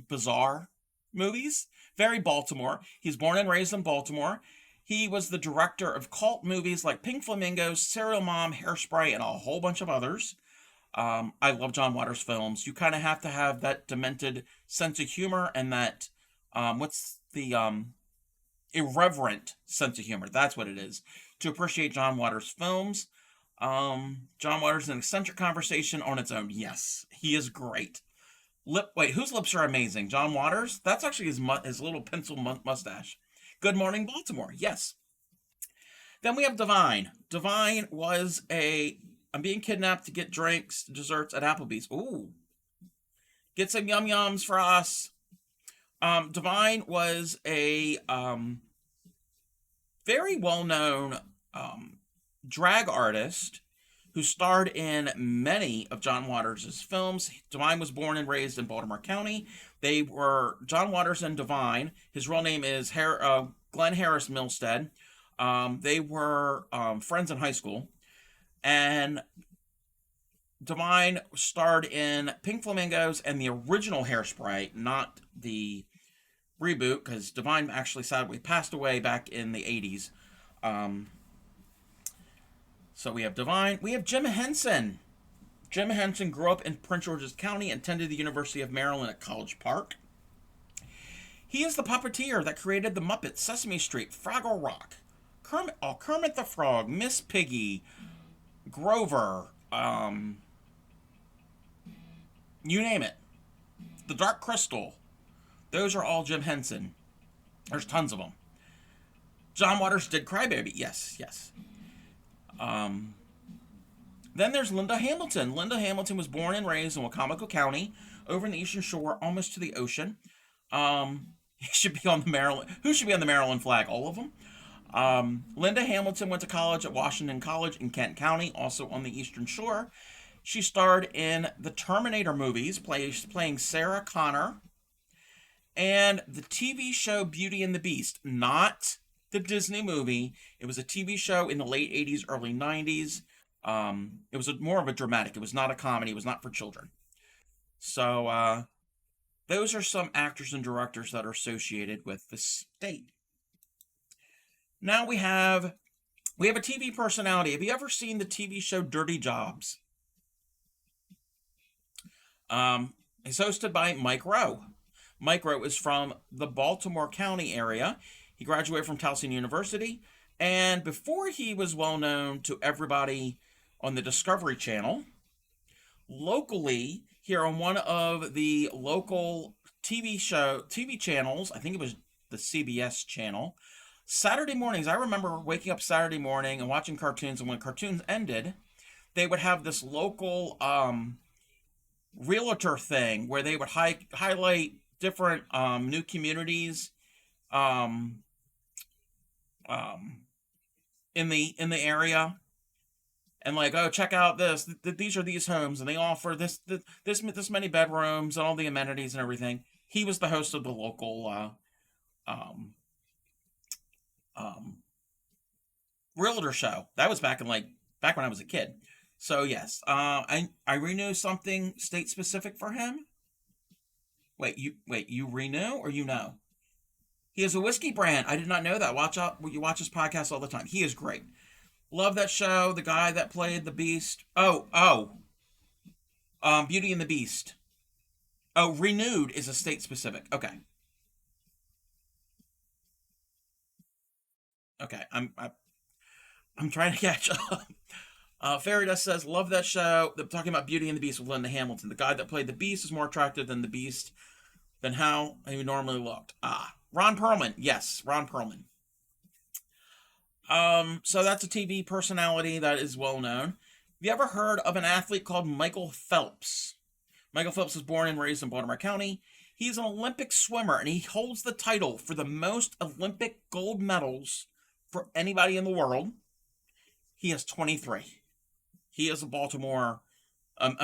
bizarre movies, very Baltimore. He's born and raised in Baltimore. He was the director of cult movies like Pink Flamingos, Serial Mom, Hairspray, and a whole bunch of others. I love John Waters films. You kind of have to have that demented sense of humor and that what's the irreverent sense of humor. That's what it is to appreciate John Waters films. John Waters is an eccentric conversation on its own. Yes, he is great. Wait, whose lips are amazing? John Waters. That's actually his little pencil mustache. Good Morning Baltimore. Yes. Then we have Divine. Divine was a I'm being kidnapped to get drinks, desserts at Applebee's. Ooh, get some yum yums for us. Divine was a very well known um, drag artist who starred in many of John Waters' films. Divine was born and raised in Baltimore County. They were John Waters and Divine. His real name is Glenn Harris Milstead. They were friends in high school. And Divine starred in Pink Flamingos and the original Hairspray, not the reboot, because Divine actually sadly passed away back in the 80s. Um, so we have Divine. We have Jim Henson. Jim Henson grew up in Prince George's County and attended the University of Maryland at College Park. He is the puppeteer that created the Muppets, Sesame Street, Fraggle Rock, Kermit the Frog, Miss Piggy, Grover, you name it. The Dark Crystal. Those are all Jim Henson. There's tons of them. John Waters did Crybaby. Yes, yes. Um, then there's Linda Hamilton. Linda Hamilton was born and raised in Wacomico County, over in the Eastern Shore, almost to the ocean. He should be on the Maryland. Who should be on the Maryland flag? All of them. Linda Hamilton went to college at Washington College in Kent County, also on the Eastern Shore. She starred in the Terminator movies, playing Sarah Connor, and the TV show Beauty and the Beast. Not the Disney movie. It was a TV show in the late 80s, early 90s. It was more of a dramatic. It was not a comedy. It was not for children. So, those are some actors and directors that are associated with the state. Now we have a TV personality. Have you ever seen the TV show Dirty Jobs? It's hosted by Mike Rowe. Mike Rowe is from the Baltimore County area. He graduated from Towson University, and before he was well known to everybody on the Discovery Channel, locally here on one of the local TV channels, I think it was the CBS channel, Saturday mornings, I remember waking up Saturday morning and watching cartoons, and when cartoons ended, they would have this local realtor thing where they would highlight different new communities um, um, in the area, and like, oh, check out this. These are these homes, and they offer this many bedrooms and all the amenities and everything. He was the host of the local um, um, realtor show. That was back when I was a kid. So yes, I renew something state specific for him. You renew or you know? He has a whiskey brand. I did not know that. Watch out! You watch his podcast all the time. He is great. Love that show. The guy that played the Beast. Beauty and the Beast. Oh, renewed is a state specific. Okay, okay. I'm trying to catch up. Fairy Dust says, love that show. They're talking about Beauty and the Beast with Linda Hamilton. The guy that played the Beast is more attractive than the Beast, than how he normally looked. Ron Perlman. Yes, Ron Perlman. So that's a TV personality that is well known. Have you ever heard of an athlete called Michael Phelps? Michael Phelps was born and raised in Baltimore County. He's an Olympic swimmer, and he holds the title for the most Olympic gold medals for anybody in the world. He has 23. He is a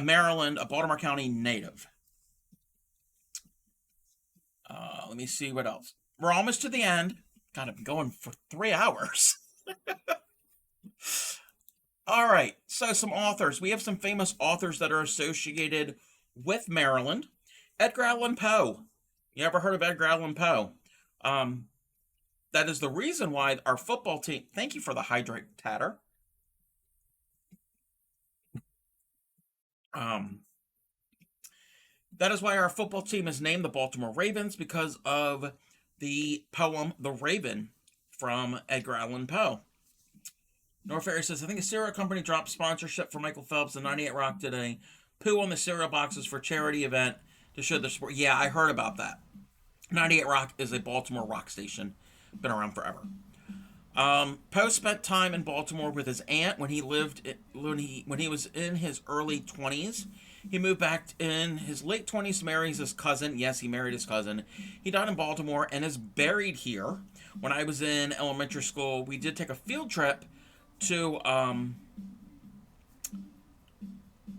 Maryland, a Baltimore County native. Let me see what else. We're almost to the end. God, I've been going for 3 hours. All right, so some authors. We have some famous authors that are associated with Maryland. Edgar Allan Poe. You ever heard of Edgar Allan Poe? Um, that is the reason why our football team. Thank you for the hydrate, Tatter. Um, that is why our football team is named the Baltimore Ravens, because of the poem "The Raven" from Edgar Allan Poe. Norfair says, I think a cereal company dropped sponsorship for Michael Phelps and 98 Rock today. Poo on the cereal boxes for charity event to show the sport. Yeah, I heard about that. 98 Rock is a Baltimore rock station. Been around forever. Poe spent time in Baltimore with his aunt when he was in his early 20s. He moved back in his late 20s to marry his cousin. Yes, he married his cousin. He died in Baltimore and is buried here. When I was in elementary school, we did take a field trip to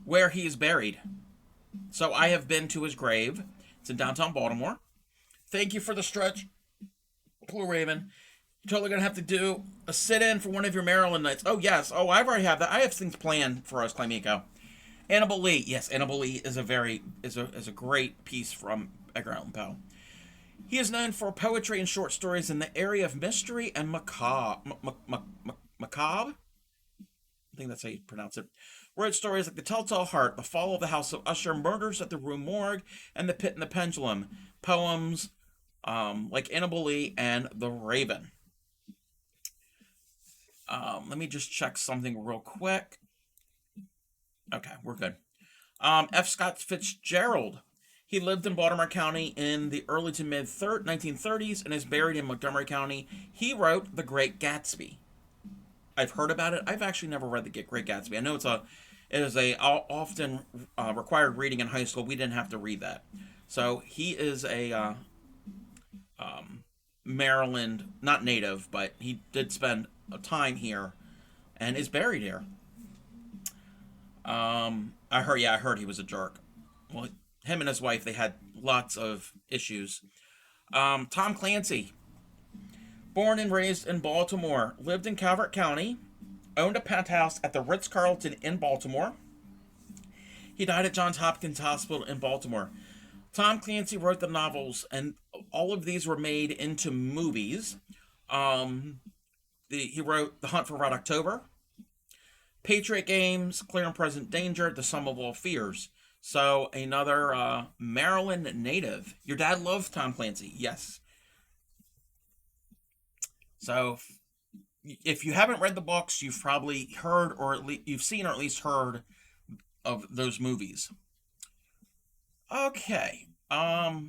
where he is buried. So I have been to his grave. It's in downtown Baltimore. Thank you for the stretch, Blue Raven. You're totally gonna have to do a sit-in for one of your Maryland nights. Oh yes. Oh, I've already have that. I have things planned for us, Clymeko. Annabelle Lee. Yes, Annabelle Lee is a great piece from Edgar Allan Poe. He is known for poetry and short stories in the area of mystery and macabre. I think that's how you pronounce it. Wrote stories like The Telltale Heart, The Fall of the House of Usher, Murders at the Rue Morgue, and The Pit and the Pendulum. Poems like Annabelle Lee and The Raven. Let me just check something real quick. Okay, we're good. F. Scott Fitzgerald. He lived in Baltimore County in the early to mid 1930s and is buried in Montgomery County. He wrote The Great Gatsby. I've heard about it. I've actually never read The Great Gatsby. I know it is a often required reading in high school. We didn't have to read that. So he is a Maryland, not native, but he did spend a time here and is buried here. I heard he was a jerk. Well, him and his wife, they had lots of issues. Tom Clancy, born and raised in Baltimore, lived in Calvert County, owned a penthouse at the Ritz Carlton in Baltimore. He died at Johns Hopkins Hospital in Baltimore. Tom Clancy wrote the novels, and all of these were made into movies. Um, he wrote The Hunt for Red October, Patriot Games, Clear and Present Danger, The Sum of All Fears. So another Maryland native. Your dad loved Tom Clancy, yes. So if you haven't read the books, you've probably heard or at least you've seen or at least heard of those movies. Okay. I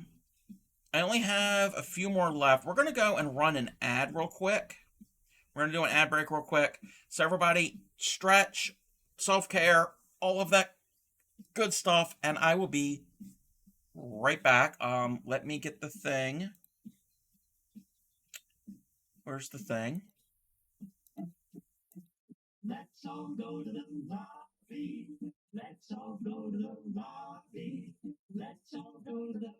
only have a few more left. We're gonna go and run an ad real quick. We're gonna do an ad break real quick. So everybody stretch, self-care, all of that good stuff, and I will be right back. Let me get the thing. Where's the thing? Let's all go to the lobby. Let's all go to the lobby. Let's all go to the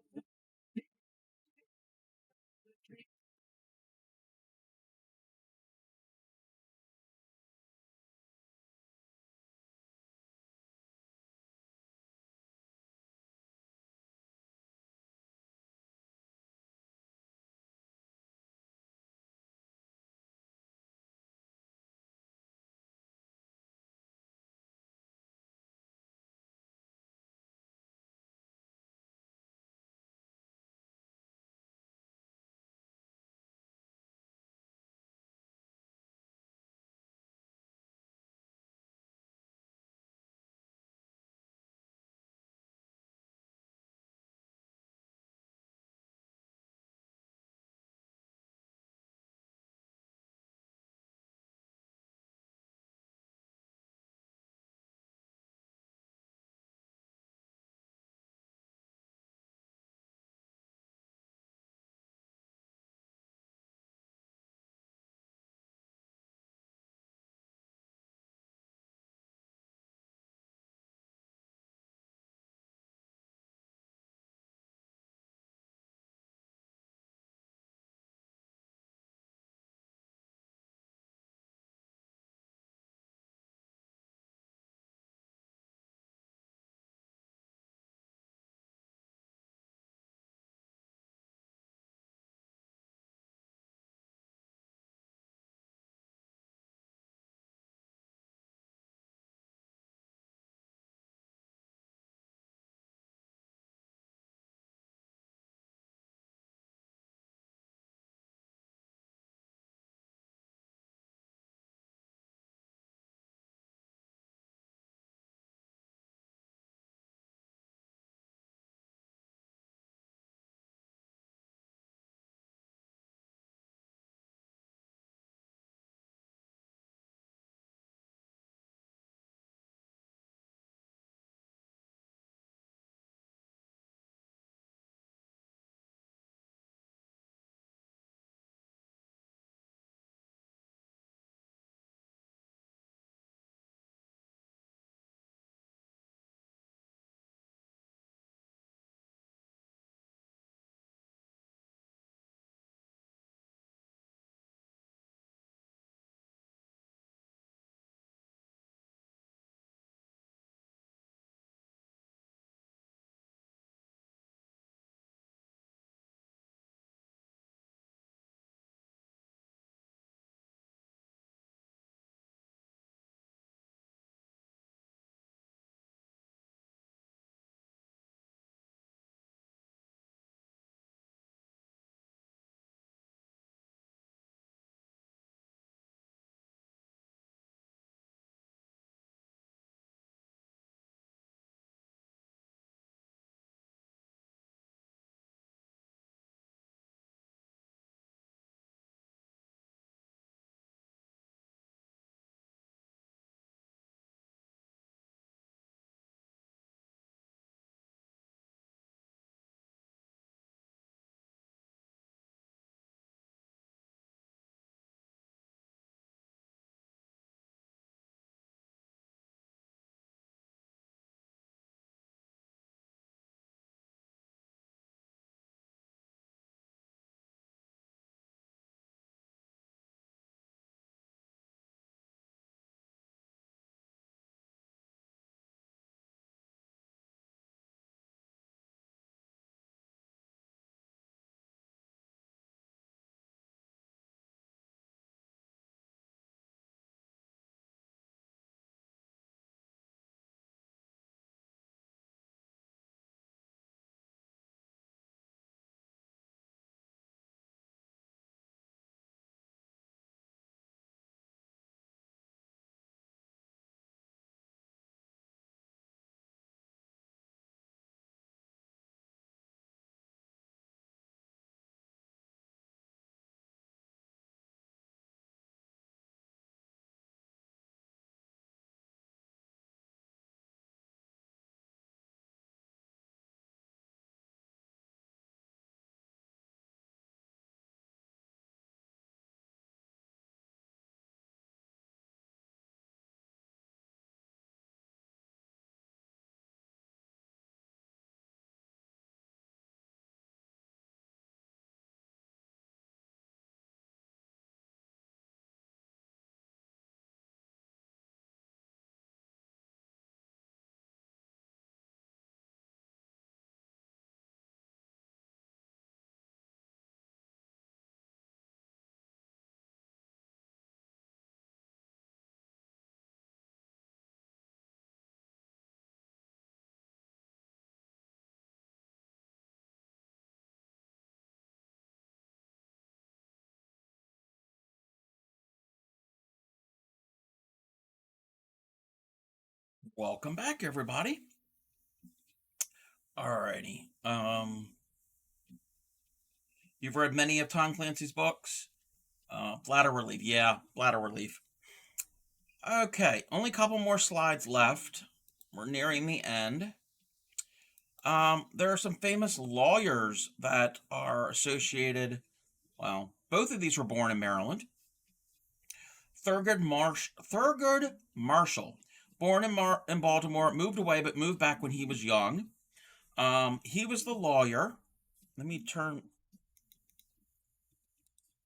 Welcome back, everybody. Alrighty. You've read many of Tom Clancy's books. Bladder relief. Yeah, bladder relief. Okay, only a couple more slides left. We're nearing the end. There are some famous lawyers that are associated. Well, both of these were born in Maryland. Thurgood Marshall, born in Baltimore, moved away but moved back when he was young. He was the lawyer. Let me turn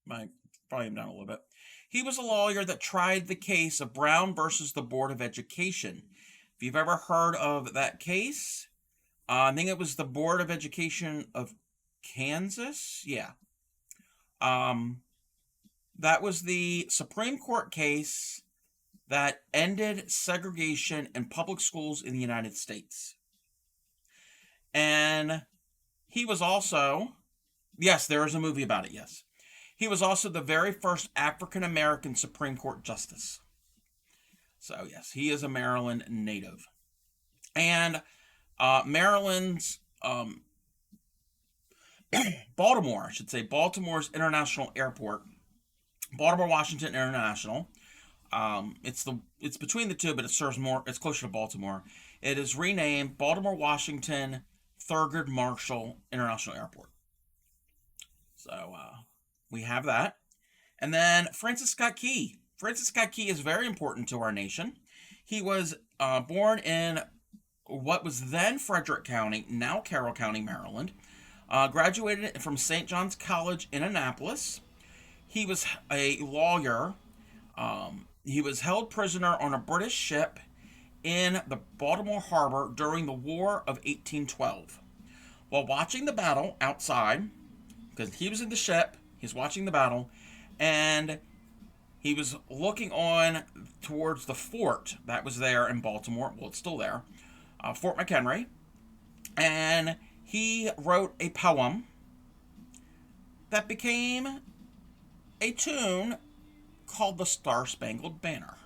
my volume down a little bit. He was a lawyer that tried the case of Brown versus the Board of Education. If you've ever heard of that case, I think it was the Board of Education of Kansas. Yeah. That was the Supreme Court case that ended segregation in public schools in the United States. And he was also, yes, there is a movie about it, yes. He was also the very first African American Supreme Court justice. So, yes, he is a Maryland native. And Maryland's, Baltimore, I should say, Baltimore's International Airport, Baltimore Washington International. It's between the two, but it's closer to Baltimore. It is renamed Baltimore Washington Thurgood Marshall International Airport. So we have that. And then Francis Scott Key. Francis Scott Key is very important to our nation. He was born in what was then Frederick County, now Carroll County, Maryland. Graduated from St. John's College in Annapolis. He was a lawyer. He was held prisoner on a British ship in the Baltimore Harbor during the War of 1812. While watching the battle outside, because he was in the ship, he's watching the battle, and he was looking on towards the fort that was there in Baltimore. Well, it's still there, Fort McHenry, and he wrote a poem that became a tune called the Star-Spangled Banner.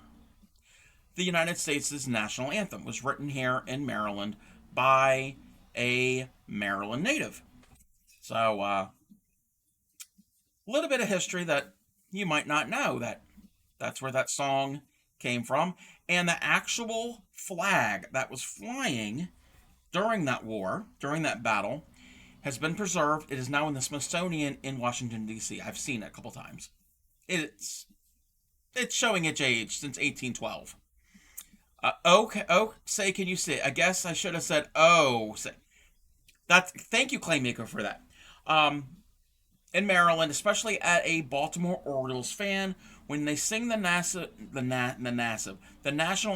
The United States' national anthem was written here in Maryland by a Maryland native. So, a little bit of history that you might not know that's where that song came from. And the actual flag that was flying during that war, during that battle, has been preserved. It is now in the Smithsonian in Washington, D.C. I've seen it a couple times. It's showing its age since 1812. Say, can you see? I guess I should have said, say. Thank you, Claymaker, for that. In Maryland, especially at a Baltimore Orioles fan, when they sing the national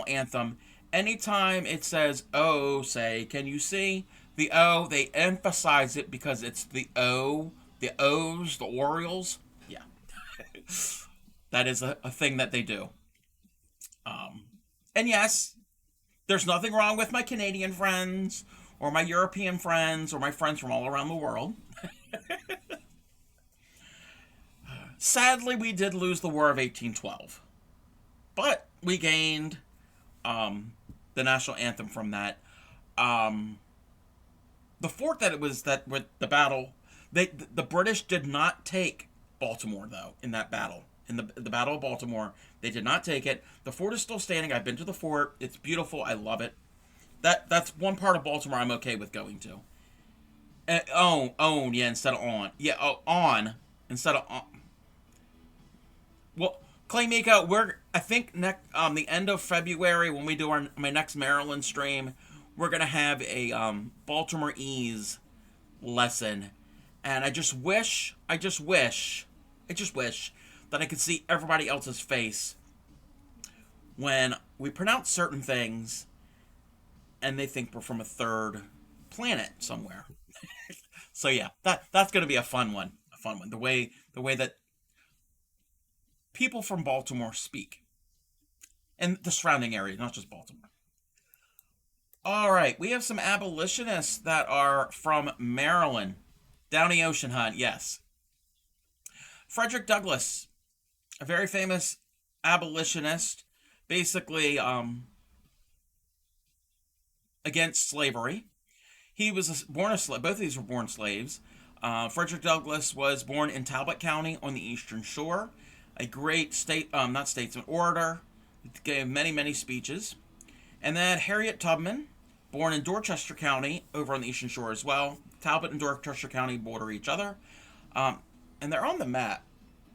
anthem, anytime it says "oh," say, can you see? The O, they emphasize it because it's the O, the O's, the Orioles. Yeah, that is a thing that they do. And yes, there's nothing wrong with my Canadian friends, or my European friends, or my friends from all around the world. Sadly, we did lose the War of 1812, but we gained the national anthem from that. The fort that it was that with the battle, the British did not take Baltimore though in that battle. In the Battle of Baltimore, they did not take it. The fort is still standing. I've been to the fort. It's beautiful. I love it. That's one part of Baltimore I'm okay with going to. Own, yeah, instead of on. Yeah, on instead of on. Well, Claymaker, I think the end of February when we do my next Maryland stream, we're gonna have a Baltimoreese lesson, and I just wish that I could see everybody else's face when we pronounce certain things, and they think we're from a third planet somewhere. So yeah, that's gonna be a fun one. The way that people from Baltimore speak. And the surrounding area, not just Baltimore. All right, we have some abolitionists that are from Maryland. Downey Ocean Hunt, yes. Frederick Douglass, a very famous abolitionist. Basically, against slavery. He was born a slave. Both of these were born slaves. Frederick Douglass was born in Talbot County on the Eastern Shore. A great not statesman, orator. Gave many, many speeches. And then Harriet Tubman, born in Dorchester County, over on the Eastern Shore as well. Talbot and Dorchester County border each other. Um, and they're on the map.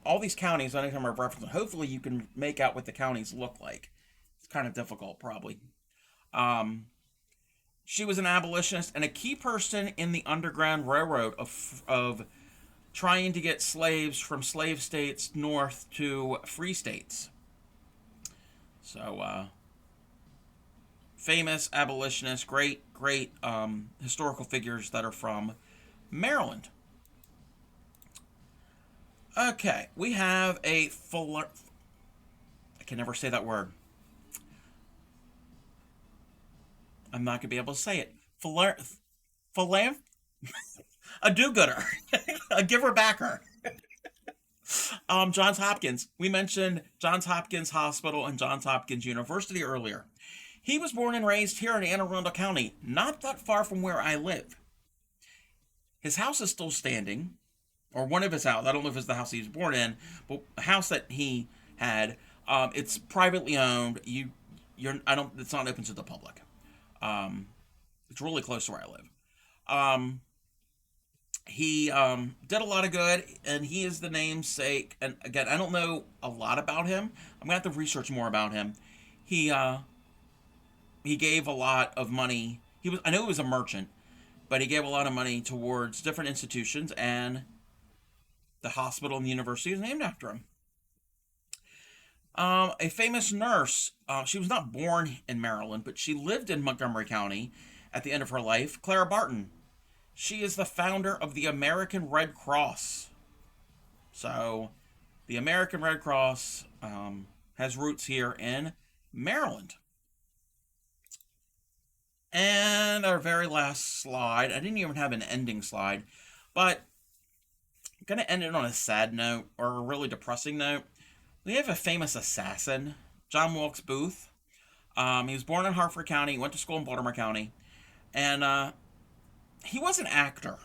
All these counties, anytime I've referenced them, hopefully you can make out what the counties look like. It's kind of difficult, probably. Um, she was an abolitionist and a key person in the Underground Railroad of trying to get slaves from slave states north to free states. So, famous abolitionists, great historical figures that are from Maryland. Okay, we have I can never say that word. I'm not gonna be able to say it. Philan, a do-gooder, a giver-backer. Johns Hopkins. We mentioned Johns Hopkins Hospital and Johns Hopkins University earlier. He was born and raised here in Anne Arundel County, not that far from where I live. His house is still standing, or one of his houses. I don't know if it's the house he was born in, but a house that he had. It's privately owned. I don't. It's not open to the public. Um, it's really close to where I live. Um, he did a lot of good, and he is the namesake. And again, I don't know a lot about him. I'm gonna have to research more about him. He uh, he gave a lot of money. I know he was a merchant, but he gave a lot of money towards different institutions, and the hospital and the university is named after him. A famous nurse. She was not born in Maryland, but she lived in Montgomery County at the end of her life. Clara Barton. She is the founder of the American Red Cross. So, the American Red Cross has roots here in Maryland. And our very last slide. I didn't even have an ending slide, but I'm going to end it on a sad note or a really depressing note. We have a famous assassin, John Wilkes Booth. He was born in Harford County, went to school in Baltimore County, and he was an actor.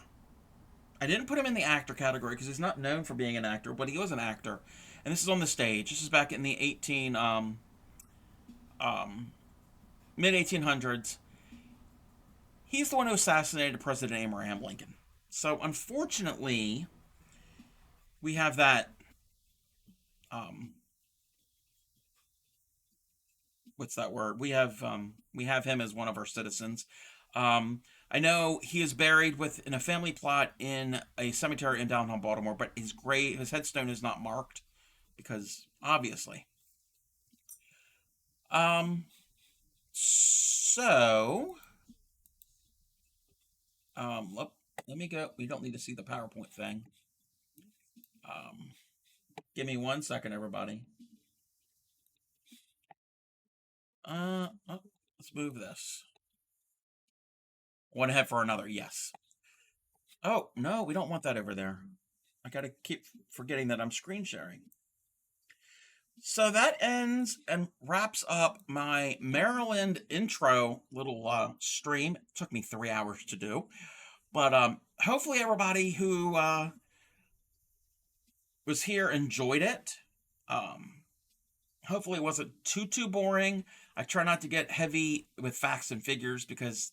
I didn't put him in the actor category because he's not known for being an actor, but he was an actor. And this is on the stage. This is back in the mid 1800s. He's the one who assassinated President Abraham Lincoln. So unfortunately, we have that. What's that word? We have him as one of our citizens. I know he is buried in a family plot in a cemetery in downtown Baltimore, but his headstone is not marked because obviously. So, let me go. We don't need to see the PowerPoint thing. Give me 1 second, everybody. Let's move this. One head for another, yes. Oh, no, we don't want that over there. I gotta keep forgetting that I'm screen sharing. So that ends and wraps up my Maryland intro little stream. It took me 3 hours to do. But hopefully everybody who was here enjoyed it. Hopefully it wasn't too boring. I try not to get heavy with facts and figures because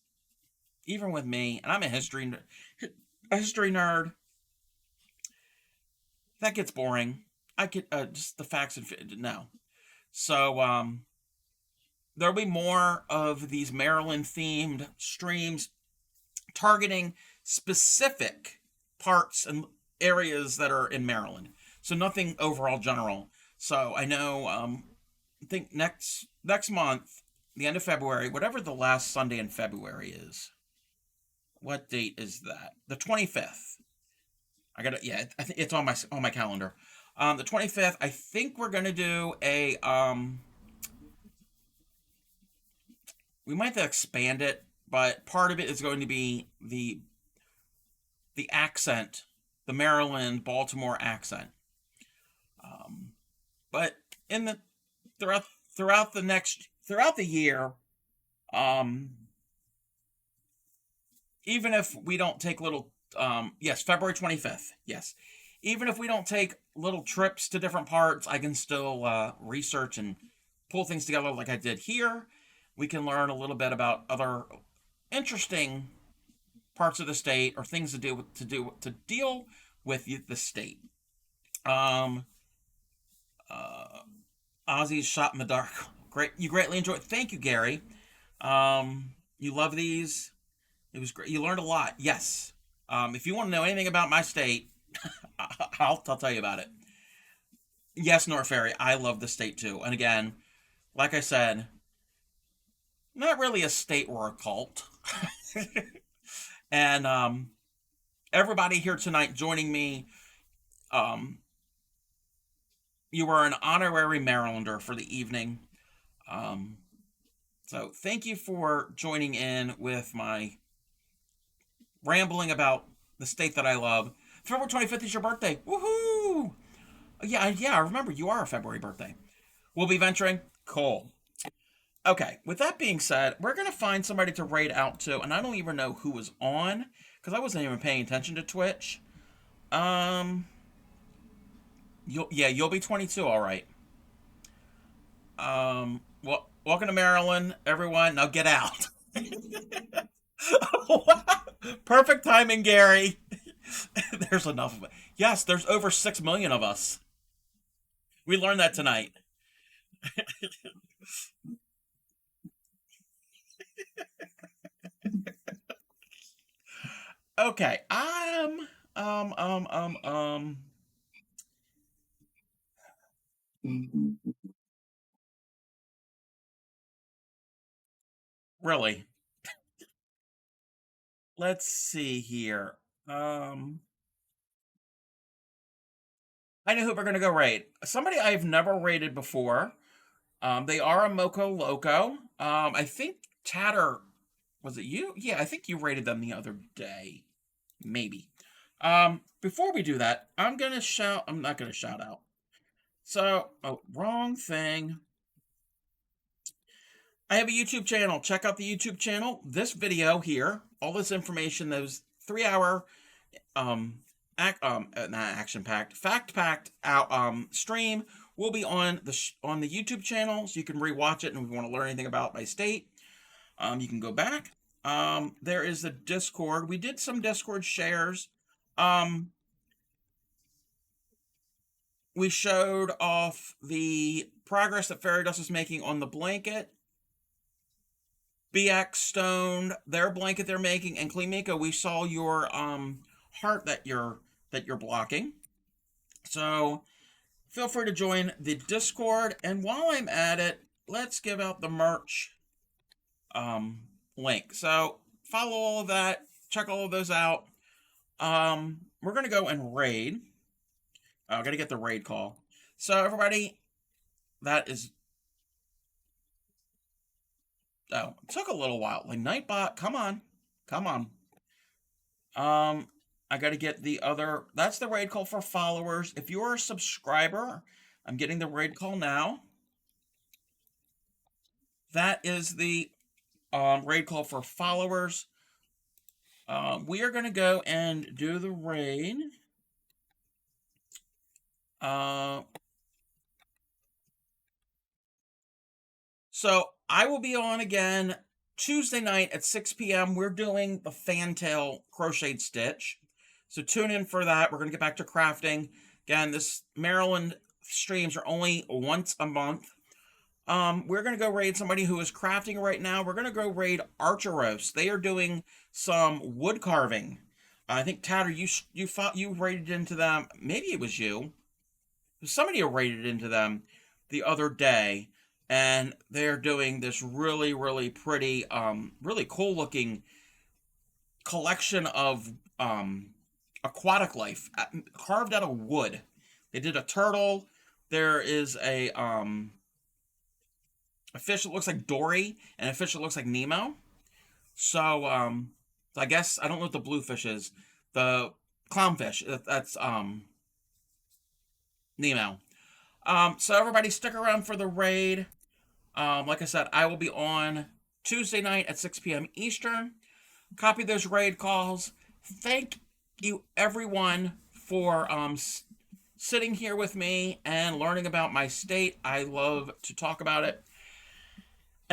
even with me, and I'm a history nerd, that gets boring. I could just the facts and no. So there'll be more of these Maryland themed streams targeting specific parts and areas that are in Maryland. So nothing overall general. So I know I think next month, the end of February, whatever the last Sunday in February is. What date is that? The 25th. I think it's on my calendar. The 25th, I think we're gonna do we might have to expand it, but part of it is going to be the accent, the Maryland Baltimore accent. But in the throughout the year, even if we don't take little, yes, February 25th, yes. Even if we don't take little trips to different parts, I can still research and pull things together like I did here. We can learn a little bit about other interesting parts of the state or things to deal with the state. Um, Ozzy's shot in the dark. Great, you greatly enjoyed. Thank you, Gary. You love these. It was great. You learned a lot. Yes. If you want to know anything about my state, I'll tell you about it. Yes, North Ferry. I love the state too. And again, like I said, not really a state or a cult. And everybody here tonight joining me, um, you were an honorary Marylander for the evening. Um, so thank you for joining in with my rambling about the state that I love. February 25th is your birthday. Woohoo! Yeah, I remember you are a February birthday. We'll be venturing. Cool. Okay, with that being said, we're going to find somebody to raid out to, and I don't even know who was on, because I wasn't even paying attention to Twitch. Um, you'll be 22, all right. Well, welcome to Maryland, everyone. Now get out. Perfect timing, Gary. There's enough of it. Yes, there's over 6 million of us. We learned that tonight. Okay. Um, um, um, um. Really? Let's see here. Um, I know who we're gonna go raid. Somebody I've never raided before. They are a Moco Loco. I think Tatter, was it you? Yeah, I think you rated them the other day. Maybe. Before we do that, I'm not gonna shout out. So, oh, wrong thing. I have a YouTube channel. Check out the YouTube channel. This video here, all this information, those 3 hour not action packed, fact packed out stream will be on the YouTube channel, so you can rewatch it. And if you want to learn anything about my state, you can go back. There is the Discord. We did some Discord shares. Um, we showed off the progress that Fairy Dust is making on the blanket. BX Stone, their blanket they're making, and Klimiko, we saw your heart that you're blocking. So feel free to join the Discord. And while I'm at it, let's give out the merch um, link. So follow all of that. Check all of those out. We're going to go and raid. I got to get the raid call. So everybody, that is... Oh, it took a little while. Like, Nightbot, come on. Come on. I got to get the other... That's the raid call for followers. If you're a subscriber, I'm getting the raid call now. That is the raid call for followers. We are going to go and do the raid. So I will be on again Tuesday night at 6 p.m. We're doing the fantail crocheted stitch. So tune in for that. We're going to get back to crafting. Again, this Maryland streams are only once a month. We're going to go raid somebody who is crafting right now. We're going to go raid Archeros. They are doing some wood carving. I think Tatter, you raided into them. Maybe it was you. Somebody raided into them the other day, and they're doing this really, really pretty, really cool looking collection of aquatic life carved out of wood. They did a turtle. There is a fish that looks like Dory and a fish that looks like Nemo. So I guess I don't know what the blue fish is. The clownfish. That's Nemo. So everybody stick around for the raid. Like I said, I will be on Tuesday night at 6 p.m. Eastern. copy those raid calls. Thank you, everyone, for sitting here with me and learning about my state. I love to talk about it.